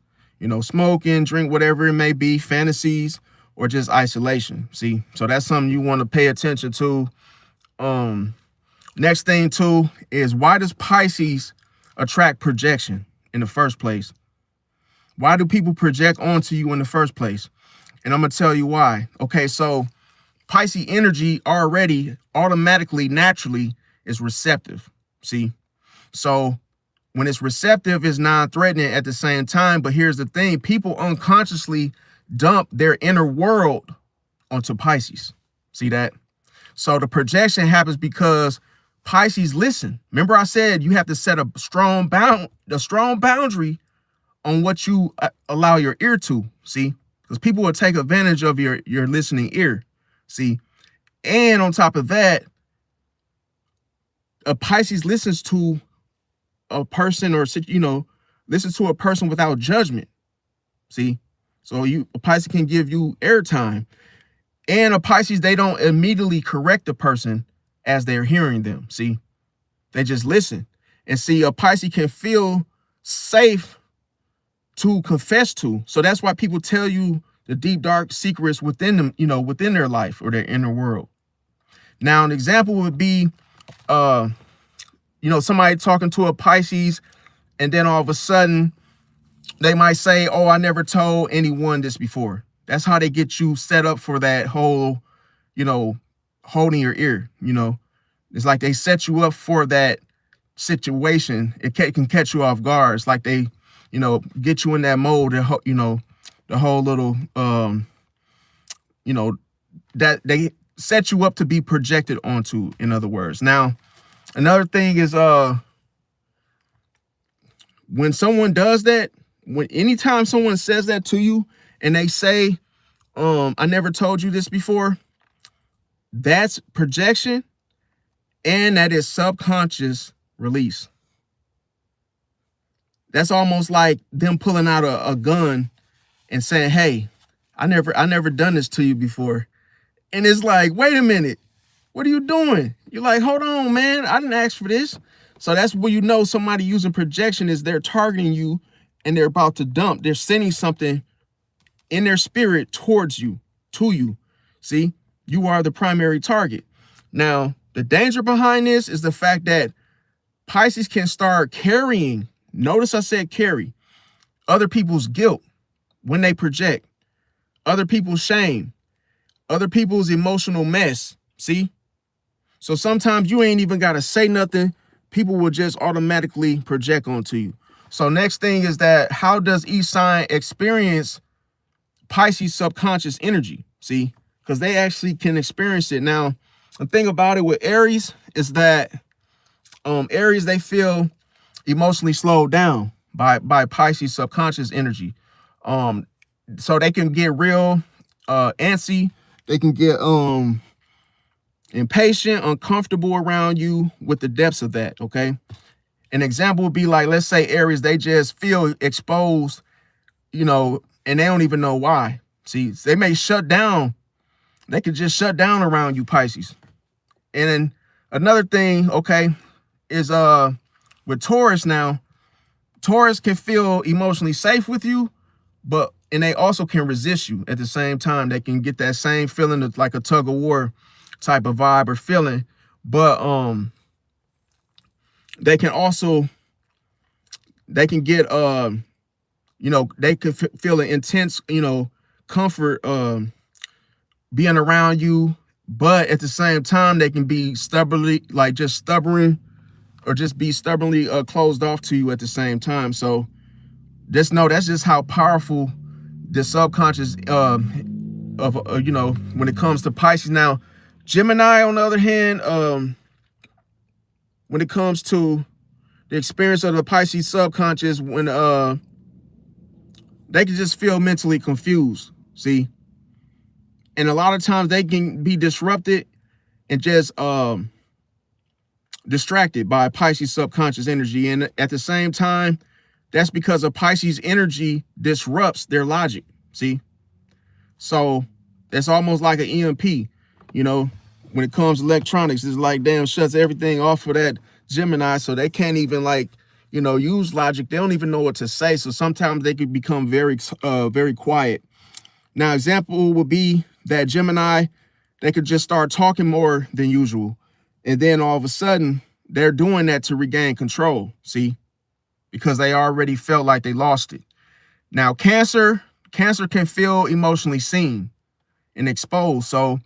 smoking, drink, whatever it may be, fantasies, or just isolation. See, so that's something you want to pay attention to. Next thing too is, why does Pisces attract projection in the first place? Why do people project onto you in the first place? And I'm going to tell you why. Okay, so Pisces energy already automatically, naturally is receptive. See, so when it's receptive, it's non-threatening at the same time. But here's the thing, people unconsciously dump their inner world onto Pisces. See that? So the projection happens because Pisces listen. Remember I said you have to set a strong boundary on what you allow your ear to. See, because people will take advantage of your listening ear. See, and on top of that, a Pisces listens to a person, or listens to a person without judgment. See, so a Pisces can give you airtime, and a Pisces, they don't immediately correct the person as they're hearing them. See, they just listen. And see, a Pisces can feel safe to confess to. So that's why people tell you the deep, dark secrets within them, within their life or their inner world. Now, an example would be, somebody talking to a Pisces, and then all of a sudden they might say, oh, I never told anyone this before. That's how they get you set up for that whole, holding your ear. It's like they set you up for that situation. It can catch you off guard. It's like they, get you in that mode, the whole little, that they set you up to be projected onto, in other words. Now, another thing is, when someone does that, anytime someone says that to you and they say, I never told you this before, that's projection, and that is subconscious release. That's almost like them pulling out a gun and saying, hey, I never done this to you before. And it's like, wait a minute, what are you doing? You're like, hold on, man, I didn't ask for this. So that's where you know somebody using projection is they're targeting you and they're about to dump. They're sending something in their spirit towards you, to you. See, you are the primary target. Now, the danger behind this is the fact that Pisces can start carrying, notice I said carry, other people's guilt when they project, other people's shame, other people's emotional mess. See? So sometimes you ain't even got to say nothing. People will just automatically project onto you. So next thing is that how does each sign experience Pisces subconscious energy? See, because they actually can experience it. Now, the thing about it with Aries is that Aries, they feel emotionally slowed down by Pisces subconscious energy. So they can get real antsy. They can get impatient, uncomfortable around you with the depths of that, okay? An example would be like, let's say Aries, they just feel exposed, you know, and they don't even know why. See, they may shut down. They could just shut down around you, Pisces. And then another thing, okay, is with Taurus now, Taurus can feel emotionally safe with you, and they also can resist you at the same time. They can get that same feeling of like a tug of war type of vibe or feeling, but they can get you know, they can feel an intense, you know, comfort being around you, but at the same time they can be stubbornly, like just stubborn, or just be stubbornly closed off to you at the same time. So just know that's just how powerful the subconscious you know, when it comes to Pisces. Now, Gemini, on the other hand, when it comes to the experience of the Pisces subconscious, when they can just feel mentally confused, see? And a lot of times they can be disrupted and just distracted by Pisces subconscious energy. And at the same time, that's because of Pisces energy disrupts their logic, see? So that's almost like an EMP, you know, when it comes to electronics. It's like, damn, shuts everything off for that Gemini, so they can't even, like, you know, use logic. They don't even know what to say. So sometimes they could become very quiet. Now, example would be that Gemini, they could just start talking more than usual. And then all of a sudden, they're doing that to regain control, see? Because they already felt like they lost it. Now, Cancer can feel emotionally seen and exposed. So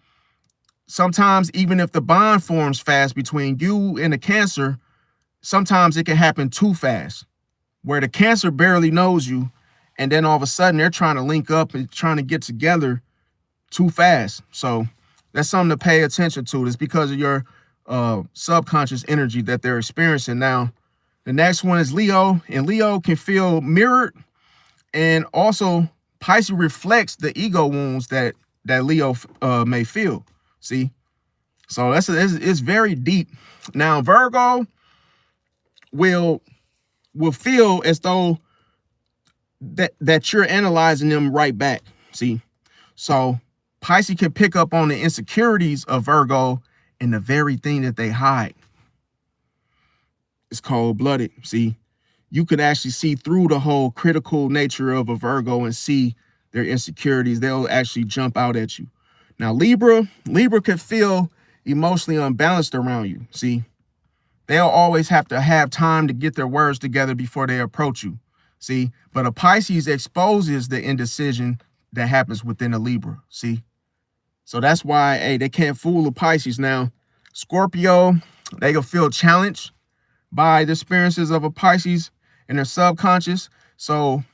sometimes even if the bond forms fast between you and the Cancer, sometimes it can happen too fast, where the Cancer barely knows you, and then all of a sudden they're trying to link up and trying to get together too fast. So that's something to pay attention to. It's because of your subconscious energy that they're experiencing. Now, the next one is Leo, and Leo can feel mirrored, and also Pisces reflects the ego wounds that Leo may feel. See, so it's very deep. Now, Virgo will feel as though that you're analyzing them right back. See, so Pisces can pick up on the insecurities of Virgo and the very thing that they hide. It's cold-blooded. See, you could actually see through the whole critical nature of a Virgo and see their insecurities. They'll actually jump out at you. Now, Libra can feel emotionally unbalanced around you. See, they'll always have to have time to get their words together before they approach you. See, but a Pisces exposes the indecision that happens within a Libra. See, so that's why, hey, they can't fool a Pisces. Now, Scorpio, they can feel challenged by the experiences of a Pisces in their subconscious. So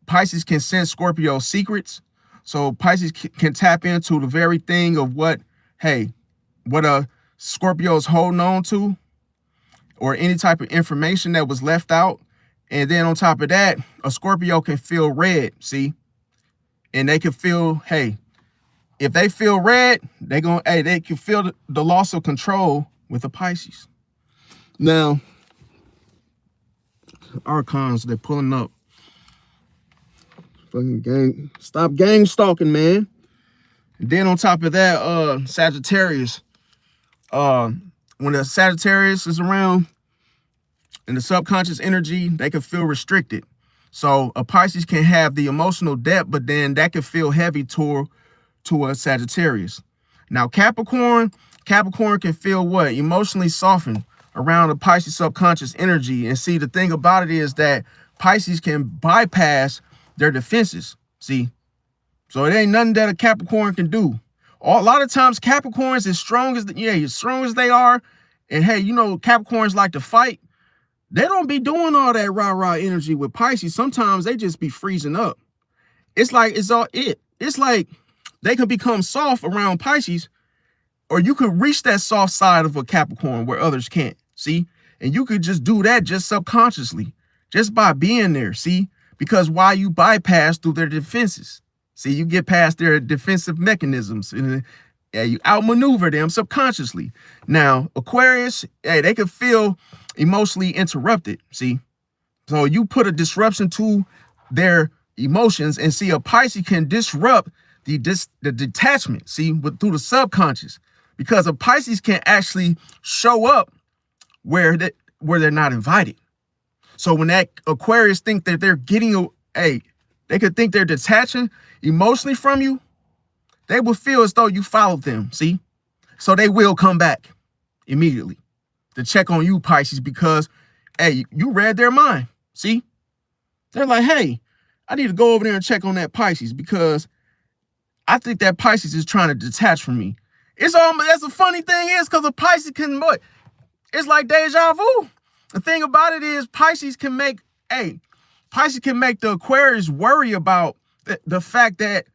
Pisces can sense Scorpio's secrets. So Pisces can tap into the very thing of what a Scorpio's holding on to, or any type of information that was left out. And then on top of that, a Scorpio can feel red, see? And they can feel, hey, if they feel red, they can feel the loss of control with the Pisces. Now, archons, they're pulling up. Fucking gang. Stop gang stalking, man. And then on top of that, Sagittarius. When the Sagittarius is around in the subconscious energy, they can feel restricted. So a Pisces can have the emotional depth, but then that can feel heavy to a Sagittarius. Now Capricorn can feel what? Emotionally softened around the Pisces subconscious energy. And see, the thing about it is that Pisces can bypass their defenses. See, so it ain't nothing that a Capricorn can do. A lot of times Capricorns, as strong as they are, and hey, you know, Capricorns like to fight. They don't be doing all that rah-rah energy with Pisces. Sometimes they just be freezing up. It's like it's like they could become soft around Pisces, or you could reach that soft side of a Capricorn where others can't. See? And you could just do that just subconsciously, just by being there. See? Because why you bypass through their defenses. See, you get past their defensive mechanisms and you outmaneuver them subconsciously. Now, Aquarius, hey, they can feel emotionally interrupted. See, so you put a disruption to their emotions, and see, a Pisces can disrupt the detachment. See, through the subconscious, because a Pisces can actually show up where they're not invited. So when that Aquarius think that they're getting they could think they're detaching emotionally from you, they will feel as though you followed them. See, so they will come back immediately to check on you, Pisces, because, hey, you read their mind. See, they're like, hey, I need to go over there and check on that Pisces because I think that Pisces is trying to detach from me. That's the funny thing is, because a Pisces can, it's like deja vu. The thing about it is Pisces can make the Aquarius worry about the fact that,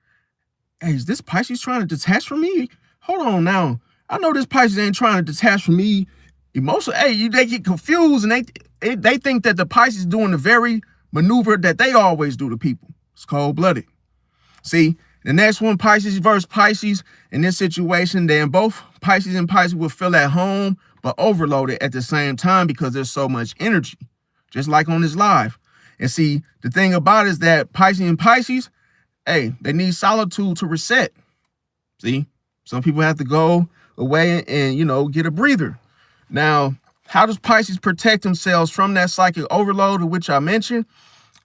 hey, is this Pisces trying to detach from me? Hold on now. I know this Pisces ain't trying to detach from me emotionally. Hey, they get confused, and they think that the Pisces is doing the very maneuver that they always do to people. It's cold-blooded. See, the next one, Pisces versus Pisces, in this situation, then both Pisces and Pisces will feel at home, but overloaded at the same time because there's so much energy, just like on this live. And see, the thing about it is that Pisces and Pisces, hey, they need solitude to reset. See, some people have to go away and you know, get a breather. Now, how does Pisces protect themselves from that psychic overload, which I mentioned,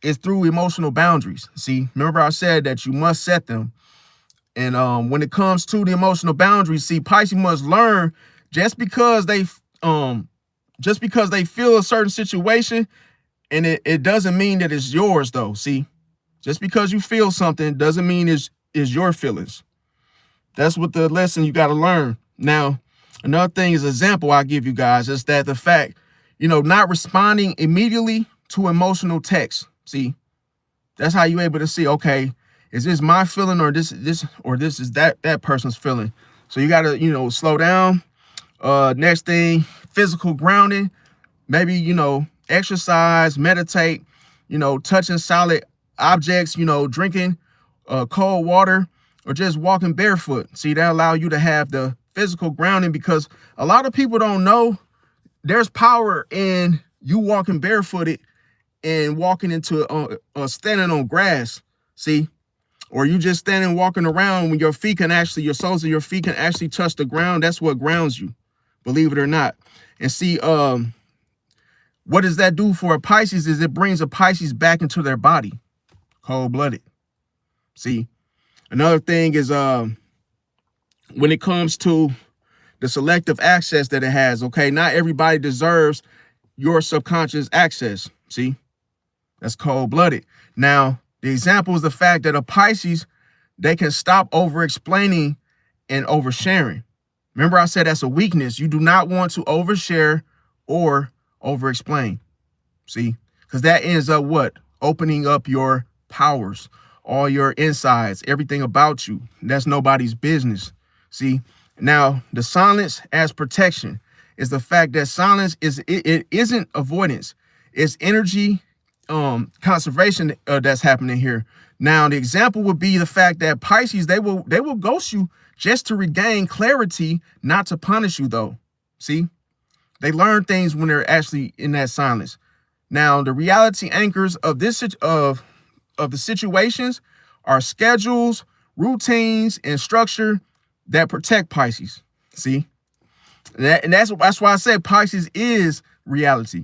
is through emotional boundaries. See, remember I said that you must set them. And when it comes to the emotional boundaries, see, Pisces must learn just because they feel a certain situation, and it doesn't mean that it's yours though. See, just because you feel something doesn't mean it's your feelings. That's what the lesson you got to learn. Now, another thing is example I give you guys is that the fact, you know, not responding immediately to emotional texts. See, that's how you able to see, okay, is this my feeling or this is that person's feeling? So you got to, you know, slow down. Next thing, physical grounding, maybe, you know, exercise, meditate, you know, touching solid objects, you know, drinking cold water, or just walking barefoot. See, that allow you to have the physical grounding, because a lot of people don't know there's power in you walking barefooted and walking into standing on grass. See, or you just standing walking around when your soles of your feet can actually touch the ground. That's what grounds you, believe it or not. And see, what does that do for a Pisces is it brings a Pisces back into their body, cold-blooded. See, another thing is when it comes to the selective access that it has, okay, not everybody deserves your subconscious access. See, that's cold-blooded. Now, the example is the fact that a Pisces, they can stop over-explaining and oversharing. Remember I said that's a weakness. You do not want to overshare or over-explain. See, because that ends up what? Opening up your powers, all your insides, everything about you. That's nobody's business. See, now the silence as protection is the fact that silence it isn't avoidance. It's energy conservation that's happening here. Now, the example would be the fact that Pisces, they will ghost you just to regain clarity, not to punish you though. See, they learn things when they're actually in that silence. Now, the reality anchors of of the situations are schedules, routines, and structure that protect Pisces. See? And that's why I said Pisces is reality.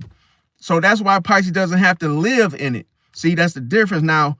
So that's why Pisces doesn't have to live in it. See, that's the difference. Now,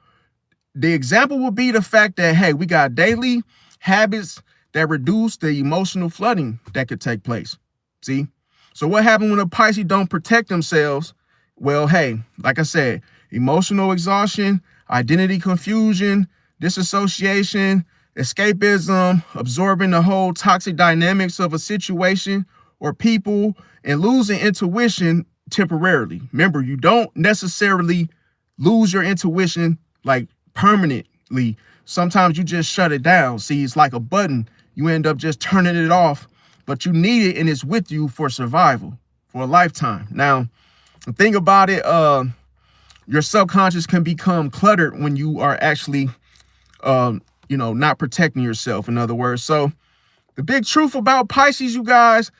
the example would be the fact that, hey, we got daily habits that reduce the emotional flooding that could take place. See? So what happens when a Pisces don't protect themselves? Well, hey, like I said, emotional exhaustion, identity confusion, disassociation, escapism, absorbing the whole toxic dynamics of a situation or people, and losing intuition temporarily. Remember, you don't necessarily lose your intuition like permanently. Sometimes you just shut it down. See, it's like a button. You end up just turning it off, but you need it and it's with you for survival, for a lifetime. Now, the thing about it, your subconscious can become cluttered when you are actually, not protecting yourself, in other words. So the big truth about Pisces, you guys,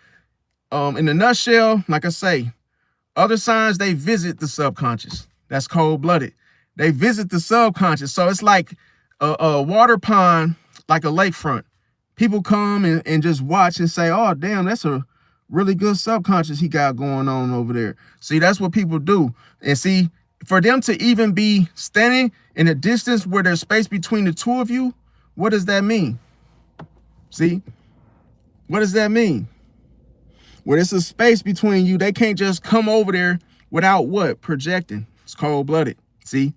in a nutshell, like I say, other signs, they visit the subconscious. That's cold-blooded. They visit the subconscious. So it's like a water pond, like a lakefront. People come and just watch and say, oh, damn, that's a really good subconscious he got going on over there. See, that's what people do. And see, for them to even be standing in a distance where there's space between the two of you, what does that mean? See, what does that mean? Where there's a space between you, they can't just come over there without what? Projecting. It's cold-blooded. See?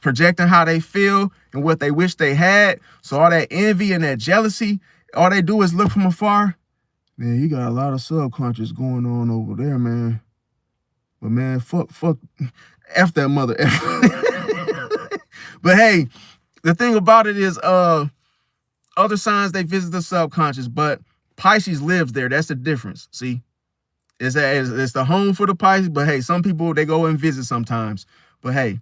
Projecting how they feel and what they wish they had. So all that envy and that jealousy, all they do is look from afar. Man, you got a lot of subconscious going on over there, man. But man, fuck, F that mother. But hey, the thing about it is, other signs, they visit the subconscious, but Pisces lives there. That's the difference. See, it's the home for the Pisces, but hey, some people, they go and visit sometimes. But hey,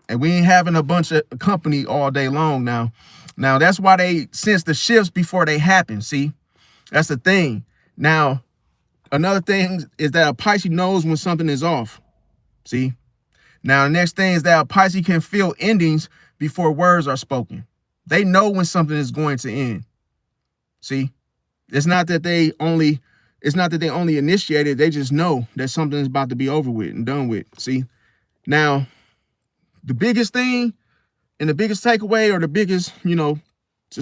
and we ain't having a bunch of company all day long now. Now, that's why they sense the shifts before they happen. See, that's the thing. Now, another thing is that a Pisces knows when something is off. See, now the next thing is that a Pisces can feel endings before words are spoken. They know when something is going to end. See, it's not that they only initiate it. They just know that something is about to be over with and done with. See, now the biggest thing and the biggest takeaway, or the biggest, to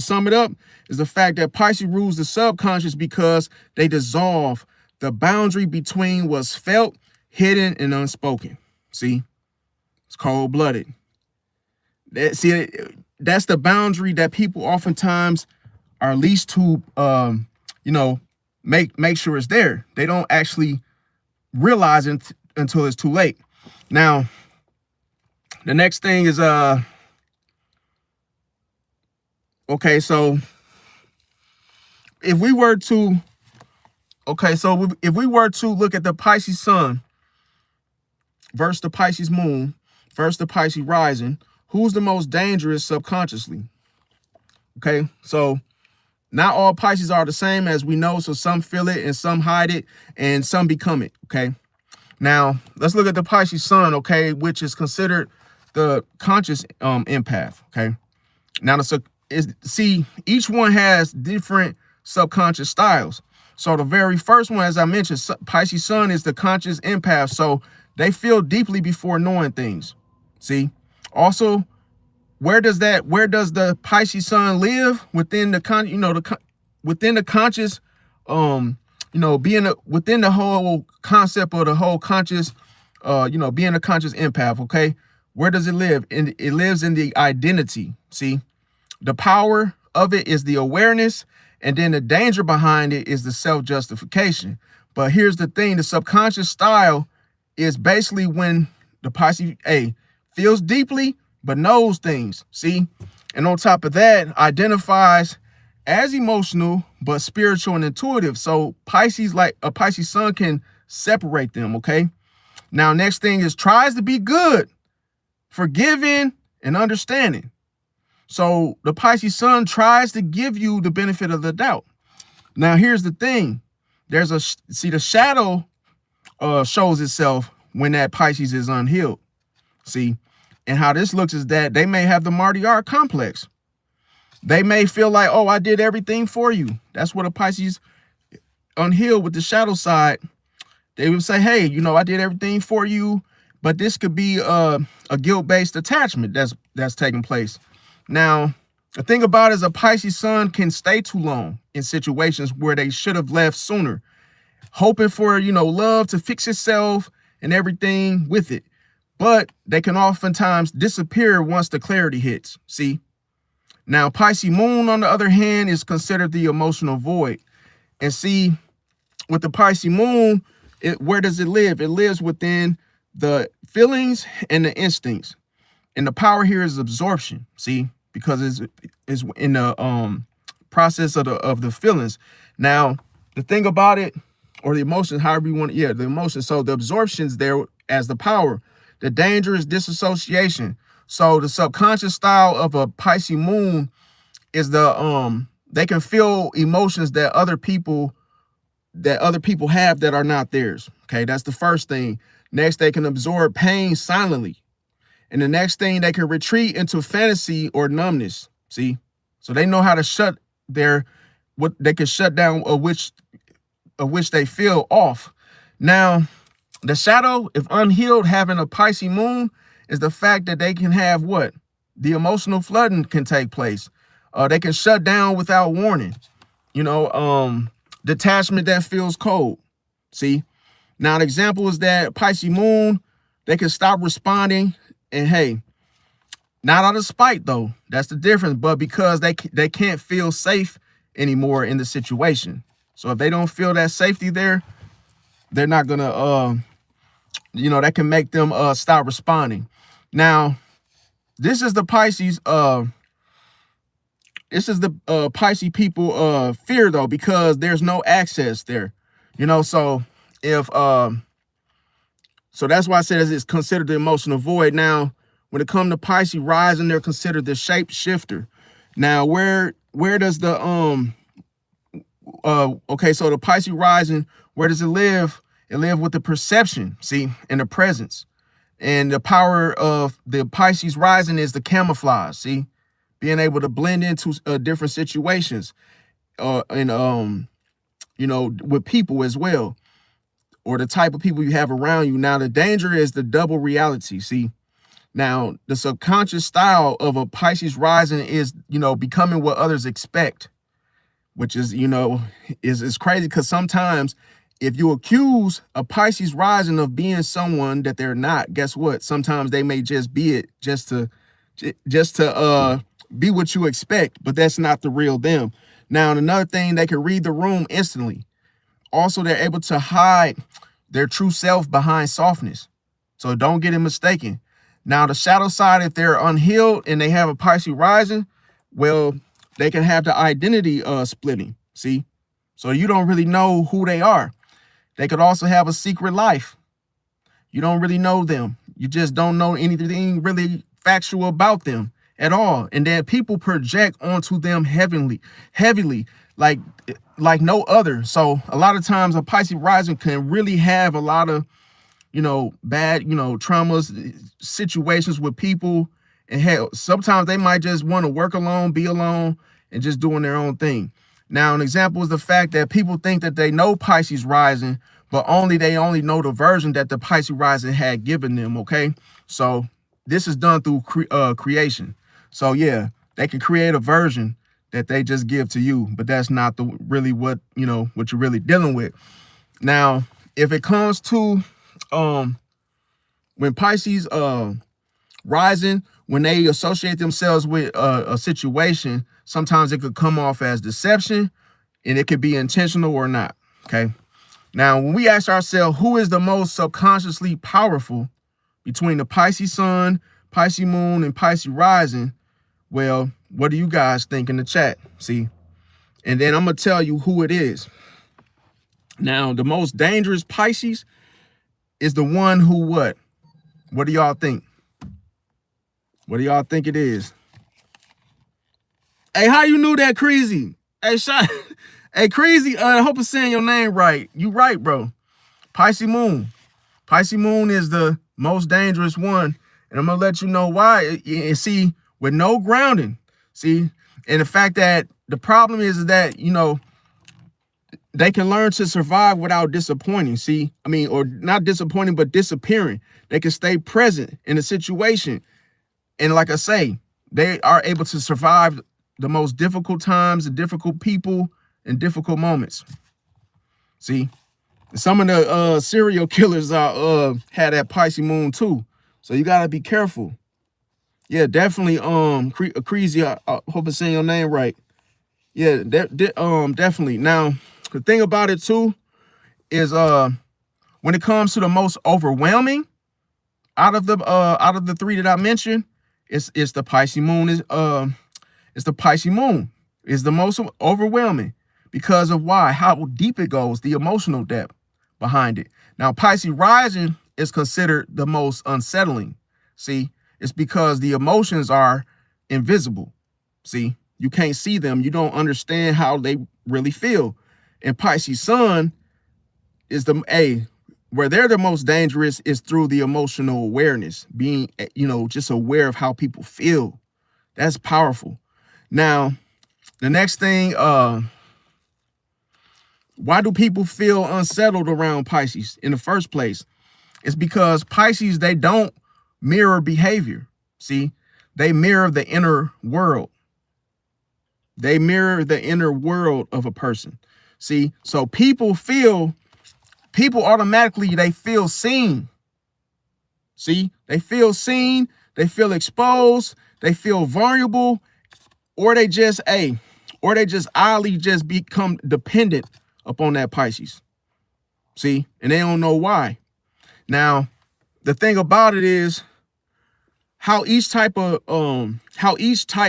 sum it up, is the fact that Pisces rules the subconscious because they dissolve the boundary between what's felt, hidden, and unspoken. See, it's cold-blooded. That's the boundary that people oftentimes are least to, make sure it's there. They don't actually realize it until it's too late. Now, the next thing is, okay, so if we were to look at the Pisces sun versus the Pisces moon versus the Pisces rising, who's the most dangerous subconsciously? Okay, so not all Pisces are the same, as we know. So some feel it and some hide it and some become it. Okay, now let's look at the Pisces sun, okay, which is considered the conscious empath. Okay, now each one has different subconscious styles. So the very first one, as I mentioned, Pisces sun is the conscious empath. So they feel deeply before knowing things. See, also, where does the Pisces sun live? Within the within the conscious, within the whole concept of the whole conscious, being a conscious empath. Okay, where does it live? It lives in the identity. See, the power of it is the awareness, and then the danger behind it is the self-justification. But here's the thing: the subconscious style is basically when the Pisces feels deeply but knows things. See, and on top of that, identifies as emotional but spiritual and intuitive. So Pisces, like a Pisces sun, can separate them. Okay, now next thing is tries to be good, forgiving, and understanding. So the Pisces sun tries to give you the benefit of the doubt. Now here's the thing: the shadow shows itself when that Pisces is unhealed. See, And how this looks is that they may have the Martyr complex. They may feel like, oh, I did everything for you. That's what a Pisces unhealed with the shadow side. They would say, hey, you know, I did everything for you. But this could be a guilt-based attachment that's taking place. Now, the thing about it is a Pisces sun can stay too long in situations where they should have left sooner, hoping for, you know, love to fix itself and everything with it. But they can oftentimes disappear once the clarity hits. See? Now, Pisces moon, on the other hand, is considered the emotional void. And see, with the Pisces moon, where does it live? It lives within the feelings and the instincts. And the power here is absorption, see, because it's in the process of the feelings. Now, the thing about it, or the emotions, however you want, the emotions. So the absorption's there as the power. The danger is disassociation. So the subconscious style of a Pisces moon is they can feel emotions that other people have that are not theirs. Okay, that's the first thing. Next, they can absorb pain silently. And the next thing, they can retreat into fantasy or numbness. See? So they know how to shut they can shut down of which they feel off. Now, the shadow, if unhealed, having a Pisces moon is the fact that they can have what? The emotional flooding can take place. They can shut down without warning. You know, detachment that feels cold. See? Now, an example is that Pisces moon, they can stop responding. And hey, not out of spite, though. That's the difference. But because they can't feel safe anymore in the situation. So if they don't feel that safety there, they're not going to, that can make them stop responding. Now, this is the Pisces, Pisces people fear, though, because there's no access there. You know, so if so that's why I said it's considered the emotional void. Now, when it comes to Pisces rising, they're considered the shapeshifter. Now, where does the okay, so the Pisces rising, where does it live? It lives with the perception, see, and the presence. And the power of the Pisces rising is the camouflage, see, being able to blend into different situations, and with people as well, or the type of people you have around you. Now, the danger is the double reality, see. Now, the subconscious style of a Pisces rising is, becoming what others expect, which is, is crazy, because sometimes if you accuse a Pisces rising of being someone that they're not, guess what? Sometimes they may just be it just to be what you expect, but that's not the real them. Now, another thing, they can read the room instantly. Also, they're able to hide their true self behind softness. So don't get it mistaken. Now, the shadow side, if they're unhealed and they have a Pisces rising, well, they can have the identity splitting, see? So you don't really know who they are. They could also have a secret life. You don't really know them. You just don't know anything really factual about them at all. And then people project onto them heavily, like no other. So a lot of times a Pisces rising can really have a lot of, bad, traumas, situations with people. And hell, sometimes they might just want to work alone, be alone, and just doing their own thing. Now, an example is the fact that people think that they know Pisces rising, but they only know the version that the Pisces rising had given them, okay? So this is done through creation. So yeah, they can create a version that they just give to you, but that's not really what you're really dealing with. Now, if it comes to when Pisces rising, when they associate themselves with a situation, sometimes it could come off as deception, and it could be intentional or not. Okay. Now, when we ask ourselves who is the most subconsciously powerful between the Pisces sun, Pisces moon, and Pisces rising, well, what do you guys think in the chat? See, and then I'm gonna tell you who it is. Now, the most dangerous Pisces is the one who what? What do y'all think? What do y'all think it is? Hey, how you knew that, Crazy? Hey, hey, Crazy, I hope I'm saying your name right. You right, bro. Pisces moon. Pisces moon is the most dangerous one. And I'm gonna let you know why. And see, with no grounding, see, and the fact that the problem is that, you know, they can learn to survive without disappointing. See, I mean, or not disappointing, but disappearing. They can stay present in a situation. And like I say, they are able to survive the most difficult times, the difficult people, and difficult moments. See, some of the serial killers are had that Pisces moon too. So you gotta be careful. Yeah, definitely. Crazy. I hope I'm saying your name right. Yeah, definitely. Now, the thing about it too is when it comes to the most overwhelming out of the three that I mentioned, it's the Pisces moon. It's the Pisces moon. Is the most overwhelming because of why? How deep it goes, the emotional depth behind it. Now, Pisces rising is considered the most unsettling. See, it's because the emotions are invisible. See, you can't see them. You don't understand how they really feel. And Pisces sun is where they're the most dangerous is through the emotional awareness, being, you know, just aware of how people feel. That's powerful. Now, the next thing, why do people feel unsettled around Pisces in the first place? It's because Pisces, they don't mirror behavior. See, they mirror the inner world. They mirror the inner world of a person. See, so people automatically, they feel seen. See, they feel seen, they feel exposed, they feel vulnerable, or they just oddly just become dependent upon that Pisces. See, and they don't know why. Now, the thing about it is how each type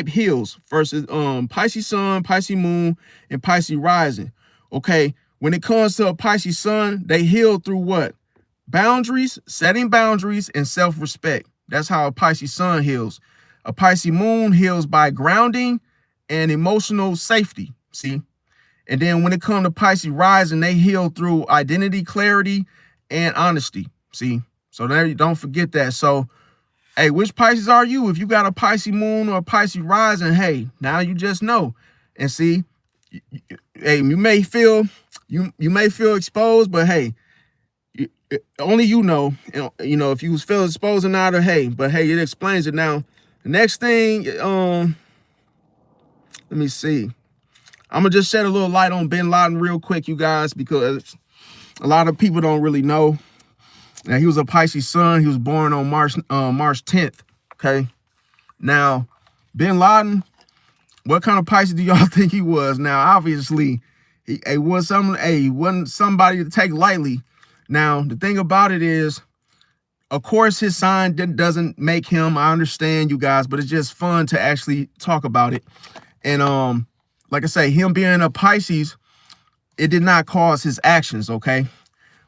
heals versus Pisces sun, Pisces moon, and Pisces rising. Okay, when it comes to a Pisces sun, they heal through what? Boundaries, setting boundaries, and self-respect. That's how a Pisces sun heals. A Pisces moon heals by grounding and emotional safety. See? And then when it comes to Pisces rising, they heal through identity, clarity, and honesty. See? So there, don't forget that. So, hey, which Pisces are you? If you got a Pisces moon or a Pisces rising, hey, now you just know. And see, hey, you may feel exposed, but hey, only you know. You know if you was feeling exposed or not, or hey, but hey, it explains it. Now, the next thing, let me see. I'm gonna just shed a little light on Bin Laden real quick, you guys, because a lot of people don't really know. Now, he was a Pisces sun. He was born on March 10th. Okay. Now, Bin Laden, what kind of Pisces do y'all think he was? Now, obviously, he wasn't somebody to take lightly. Now, the thing about it is, of course, his sign doesn't make him. I understand, you guys, but it's just fun to actually talk about it. And like I say, him being a Pisces, it did not cause his actions, okay?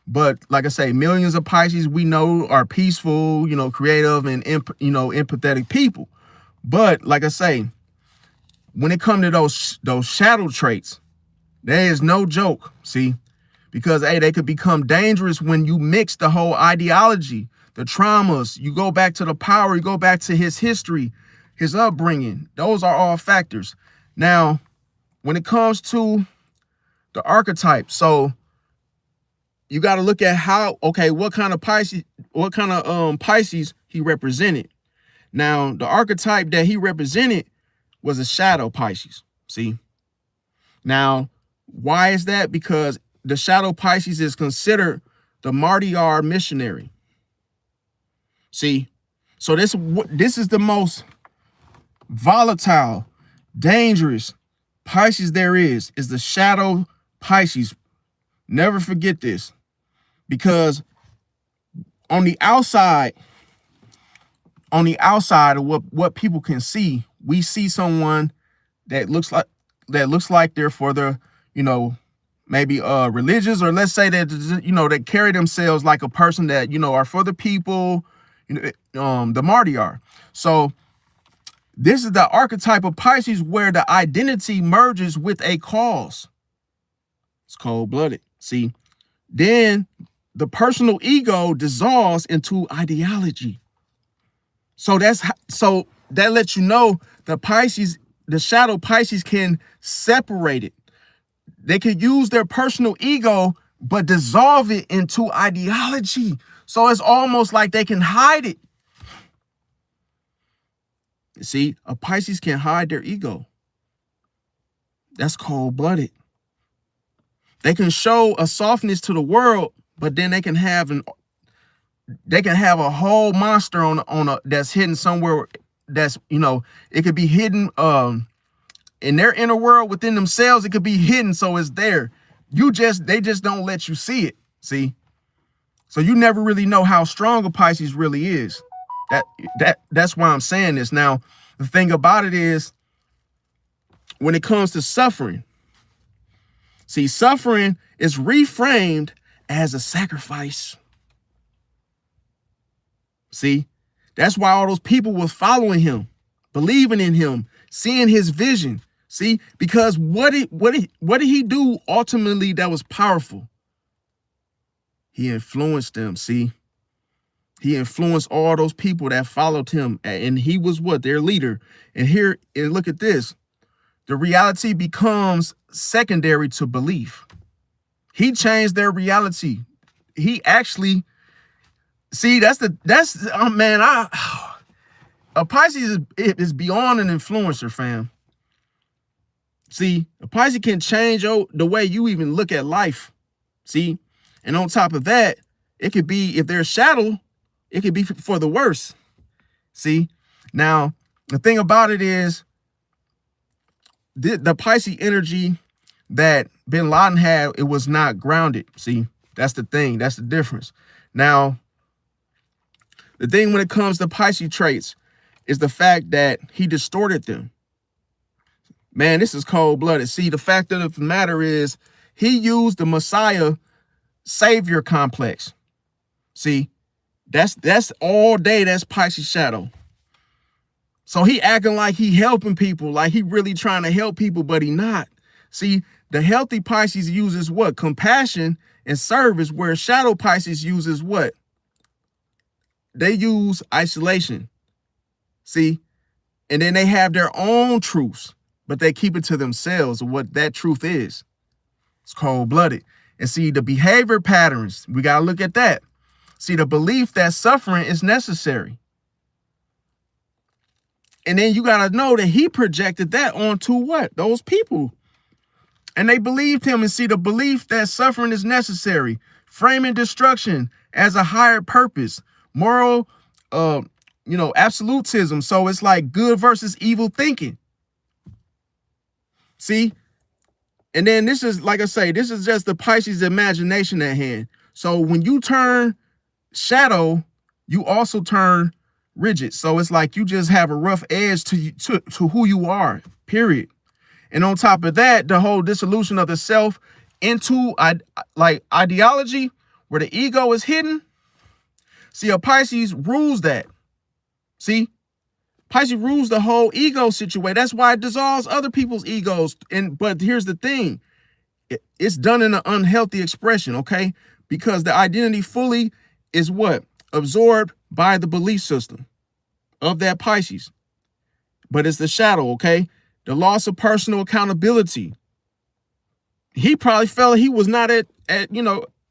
But like I say, millions of Pisces we know are peaceful, you know, creative, and empathetic people. But like I say, when it comes to those shadow traits, there is no joke. See, because hey, they could become dangerous when you mix the whole ideology, the traumas. You go back to the power. You go back to his history, his upbringing. Those are all factors. Now, when it comes to the archetype, so you got to look at what kind of Pisces he represented. Now, the archetype that he represented was a shadow Pisces. See? Now, why is that? Because the shadow Pisces is considered the martyr missionary. See? So this is the most volatile, dangerous Pisces there is the shadow Pisces. Never forget this, because on the outside of what people can see, we see someone that looks like they're for the, maybe religious, or let's say that, that carry themselves like a person that, are for the people, the martyr. So this is the archetype of Pisces where the identity merges with a cause. It's cold-blooded. See, then the personal ego dissolves into ideology. So so that lets you know the Pisces, the shadow Pisces can separate it. They can use their personal ego, but dissolve it into ideology. So it's almost like they can hide it. See, a Pisces can hide their ego. That's cold-blooded. They can show a softness to the world, but then they can have a whole monster on a that's hidden somewhere. That's, it could be hidden in their inner world within themselves. It could be hidden, so it's there. They just don't let you see it. See, so you never really know how strong a Pisces really is. That's why I'm saying this. Now, the thing about it is, when it comes to suffering, see, suffering is reframed as a sacrifice. See, that's why all those people was following him, believing in him, seeing his vision. See, because what did he do ultimately that was powerful? He influenced them. See, he influenced all those people that followed him, and he was what? Their leader. And look at this. The reality becomes secondary to belief. He changed their reality. He actually, see, man, a Pisces is beyond an influencer, fam. See, a Pisces can change the way you even look at life. See, and on top of that, it could be, if there's shadow, it could be for the worse. See, now the thing about it is, the Pisces energy that Bin Laden had, it was not grounded. See, that's the thing. That's the difference. Now, the thing when it comes to Pisces traits is the fact that he distorted them. Man, this is cold-blooded. See, the fact of the matter is, he used the Messiah savior complex. See, that's all day. That's Pisces shadow. So he acting like he helping people, like he really trying to help people, but he not. See, the healthy Pisces uses what? Compassion and service, where shadow Pisces uses what? They use isolation. See, and then they have their own truths, but they keep it to themselves of what that truth is. It's cold-blooded. And see, the behavior patterns, we got to look at that. See, the belief that suffering is necessary. And then you got to know that he projected that onto what? Those people. And they believed him. And see, the belief that suffering is necessary, framing destruction as a higher purpose, moral, absolutism. So it's like good versus evil thinking. See? And then this is, like I say, this is just the Pisces imagination at hand. So when you turn shadow, you also turn rigid. So it's like you just have a rough edge to who you are, period. And on top of that, the whole dissolution of the self into ideology, where the ego is hidden. See, a Pisces rules that. See, Pisces rules the whole ego situation. That's why it dissolves other people's egos. But here's the thing. It's done in an unhealthy expression, okay? Because the identity fully is what? Absorbed by the belief system of that Pisces. But it's the shadow, okay? The loss of personal accountability. He probably felt he was not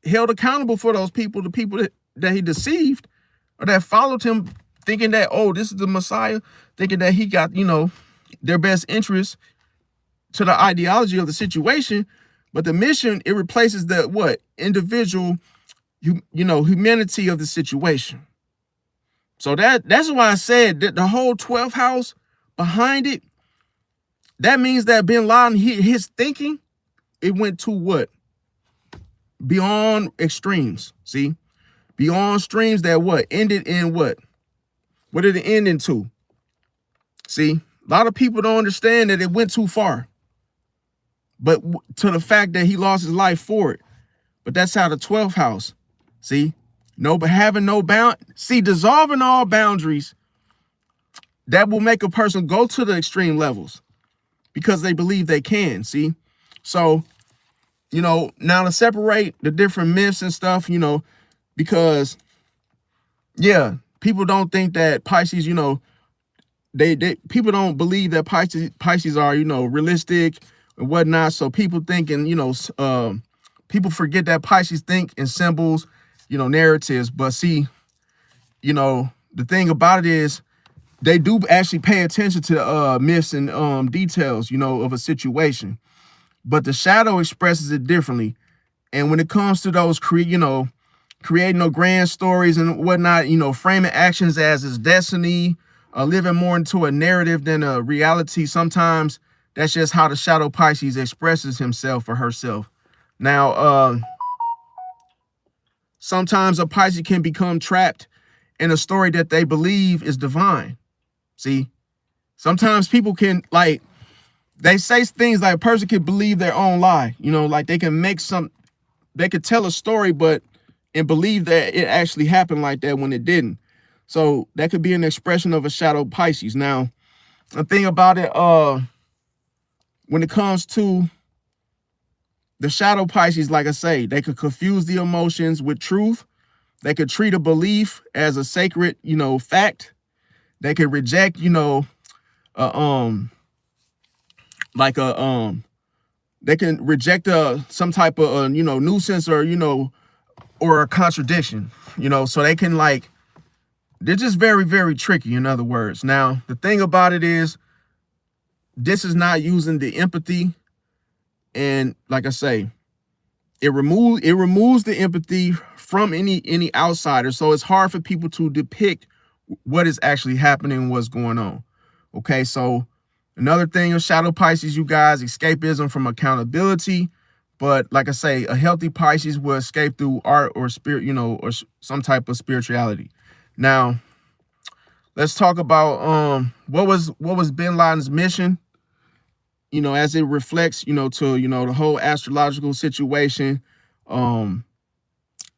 held accountable for those people, the people that he deceived or that followed him, thinking that, oh, this is the Messiah, thinking that he got, their best interest to the ideology of the situation. But the mission, it replaces the what? Individual, humanity of the situation. So that's why I said that the whole 12th house behind it, that means that Bin Laden, his thinking, it went to what? Beyond extremes, see? Beyond streams that what? Ended in what? What did it end into? See? A lot of people don't understand that it went too far. But to the fact that he lost his life for it. But that's how the 12th house, see? But having no dissolving all boundaries, that will make a person go to the extreme levels because they believe they can, see? So, now to separate the different myths and stuff, because, yeah, people don't think that Pisces, they people don't believe that Pisces are, realistic and whatnot. So people thinking, people forget that Pisces think in symbols, narratives. But see, the thing about it is they do actually pay attention to myths and details, of a situation. But the shadow expresses it differently. And when it comes to those creating no grand stories and whatnot, framing actions as its destiny, living more into a narrative than a reality, sometimes that's just how the shadow Pisces expresses himself or herself. Now, sometimes a Pisces can become trapped in a story that they believe is divine. See, sometimes people can, like, they say things like a person can believe their own lie, like they could tell a story, and believe that it actually happened like that when it didn't. So that could be an expression of a shadow Pisces. Now, the thing about it, when it comes to the shadow Pisces, like I say, they could confuse the emotions with truth. They could treat a belief as a sacred, fact. They could reject, they can reject some type of, nuisance or a contradiction, so they can, like, they're just very, very tricky, in other words. Now, the thing about it is, this is not using the empathy. And like I say, it removes the empathy from any outsider. So it's hard for people to depict what is actually happening and what's going on. Okay, so another thing of shadow Pisces, you guys, escapism from accountability. But like I say, a healthy Pisces will escape through art or spirit, or some type of spirituality. Now, let's talk about what was Bin Laden's mission, as it reflects, to, the whole astrological situation,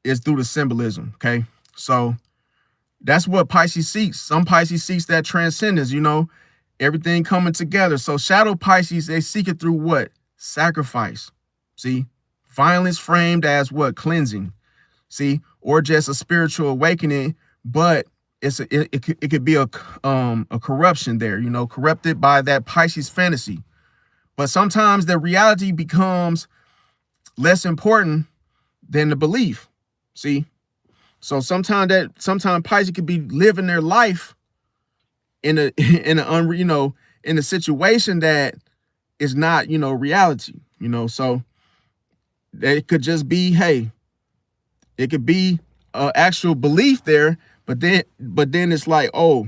is through the symbolism. Okay. So that's what Pisces seeks. Some Pisces seeks that transcendence, everything coming together. So shadow Pisces, they seek it through what? Sacrifice. See, violence framed as what? Cleansing. See, or just a spiritual awakening, but it could be a corruption there, corrupted by that Pisces fantasy. But sometimes the reality becomes less important than the belief. See, so sometimes Pisces could be living their life in a situation that is not, reality, so it could just be, hey, it could be actual belief there, but then it's like, oh,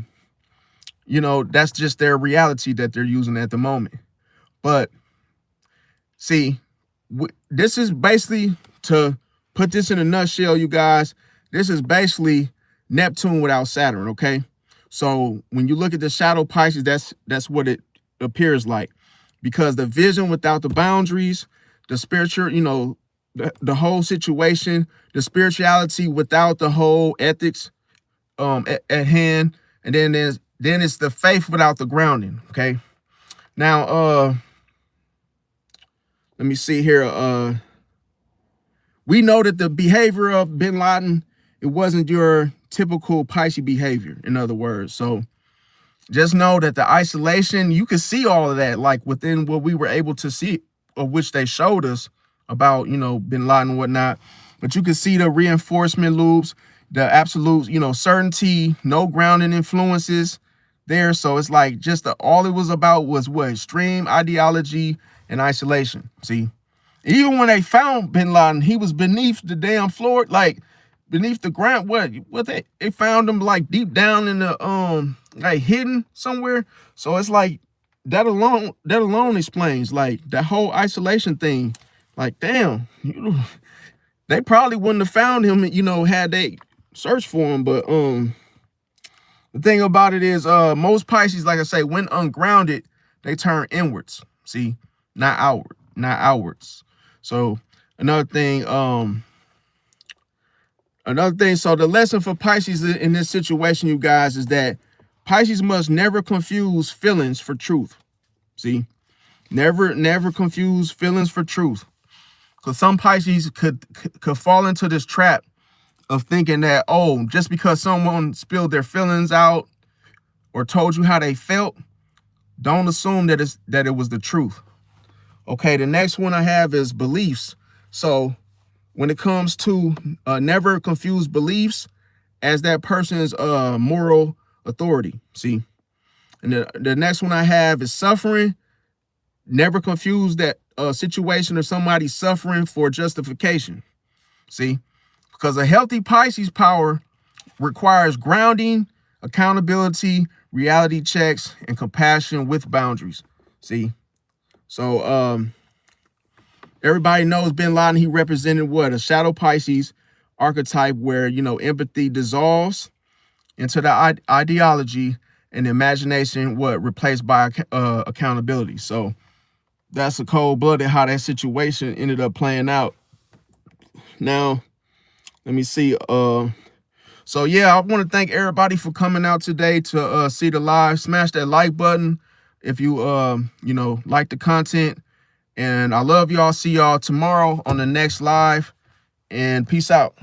that's just their reality that they're using at the moment. But see, this is basically, to put this in a nutshell, you guys, this is basically Neptune without Saturn. Okay, so when you look at the shadow Pisces, that's what it appears like, because the vision without the boundaries, the spiritual, the whole situation, the spirituality without the whole ethics at hand, and then it's the faith without the grounding. Okay, now let me see here. We know that the behavior of Bin Laden, it wasn't your typical Pisces behavior, in other words. So just know that the isolation, you can see all of that, like within what we were able to see, of which they showed us about, Bin Laden and whatnot. But you can see the reinforcement loops, the absolute, certainty, no grounding influences there. So it's like just all it was about was what? Extreme ideology and isolation. See, even when they found Bin Laden, he was beneath the damn floor, like beneath the ground. What they found him like deep down in the like hidden somewhere. So it's like that alone explains like that whole isolation thing. Like, damn, they probably wouldn't have found him, had they searched for him. But the thing about it is, most Pisces, like I say, when ungrounded, they turn inwards. See, not outwards. So another thing, so the lesson for Pisces in this situation, you guys, is that Pisces must never confuse feelings for truth. See, never confuse feelings for truth. Because some Pisces could fall into this trap of thinking that, oh, just because someone spilled their feelings out or told you how they felt, don't assume that it was the truth. Okay, the next one I have is beliefs. So when it comes to never confuse beliefs as that person's moral authority. See, and the next one I have is suffering. Never confuse that situation or somebody suffering for justification. See, because a healthy Pisces power requires grounding, accountability, reality checks, and compassion with boundaries. See, so everybody knows Bin Laden. He represented what? A shadow Pisces archetype where, you know, empathy dissolves into the ideology and the imagination, what, replaced by accountability. So that's a cold-blooded how that situation ended up playing out. Now, let me see. So yeah, I want to thank everybody for coming out today to see the live. Smash that like button if you you know, like the content. And I love y'all. See y'all tomorrow on the next live. And peace out.